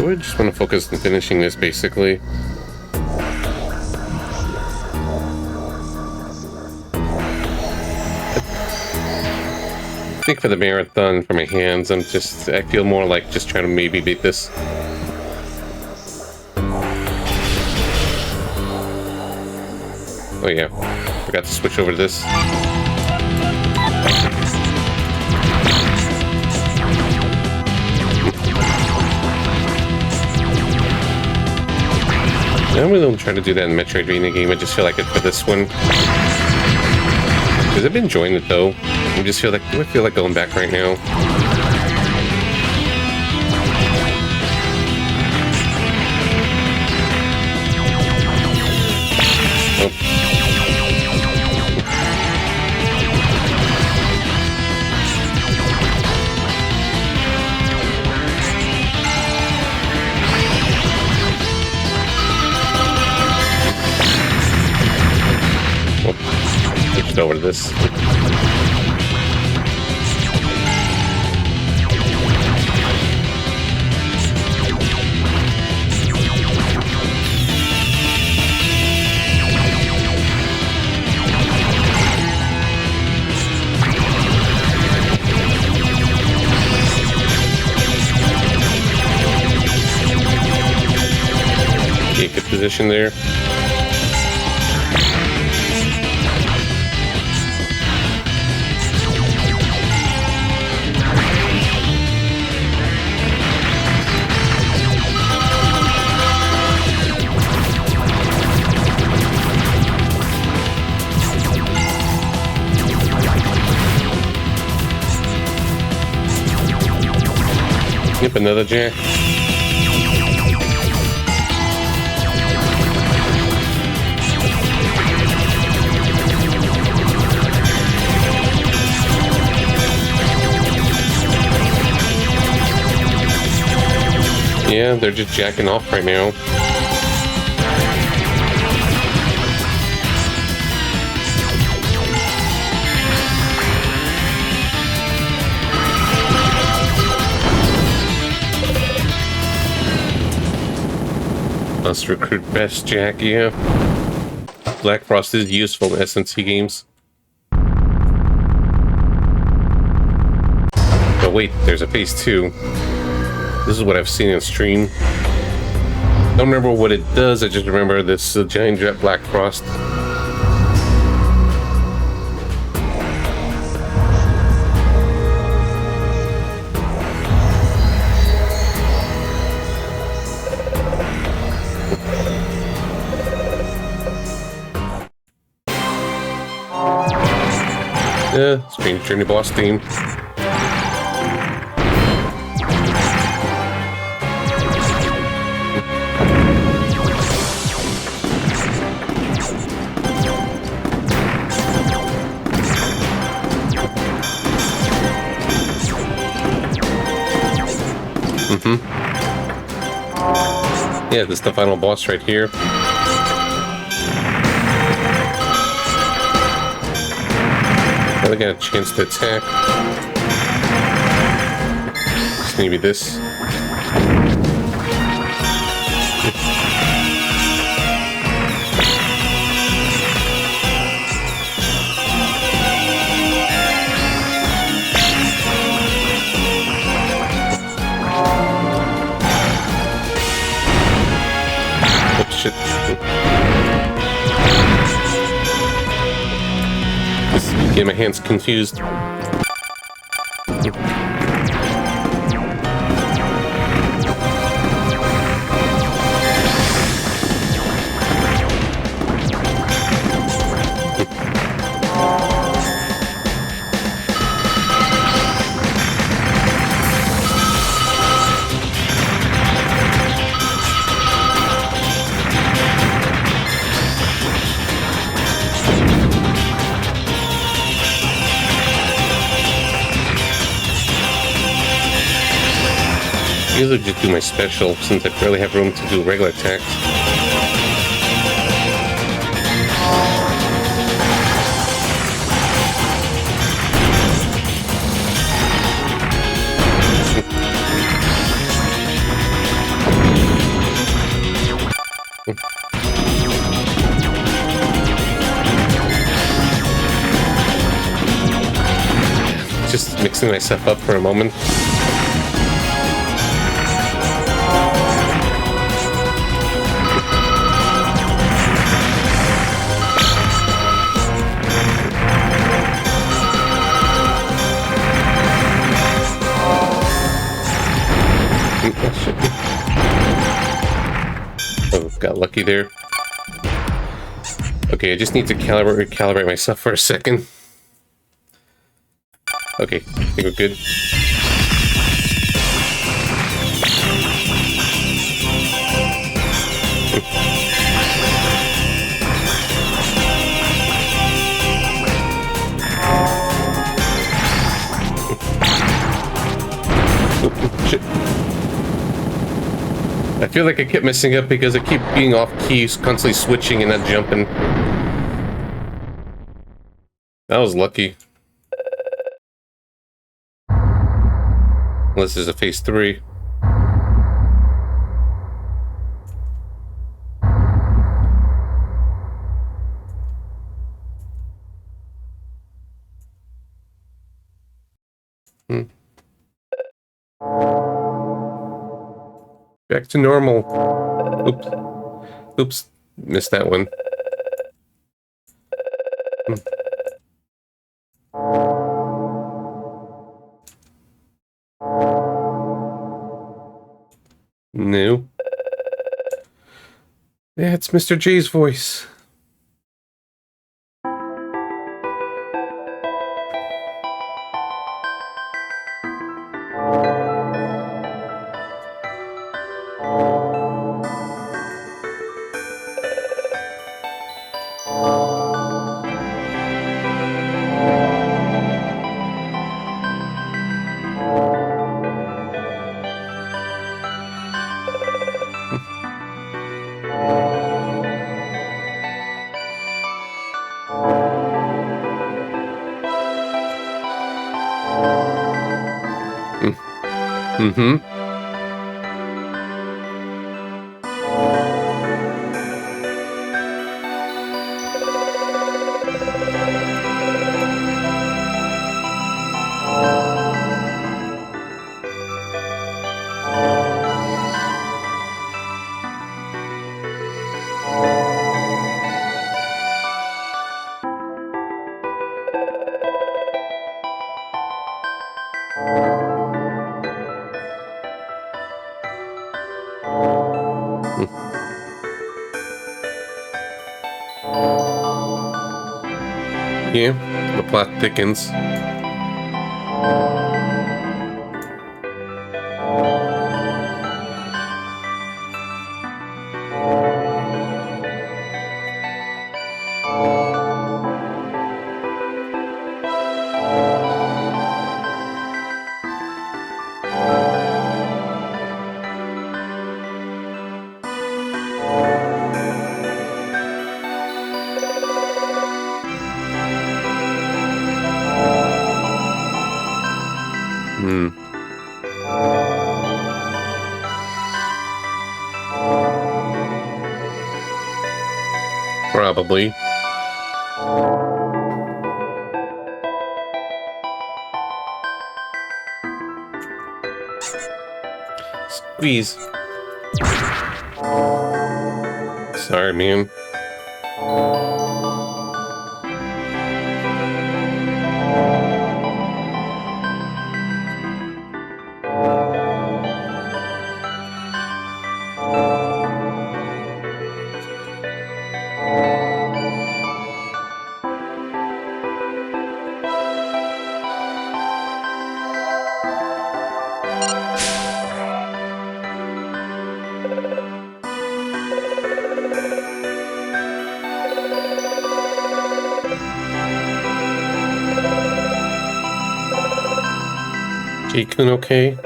I just want to focus on finishing this, basically. I think for the marathon, for my hands, I feel more like just trying to maybe beat this. Oh yeah, forgot to switch over to this. I really don't try to do that in the Metroidvania game. I just feel like it for this one. Because I've been enjoying it though. I just feel like, do I feel like going back right now? Oh. Switched over to this. Okay, good position there. Yep, another jack. Yeah, they're just jacking off right now. Let's recruit best Jack, yeah. Black Frost is useful in SMT games. But wait, there's a phase 2. This is what I've seen on stream. Don't remember what it does, I just remember this giant jet Black Frost. Yeah, Strange Journey boss theme. Yeah, this is the final boss right here. I got a chance to attack. Just maybe this. Oh shit. Get my hands confused. I usually just do my special since I barely have room to do regular attacks. mixing myself up for a moment. Oh, got lucky there. Okay, I just need to calibrate myself for a second. Okay, I think we're good. Oh, shit. I feel like I kept messing up because I keep being off keys, constantly switching and not jumping. That was lucky. Unless there's a phase 3. Back to normal. Oops. Oops. Missed that one. No. Yeah, it's Mr. J's voice. Mm-hmm. Yeah, the plot thickens. Probably. Squeeze. Sorry, man. J-Kun okay?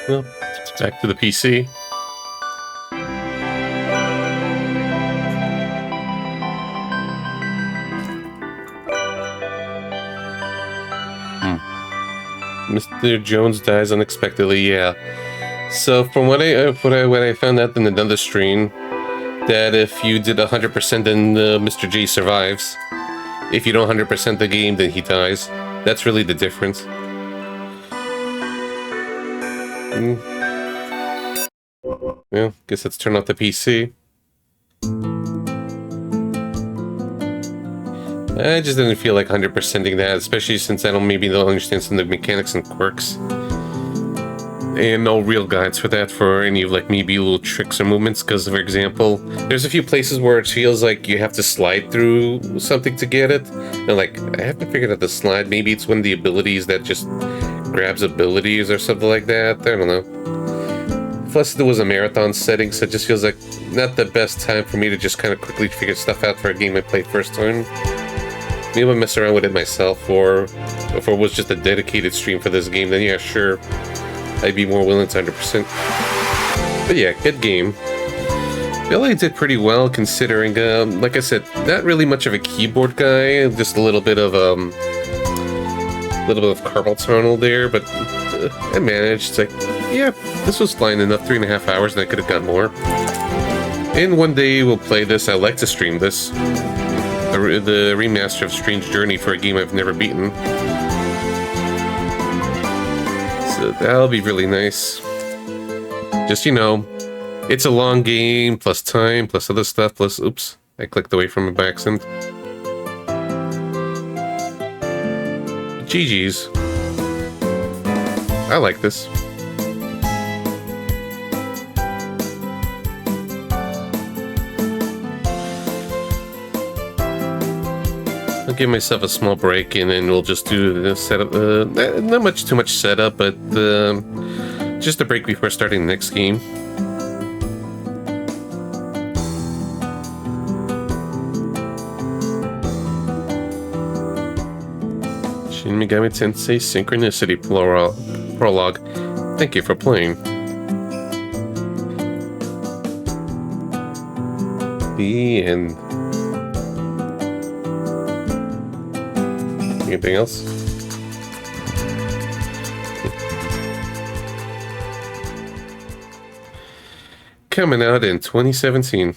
Well, back to the PC. Mr. Jones dies unexpectedly. Yeah. So from what I found out in another stream, that if you did 100%, then Mr. J survives. If you don't 100% the game, then he dies. That's really the difference. Well, guess let's turn off the PC. I just didn't feel like 100%ing that, especially since I don't understand some of the mechanics and quirks. And no real guides for that, for any of like maybe little tricks or movements, because for example, there's a few places where it feels like you have to slide through something to get it. And like, I haven't figured out the slide. Maybe it's one of the abilities that just grabs abilities or something like that. I don't know. Plus there was a marathon setting, so it just feels like not the best time for me to just kind of quickly figure stuff out for a game I played first time. Maybe I'll mess around with it myself, or if it was just a dedicated stream for this game, then yeah, sure, I'd be more willing to 100%. But yeah, good game. I feel like I did pretty well considering, like I said, not really much of a keyboard guy, just a little bit of carpal tunnel there, but I managed. It's like, yeah, this was fine enough, 3.5 hours, and I could have got more. And one day we'll play this. I like to stream this. The remaster of Strange Journey for a game I've never beaten. So that'll be really nice. Just, you know, it's a long game, plus time, plus other stuff, plus, oops, I clicked away from it by accident. GG's. I like this. I'll give myself a small break and then we'll just do the setup. Not too much setup, but just a break before starting the next game. Shin Megami Tensei Synchronicity Prologue. Thank you for playing. The end. Anything else? Coming out in 2017.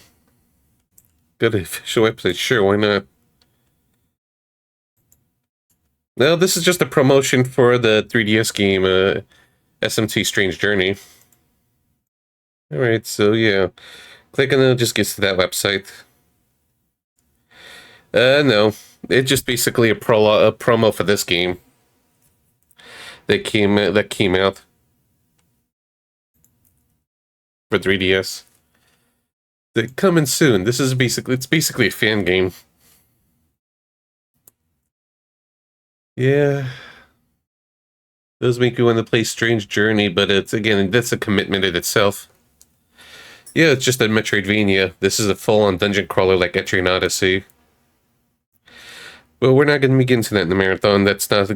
Got an official website, sure, why not? No, this is just a promotion for the 3DS game, SMT Strange Journey. Alright, so yeah. Click on it, just gets to that website. No. It's just basically a promo for this game that came out for 3DS. They're coming soon. It's basically a fan game. Yeah, does make you want to play Strange Journey, but it's again that's a commitment in itself. Yeah, it's just a Metroidvania. This is a full-on dungeon crawler like Etrian Odyssey. Well, we're not going to be getting to that in the marathon. That's not a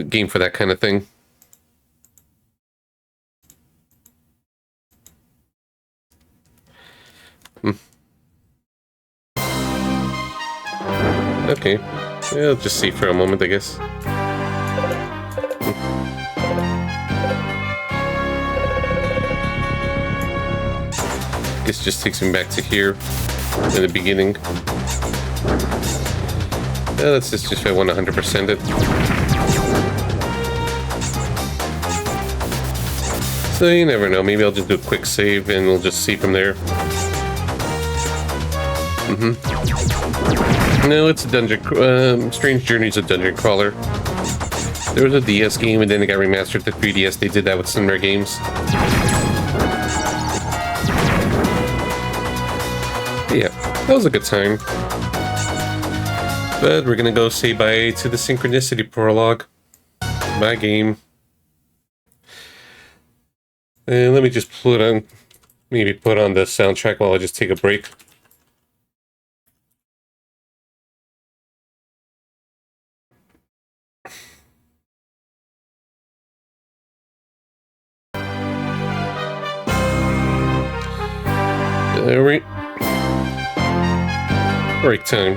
game for that kind of thing. Okay. Yeah, I'll just see for a moment, I guess. This just takes me back to here in the beginning. Let's just if I want to 100% it. So you never know. Maybe I'll just do a quick save and we'll just see from there. No, it's a dungeon. Strange Journey's a dungeon crawler. There was a DS game and then it got remastered to 3DS. They did that with similar games. Yeah, that was a good time. But we're gonna go say bye to the Synchronicity Prologue. Bye, game. And let me just put on the soundtrack while I just take a break. Break time.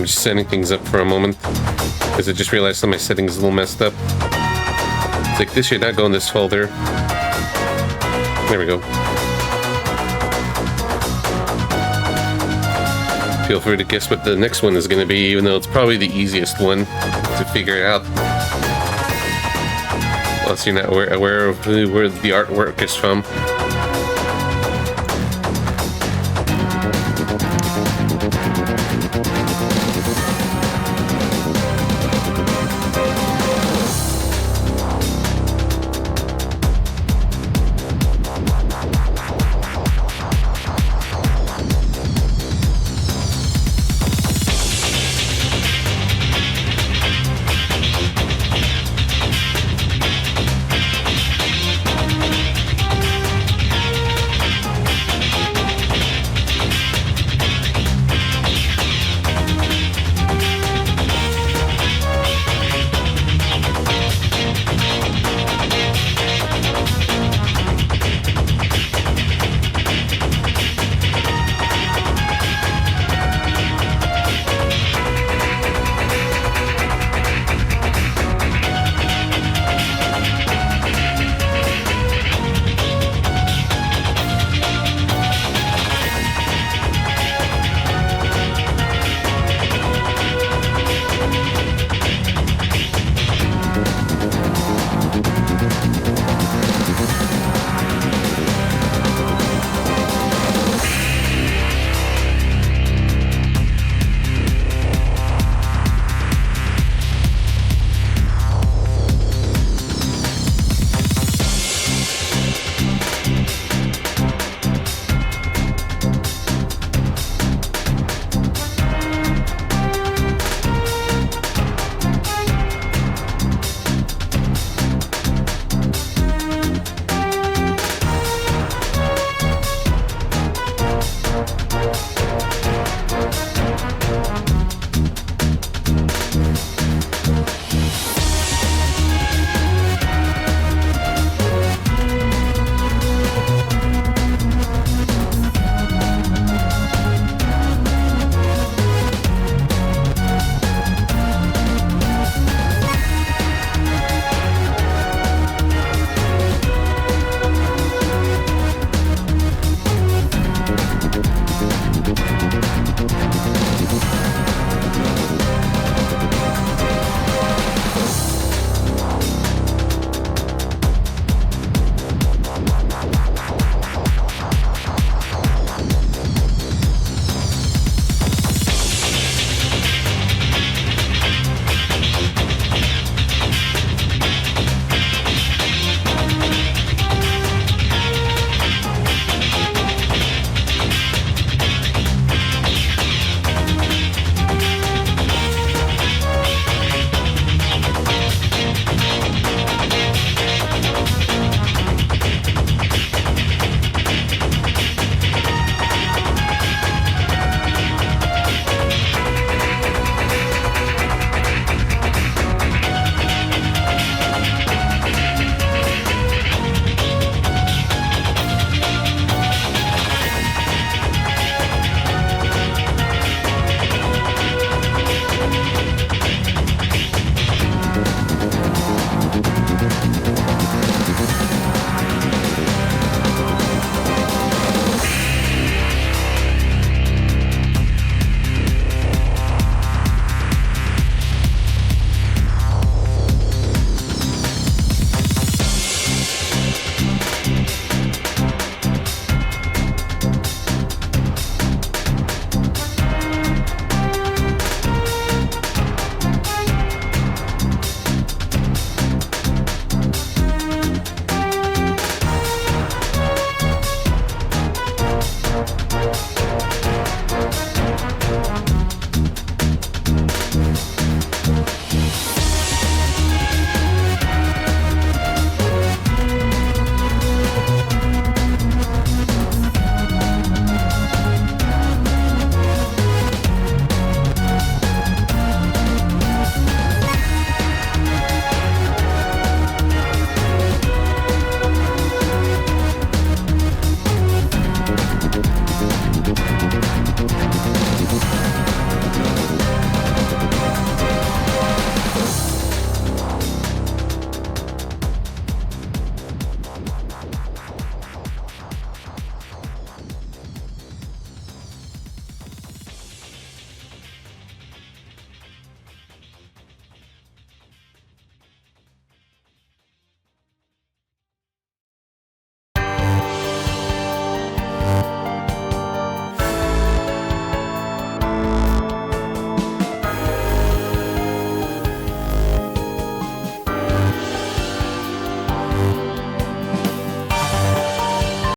I'm just setting things up for a moment because I just realized that my settings is a little messed up. It's like this should not go in this folder. There we go. Feel free to guess what the next one is going to be, even though it's probably the easiest one to figure it out. Unless you're not aware of where the artwork is from.